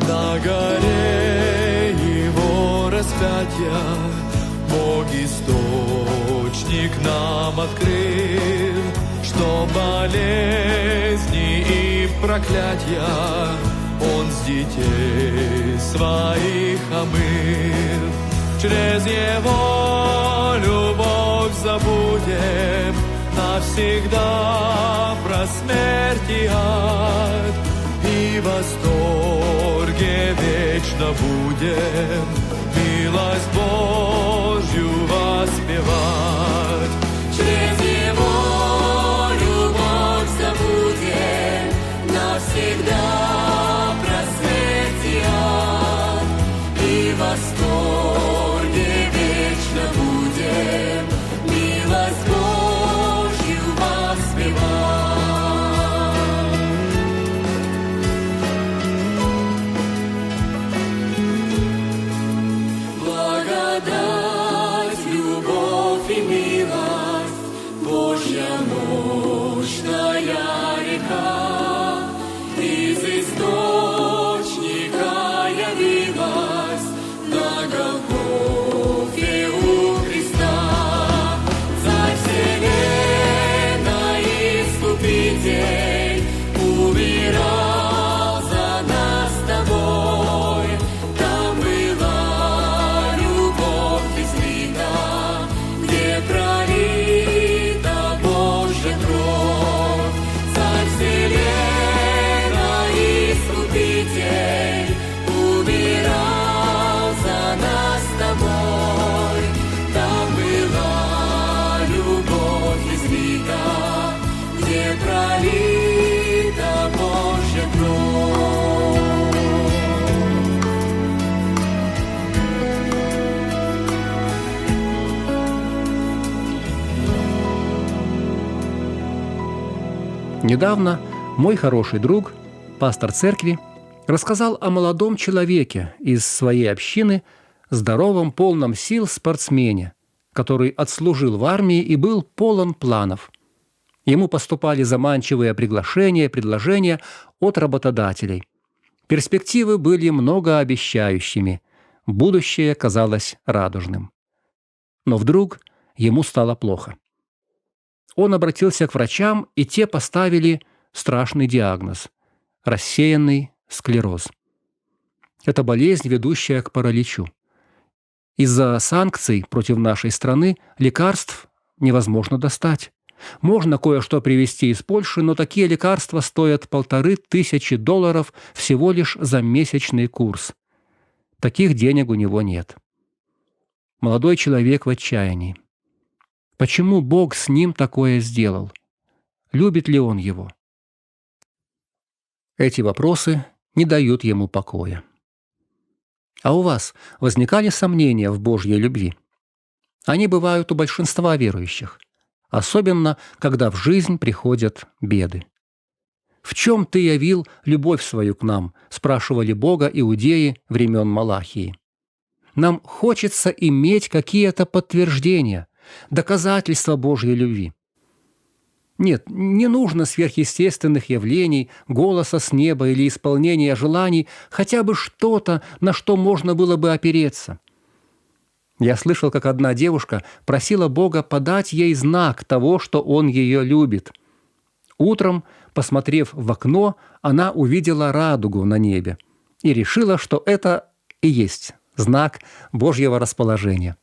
[SPEAKER 18] На горе Его распятия Бог источник нам открыл, что болезни и проклятия Он с детей своих омыл. Через Его любовь забудем навсегда про смерть и ад, и в восторге вечно будем милость Божью воспевать.
[SPEAKER 12] Через Его любовь забудем навсегда про смерть и ад, и в восторге вечно будем милость Божью воспевать. Благодать, любовь и милость Божья мощная река из источника явилась на Голгофе у Христа. Царь вселенной, Искупитель, умирал за нас с тобой. Там была любовь излита, где пролита Божья кровь. Царь вселенной, Искупитель, умирал за нас с тобой. Там была любовь излита, где пролита Божья кровь.
[SPEAKER 17] Недавно мой хороший друг, пастор церкви, рассказал о молодом человеке из своей общины, здоровом, полном сил спортсмене, который отслужил в армии и был полон планов. Ему поступали заманчивые приглашения и предложения от работодателей. Перспективы были многообещающими, будущее казалось радужным. Но вдруг ему стало плохо. Он обратился к врачам, и те поставили страшный диагноз – рассеянный склероз. Это болезнь, ведущая к параличу. Из-за санкций против нашей страны лекарств невозможно достать. Можно кое-что привезти из Польши, но такие лекарства стоят $1500 всего лишь за месячный курс. Таких денег у него нет. Молодой человек в отчаянии. Почему Бог с ним такое сделал? Любит ли он его? Эти вопросы не дают ему покоя. А у вас возникали сомнения в Божьей любви? Они бывают у большинства верующих, особенно когда в жизнь приходят беды. «В чем ты явил любовь свою к нам?» – спрашивали Бога иудеи времен Малахии. Нам хочется иметь какие-то подтверждения, доказательства Божьей любви. Нет, не нужно сверхъестественных явлений, голоса с неба или исполнения желаний, хотя бы что-то, на что можно было бы опереться. Я слышал, как одна девушка просила Бога подать ей знак того, что Он ее любит. Утром, посмотрев в окно, она увидела радугу на небе и решила, что это и есть знак Божьего расположения.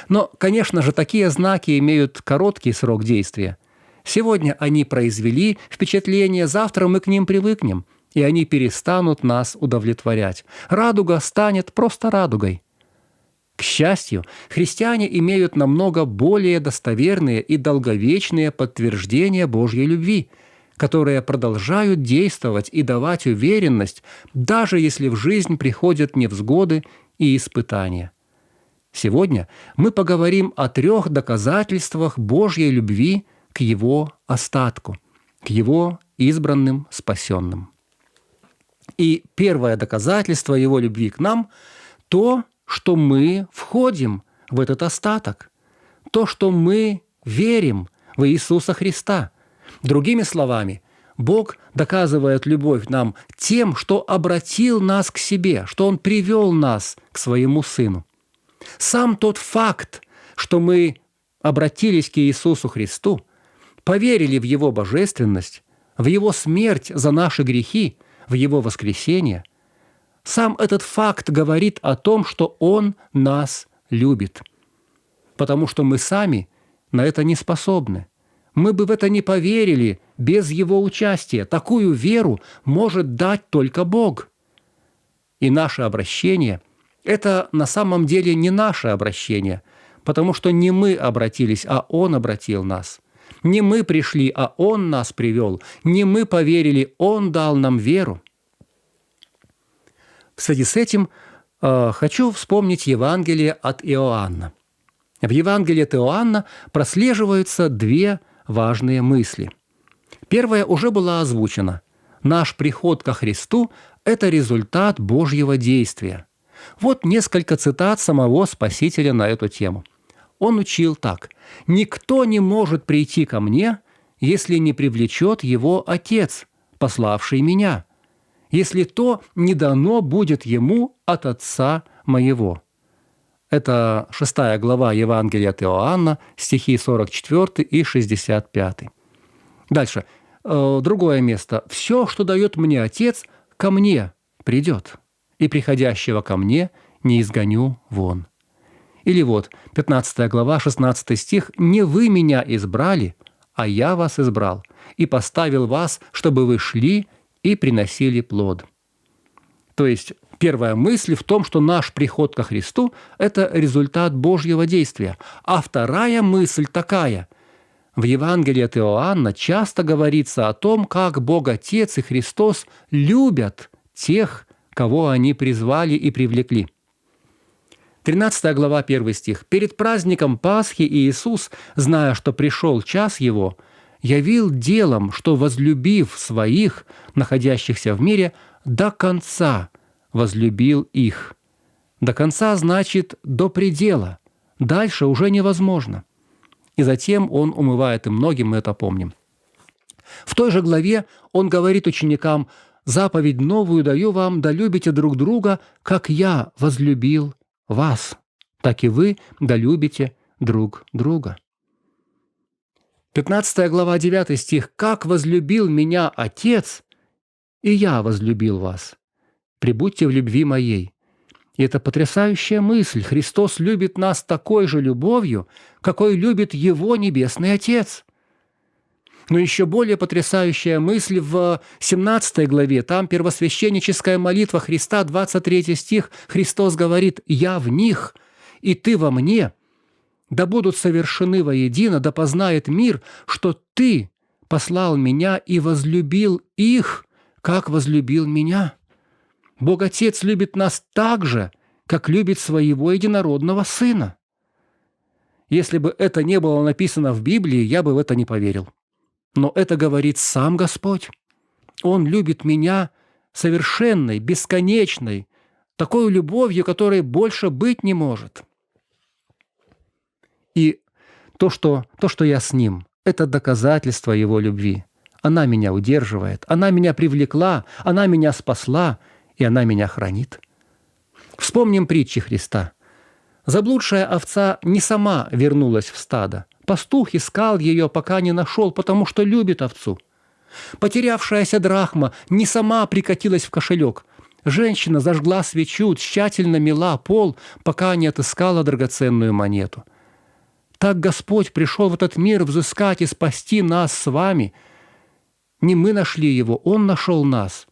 [SPEAKER 17] Но, конечно же, такие знаки имеют короткий срок действия. Сегодня они произвели впечатление, завтра мы к ним привыкнем, и они перестанут нас удовлетворять. Радуга станет просто радугой. К счастью, христиане имеют намного более достоверные и долговечные подтверждения Божьей любви, которые продолжают действовать и давать уверенность, даже если в жизнь приходят невзгоды и испытания. Сегодня мы поговорим о 3 доказательствах Божьей любви к Его остатку, к Его избранным спасенным. И первое доказательство Его любви к нам – то, что мы входим в этот остаток, то, что мы верим в Иисуса Христа. Другими словами, Бог доказывает любовь нам тем, что обратил нас к себе, что Он привел нас к Своему Сыну. Сам тот факт, что мы обратились к Иисусу Христу, поверили в Его божественность, в Его смерть за наши грехи, в Его воскресение, сам этот факт говорит о том, что Он нас любит, потому что мы сами на это не способны. Мы бы в это не поверили без Его участия. Такую веру может дать только Бог. И наше обращение – это на самом деле не наше обращение, потому что не мы обратились, а Он обратил нас. Не мы пришли, а Он нас привел. Не мы поверили, Он дал нам веру. В связи с этим хочу вспомнить Евангелие от Иоанна. В Евангелии от Иоанна прослеживаются 2 важные мысли. Первая уже была озвучена. Наш приход ко Христу – это результат Божьего действия. Вот несколько цитат самого Спасителя на эту тему. Он учил так: «Никто не может прийти ко мне, если не привлечет его Отец, пославший меня, если то не дано будет ему от Отца моего». Это 6 глава Евангелия от Иоанна, стихи 44 и 65. Дальше. Другое место. «Все, что дает мне Отец, ко мне придет, и приходящего ко мне не изгоню вон». Или вот 15 глава, 16 стих. «Не вы меня избрали, а я вас избрал, и поставил вас, чтобы вы шли и приносили плод». То есть первая мысль в том, что наш приход ко Христу – это результат Божьего действия. А вторая мысль такая. В Евангелии от Иоанна часто говорится о том, как Бог Отец и Христос любят тех, кого они призвали и привлекли. 13 глава, 1 стих. «Перед праздником Пасхи Иисус, зная, что пришел час Его, явил делом, что, возлюбив своих, находящихся в мире, до конца возлюбил их». До конца значит до предела. Дальше уже невозможно. И затем Он умывает, и многим мы это помним. В той же главе Он говорит ученикам: «Заповедь новую даю вам, да любите друг друга, как я возлюбил вас, так и вы да любите друг друга». 15 глава, 9 стих. «Как возлюбил меня Отец, и я возлюбил вас. Прибудьте в любви моей». И это потрясающая мысль. Христос любит нас такой же любовью, какой любит Его Небесный Отец. Но еще более потрясающая мысль в 17 главе. Там первосвященническая молитва Христа, 23 стих. Христос говорит: «Я в них, и ты во мне. Да будут совершены воедино, да познает мир, что ты послал меня и возлюбил их, как возлюбил меня». Бог Отец любит нас так же, как любит своего единородного Сына. Если бы это не было написано в Библии, я бы в это не поверил. Но это говорит сам Господь. Он любит меня совершенной, бесконечной, такой любовью, которой больше быть не может. И то, что я с Ним, это доказательство Его любви. Она меня удерживает, она меня привлекла, она меня спасла, и она меня хранит. Вспомним притчи Христа. Заблудшая овца не сама вернулась в стадо. Пастух искал ее, пока не нашел, потому что любит овцу. Потерявшаяся драхма не сама прикатилась в кошелек. Женщина зажгла свечу, тщательно мела пол, пока не отыскала драгоценную монету. Так Господь пришел в этот мир взыскать и спасти нас с вами. Не мы нашли Его, Он нашел нас.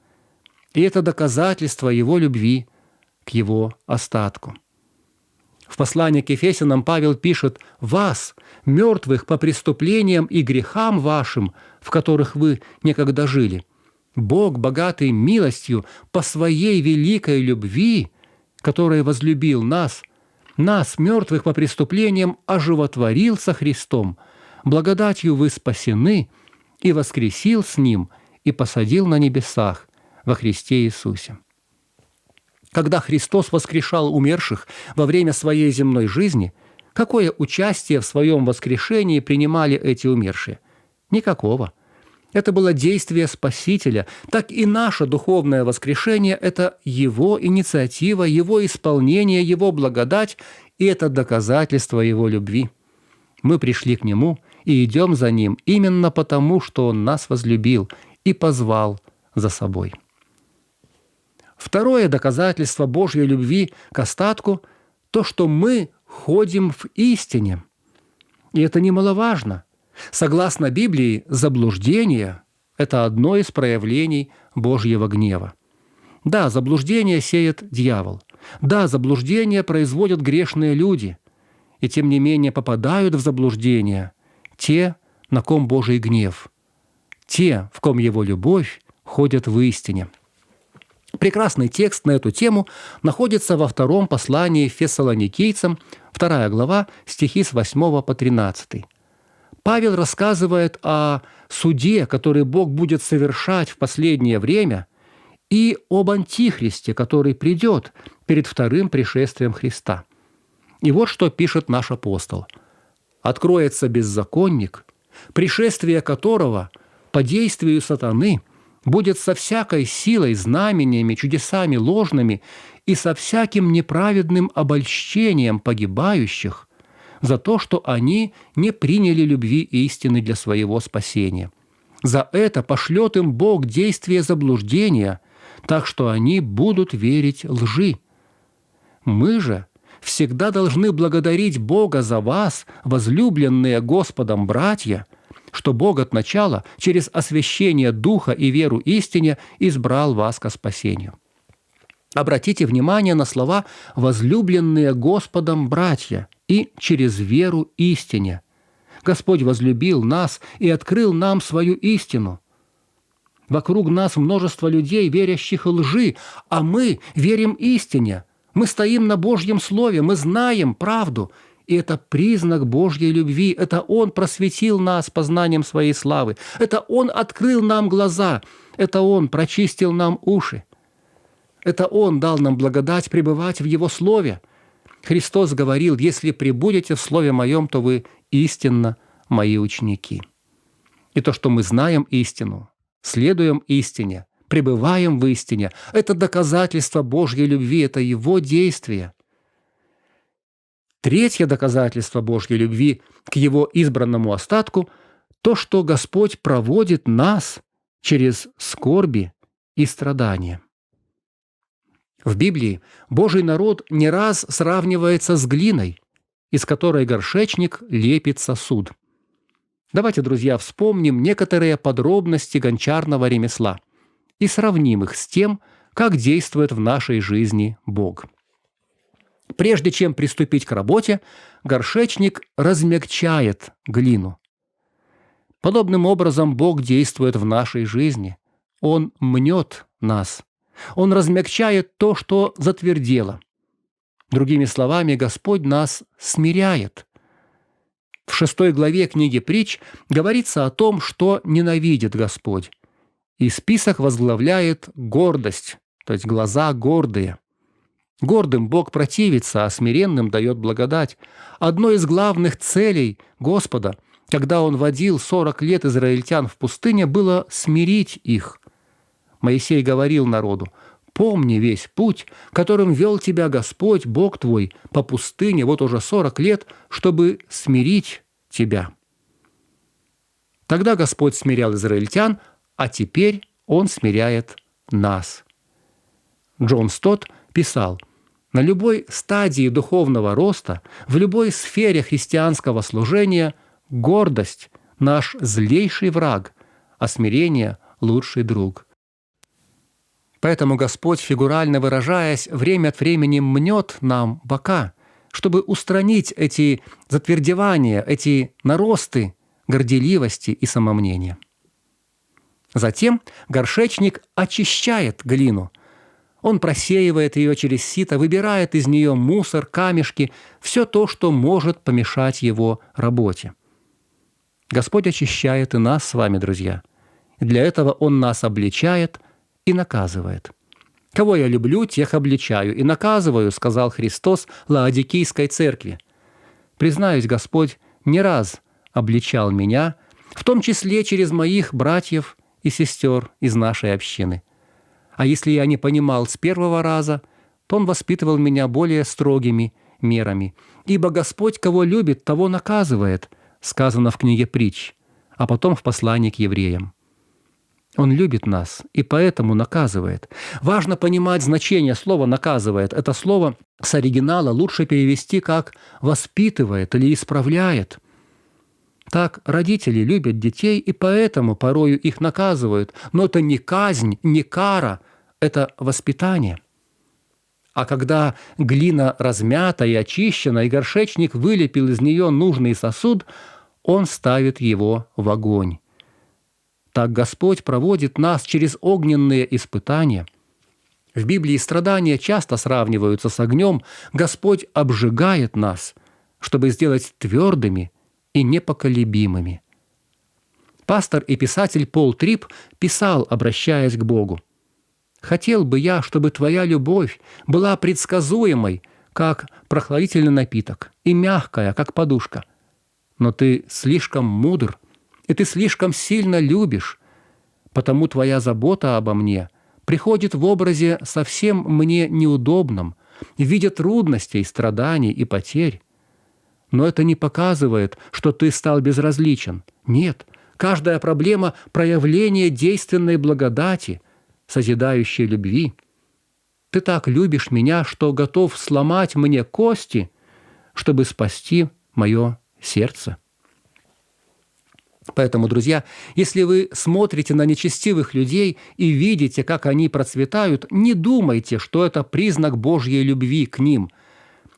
[SPEAKER 17] И это доказательство Его любви к Его остатку. В послании к Ефесянам Павел пишет: «Вас, мертвых по преступлениям и грехам вашим, в которых вы некогда жили, Бог, богатый милостью, по Своей великой любви, которой возлюбил нас, мертвых по преступлениям, оживотворил со Христом, благодатью вы спасены, и воскресил с Ним, и посадил на небесах во Христе Иисусе». Когда Христос воскрешал умерших во время Своей земной жизни, какое участие в Своем воскрешении принимали эти умершие? Никакого. Это было действие Спасителя. Так и наше духовное воскрешение – это Его инициатива, Его исполнение, Его благодать, и это доказательство Его любви. Мы пришли к Нему и идем за Ним именно потому, что Он нас возлюбил и позвал за собой. Второе доказательство Божьей любви к остатку – то, что мы ходим в истине. И это немаловажно. Согласно Библии, заблуждение – это одно из проявлений Божьего гнева. Да, заблуждение сеет дьявол. Да, заблуждение производят грешные люди. И тем не менее попадают в заблуждение те, на ком Божий гнев, те, в ком Его любовь, ходят в истине. Прекрасный текст на эту тему находится во втором послании Фессалоникийцам, 2 глава, стихи с 8 по 13. Павел рассказывает о суде, который Бог будет совершать в последнее время, и об Антихристе, который придет перед вторым пришествием Христа. И вот что пишет наш апостол. «Откроется беззаконник, пришествие которого по действию сатаны будет со всякой силой, знамениями, чудесами ложными и со всяким неправедным обольщением погибающих за то, что они не приняли любви истины для своего спасения. За это пошлет им Бог действие заблуждения, так что они будут верить лжи. Мы же всегда должны благодарить Бога за вас, возлюбленные Господом братья, что Бог от начала через освящение Духа и веру истине избрал вас ко спасению». Обратите внимание на слова «возлюбленные Господом братья» и «через веру истине». Господь возлюбил нас и открыл нам свою истину. Вокруг нас множество людей, верящих лжи, а мы верим истине. Мы стоим на Божьем Слове, мы знаем правду. И это признак Божьей любви. Это Он просветил нас познанием Своей славы. Это Он открыл нам глаза. Это Он прочистил нам уши. Это Он дал нам благодать пребывать в Его Слове. Христос говорил: «Если пребудете в Слове Моем, то вы истинно Мои ученики». И то, что мы знаем истину, следуем истине, пребываем в истине, это доказательство Божьей любви, это Его действие. Третье доказательство Божьей любви к Его избранному остатку – то, что Господь проводит нас через скорби и страдания. В Библии Божий народ не раз сравнивается с глиной, из которой горшечник лепит сосуд. Давайте, друзья, вспомним некоторые подробности гончарного ремесла и сравним их с тем, как действует в нашей жизни Бог. Прежде чем приступить к работе, горшечник размягчает глину. Подобным образом Бог действует в нашей жизни. Он мнет нас. Он размягчает то, что затвердело. Другими словами, Господь нас смиряет. В 6 главе книги Притч говорится о том, что ненавидит Господь. И список возглавляет гордость, то есть глаза гордые. Гордым Бог противится, а смиренным дает благодать. Одной из главных целей Господа, когда Он водил 40 лет израильтян в пустыне, было смирить их. Моисей говорил народу: «Помни весь путь, которым вел тебя Господь, Бог твой, по пустыне вот уже 40 лет, чтобы смирить тебя». Тогда Господь смирял израильтян, а теперь Он смиряет нас. Джон Стотт писал: На любой стадии духовного роста, в любой сфере христианского служения гордость – наш злейший враг, а смирение – лучший друг. Поэтому Господь, фигурально выражаясь, время от времени мнет нам бока, чтобы устранить эти затвердевания, эти наросты горделивости и самомнения. Затем горшечник очищает глину. Он просеивает ее через сито, выбирает из нее мусор, камешки, все то, что может помешать его работе. Господь очищает и нас с вами, друзья. Для этого Он нас обличает и наказывает. «Кого я люблю, тех обличаю и наказываю», сказал Христос Лаодикийской церкви. Признаюсь, Господь не раз обличал меня, в том числе через моих братьев и сестер из нашей общины. А если я не понимал с первого раза, то Он воспитывал меня более строгими мерами. «Ибо Господь, кого любит, того наказывает», сказано в книге Притч, а потом в послании к евреям. Он любит нас и поэтому наказывает. Важно понимать значение слова «наказывает». Это слово с оригинала лучше перевести как «воспитывает» или «исправляет». Так родители любят детей и поэтому порою их наказывают. Но это не казнь, не кара, это воспитание. А когда глина размята и очищена, и горшечник вылепил из нее нужный сосуд, он ставит его в огонь. Так Господь проводит нас через огненные испытания. В Библии страдания часто сравниваются с огнем. Господь обжигает нас, чтобы сделать твердыми и непоколебимыми. Пастор и писатель Пол Трип писал, обращаясь к Богу: «Хотел бы я, чтобы Твоя любовь была предсказуемой, как прохладительный напиток, и мягкая, как подушка. Но Ты слишком мудр, и Ты слишком сильно любишь, потому Твоя забота обо мне приходит в образе совсем мне неудобном, в виде трудностей, страданий и потерь. Но это не показывает, что Ты стал безразличен. Нет, каждая проблема – проявление действенной благодати, созидающей любви. Ты так любишь меня, что готов сломать мне кости, чтобы спасти мое сердце». Поэтому, друзья, если вы смотрите на нечестивых людей и видите, как они процветают, не думайте, что это признак Божьей любви к ним.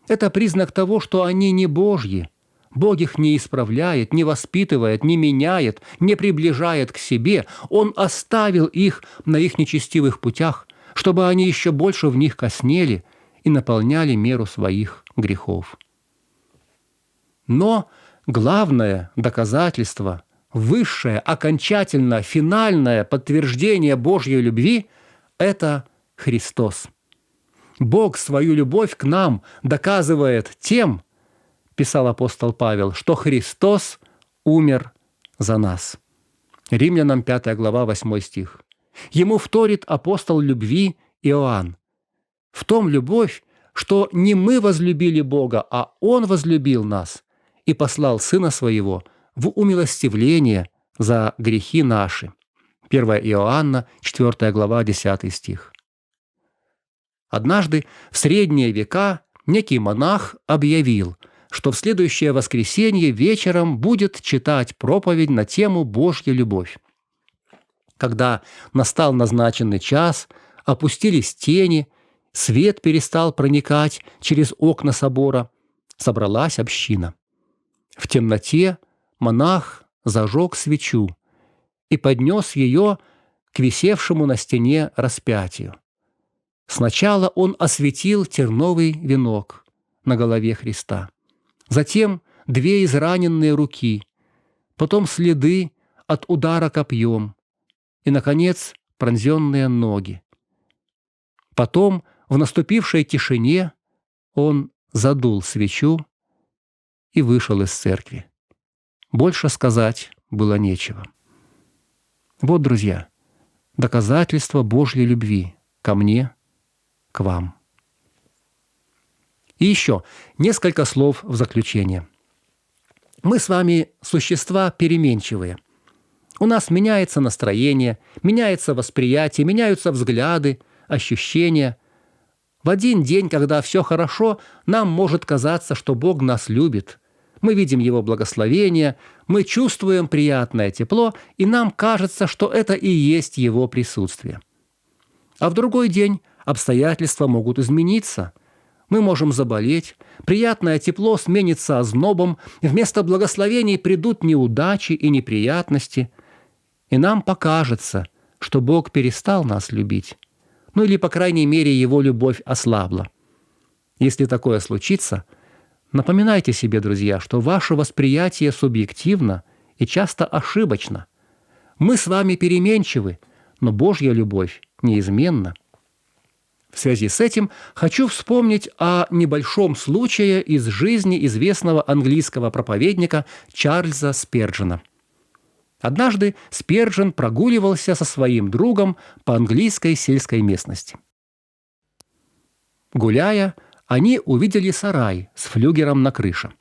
[SPEAKER 17] Это признак того, что они не Божьи. Бог их не исправляет, не воспитывает, не меняет, не приближает к себе. Он оставил их на их нечестивых путях, чтобы они еще больше в них коснели и наполняли меру своих грехов. Но главное доказательство, высшее, окончательное, финальное подтверждение Божьей любви – это Христос. Бог свою любовь к нам доказывает тем, писал апостол Павел, что Христос умер за нас. Римлянам 5 глава 8 стих. Ему вторит апостол любви Иоанн. В том любовь, что не мы возлюбили Бога, а Он возлюбил нас и послал Сына Своего в умилостивление за грехи наши. 1 Иоанна, 4 глава, 10 стих. Однажды в средние века некий монах объявил, что в следующее воскресенье вечером будет читать проповедь на тему «Божья любовь». Когда настал назначенный час, опустились тени, свет перестал проникать через окна собора, собралась община. В темноте монах зажег свечу и поднес ее к висевшему на стене распятию. Сначала он осветил терновый венок на голове Христа, затем 2 израненные руки, потом следы от удара копьем и, наконец, пронзенные ноги. Потом, в наступившей тишине, он задул свечу и вышел из церкви. Больше сказать было нечего. Вот, друзья, доказательство Божьей любви ко мне, к вам. И еще несколько слов в заключение. Мы с вами существа переменчивые. У нас меняется настроение, меняется восприятие, меняются взгляды, ощущения. В один день, когда все хорошо, нам может казаться, что Бог нас любит. Мы видим Его благословение, мы чувствуем приятное тепло, и нам кажется, что это и есть Его присутствие. А в другой день обстоятельства могут измениться. Мы можем заболеть, приятное тепло сменится ознобом, вместо благословений придут неудачи и неприятности, и нам покажется, что Бог перестал нас любить, ну или, по крайней мере, Его любовь ослабла. Если такое случится, напоминайте себе, друзья, что ваше восприятие субъективно и часто ошибочно. Мы с вами переменчивы, но Божья любовь неизменна. В связи с этим хочу вспомнить о небольшом случае из жизни известного английского проповедника Чарльза Сперджена. Однажды Сперджен прогуливался со своим другом по английской сельской местности. Гуляя, они увидели сарай с флюгером на крыше.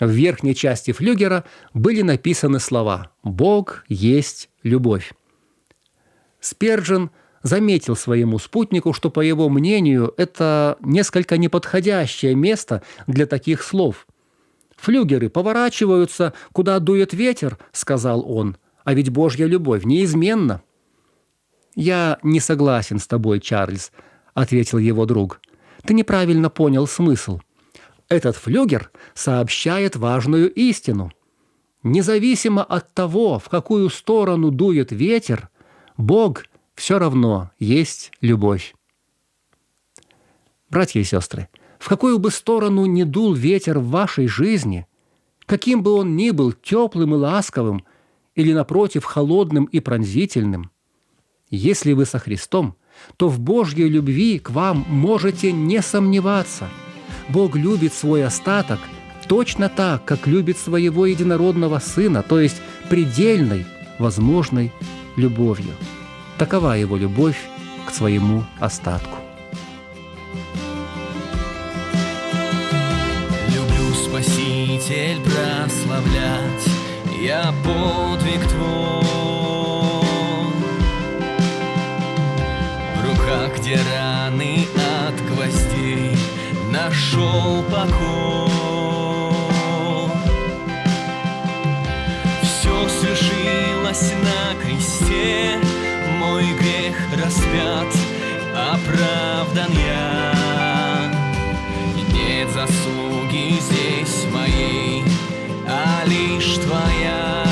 [SPEAKER 17] В верхней части флюгера были написаны слова «Бог есть любовь». Сперджен заметил своему спутнику, что, по его мнению, это несколько неподходящее место для таких слов. «Флюгеры поворачиваются, куда дует ветер», — сказал он, «а ведь Божья любовь неизменна». «Я не согласен с тобой, Чарльз», — ответил его друг. «Ты неправильно понял смысл. Этот флюгер сообщает важную истину. Независимо от того, в какую сторону дует ветер, Бог все равно есть любовь». Братья и сестры, в какую бы сторону ни дул ветер в вашей жизни, каким бы он ни был теплым и ласковым, или, напротив, холодным и пронзительным, если вы со Христом, то в Божьей любви к вам можете не сомневаться. Бог любит свой остаток точно так, как любит своего единородного Сына, то есть предельной, возможной любовью. Такова Его любовь к своему остатку.
[SPEAKER 18] Люблю, Спаситель, прославлять я подвиг Твой. В руках, где раны от гвоздей, нашел покой. Все свершилось на кресте, мой грех распят, оправдан я. Нет заслуги здесь моей, а лишь Твоя.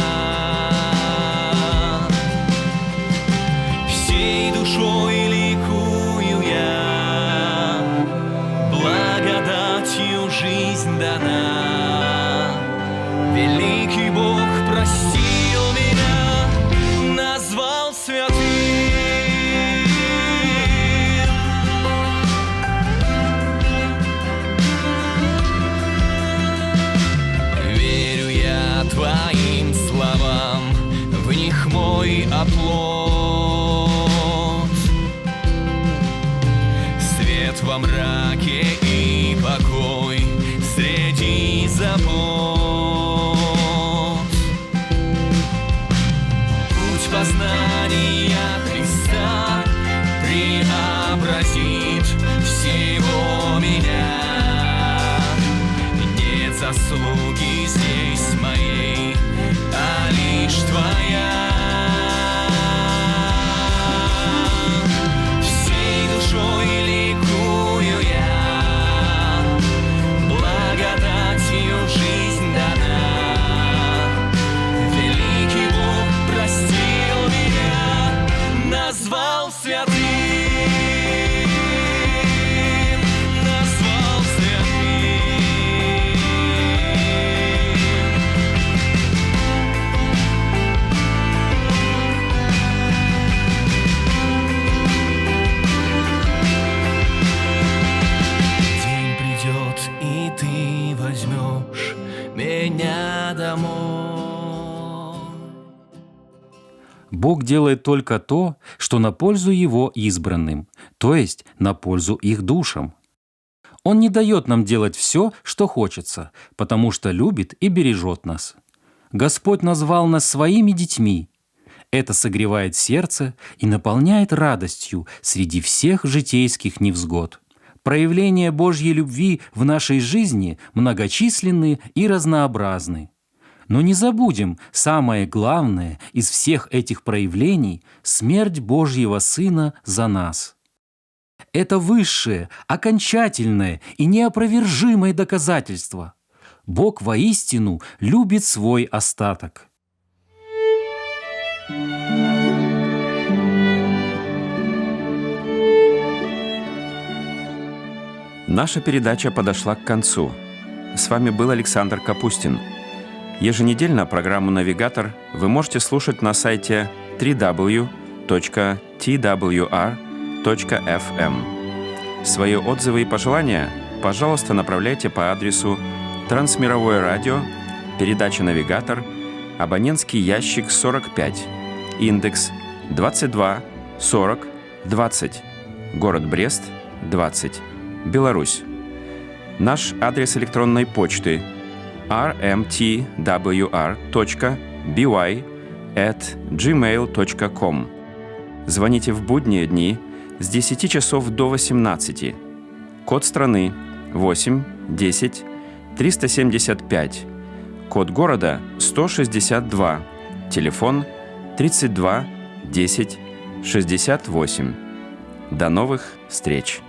[SPEAKER 18] Всей душой ликую я, благодатью жизнь дана. Великий Бог простил меня, назвал святым. Верю я Твоим словам, в них мой оплот. Свет во мраке и покой среди забот. Путь познания Христа преобразит всего меня. Нет заслуги здесь моей, а лишь Твоя. Всей душой ликую я, благодатью жизнь дана. Великий Бог простил меня, назвал святым. Назвал святым. День придет, и Ты возьмешь меня домой.
[SPEAKER 8] Бог делает только то, что на пользу Его избранным, то есть на пользу их душам. Он не дает нам делать все, что хочется, потому что любит и бережет нас. Господь назвал нас своими детьми. Это согревает сердце и наполняет радостью среди всех житейских невзгод. Проявления Божьей любви в нашей жизни многочисленны и разнообразны. Но не забудем самое главное из всех этих проявлений – смерть Божьего Сына за нас. Это высшее, окончательное и неопровержимое доказательство. Бог воистину любит свой остаток.
[SPEAKER 16] Наша передача подошла к концу. С вами был Александр Капустин. Еженедельно программу «Навигатор» вы можете слушать на сайте www.twr.fm. Свои отзывы и пожелания, пожалуйста, направляйте по адресу Трансмировое радио, передача «Навигатор», абонентский ящик 45, индекс 22 40 20, город Брест, 20, Беларусь. Наш адрес электронной почты rmtwr.by@gmail.com. Звоните в будние дни с 10 часов до 18. Код страны 8 10 375. Код города 162. Телефон 32 10 68. До новых встреч!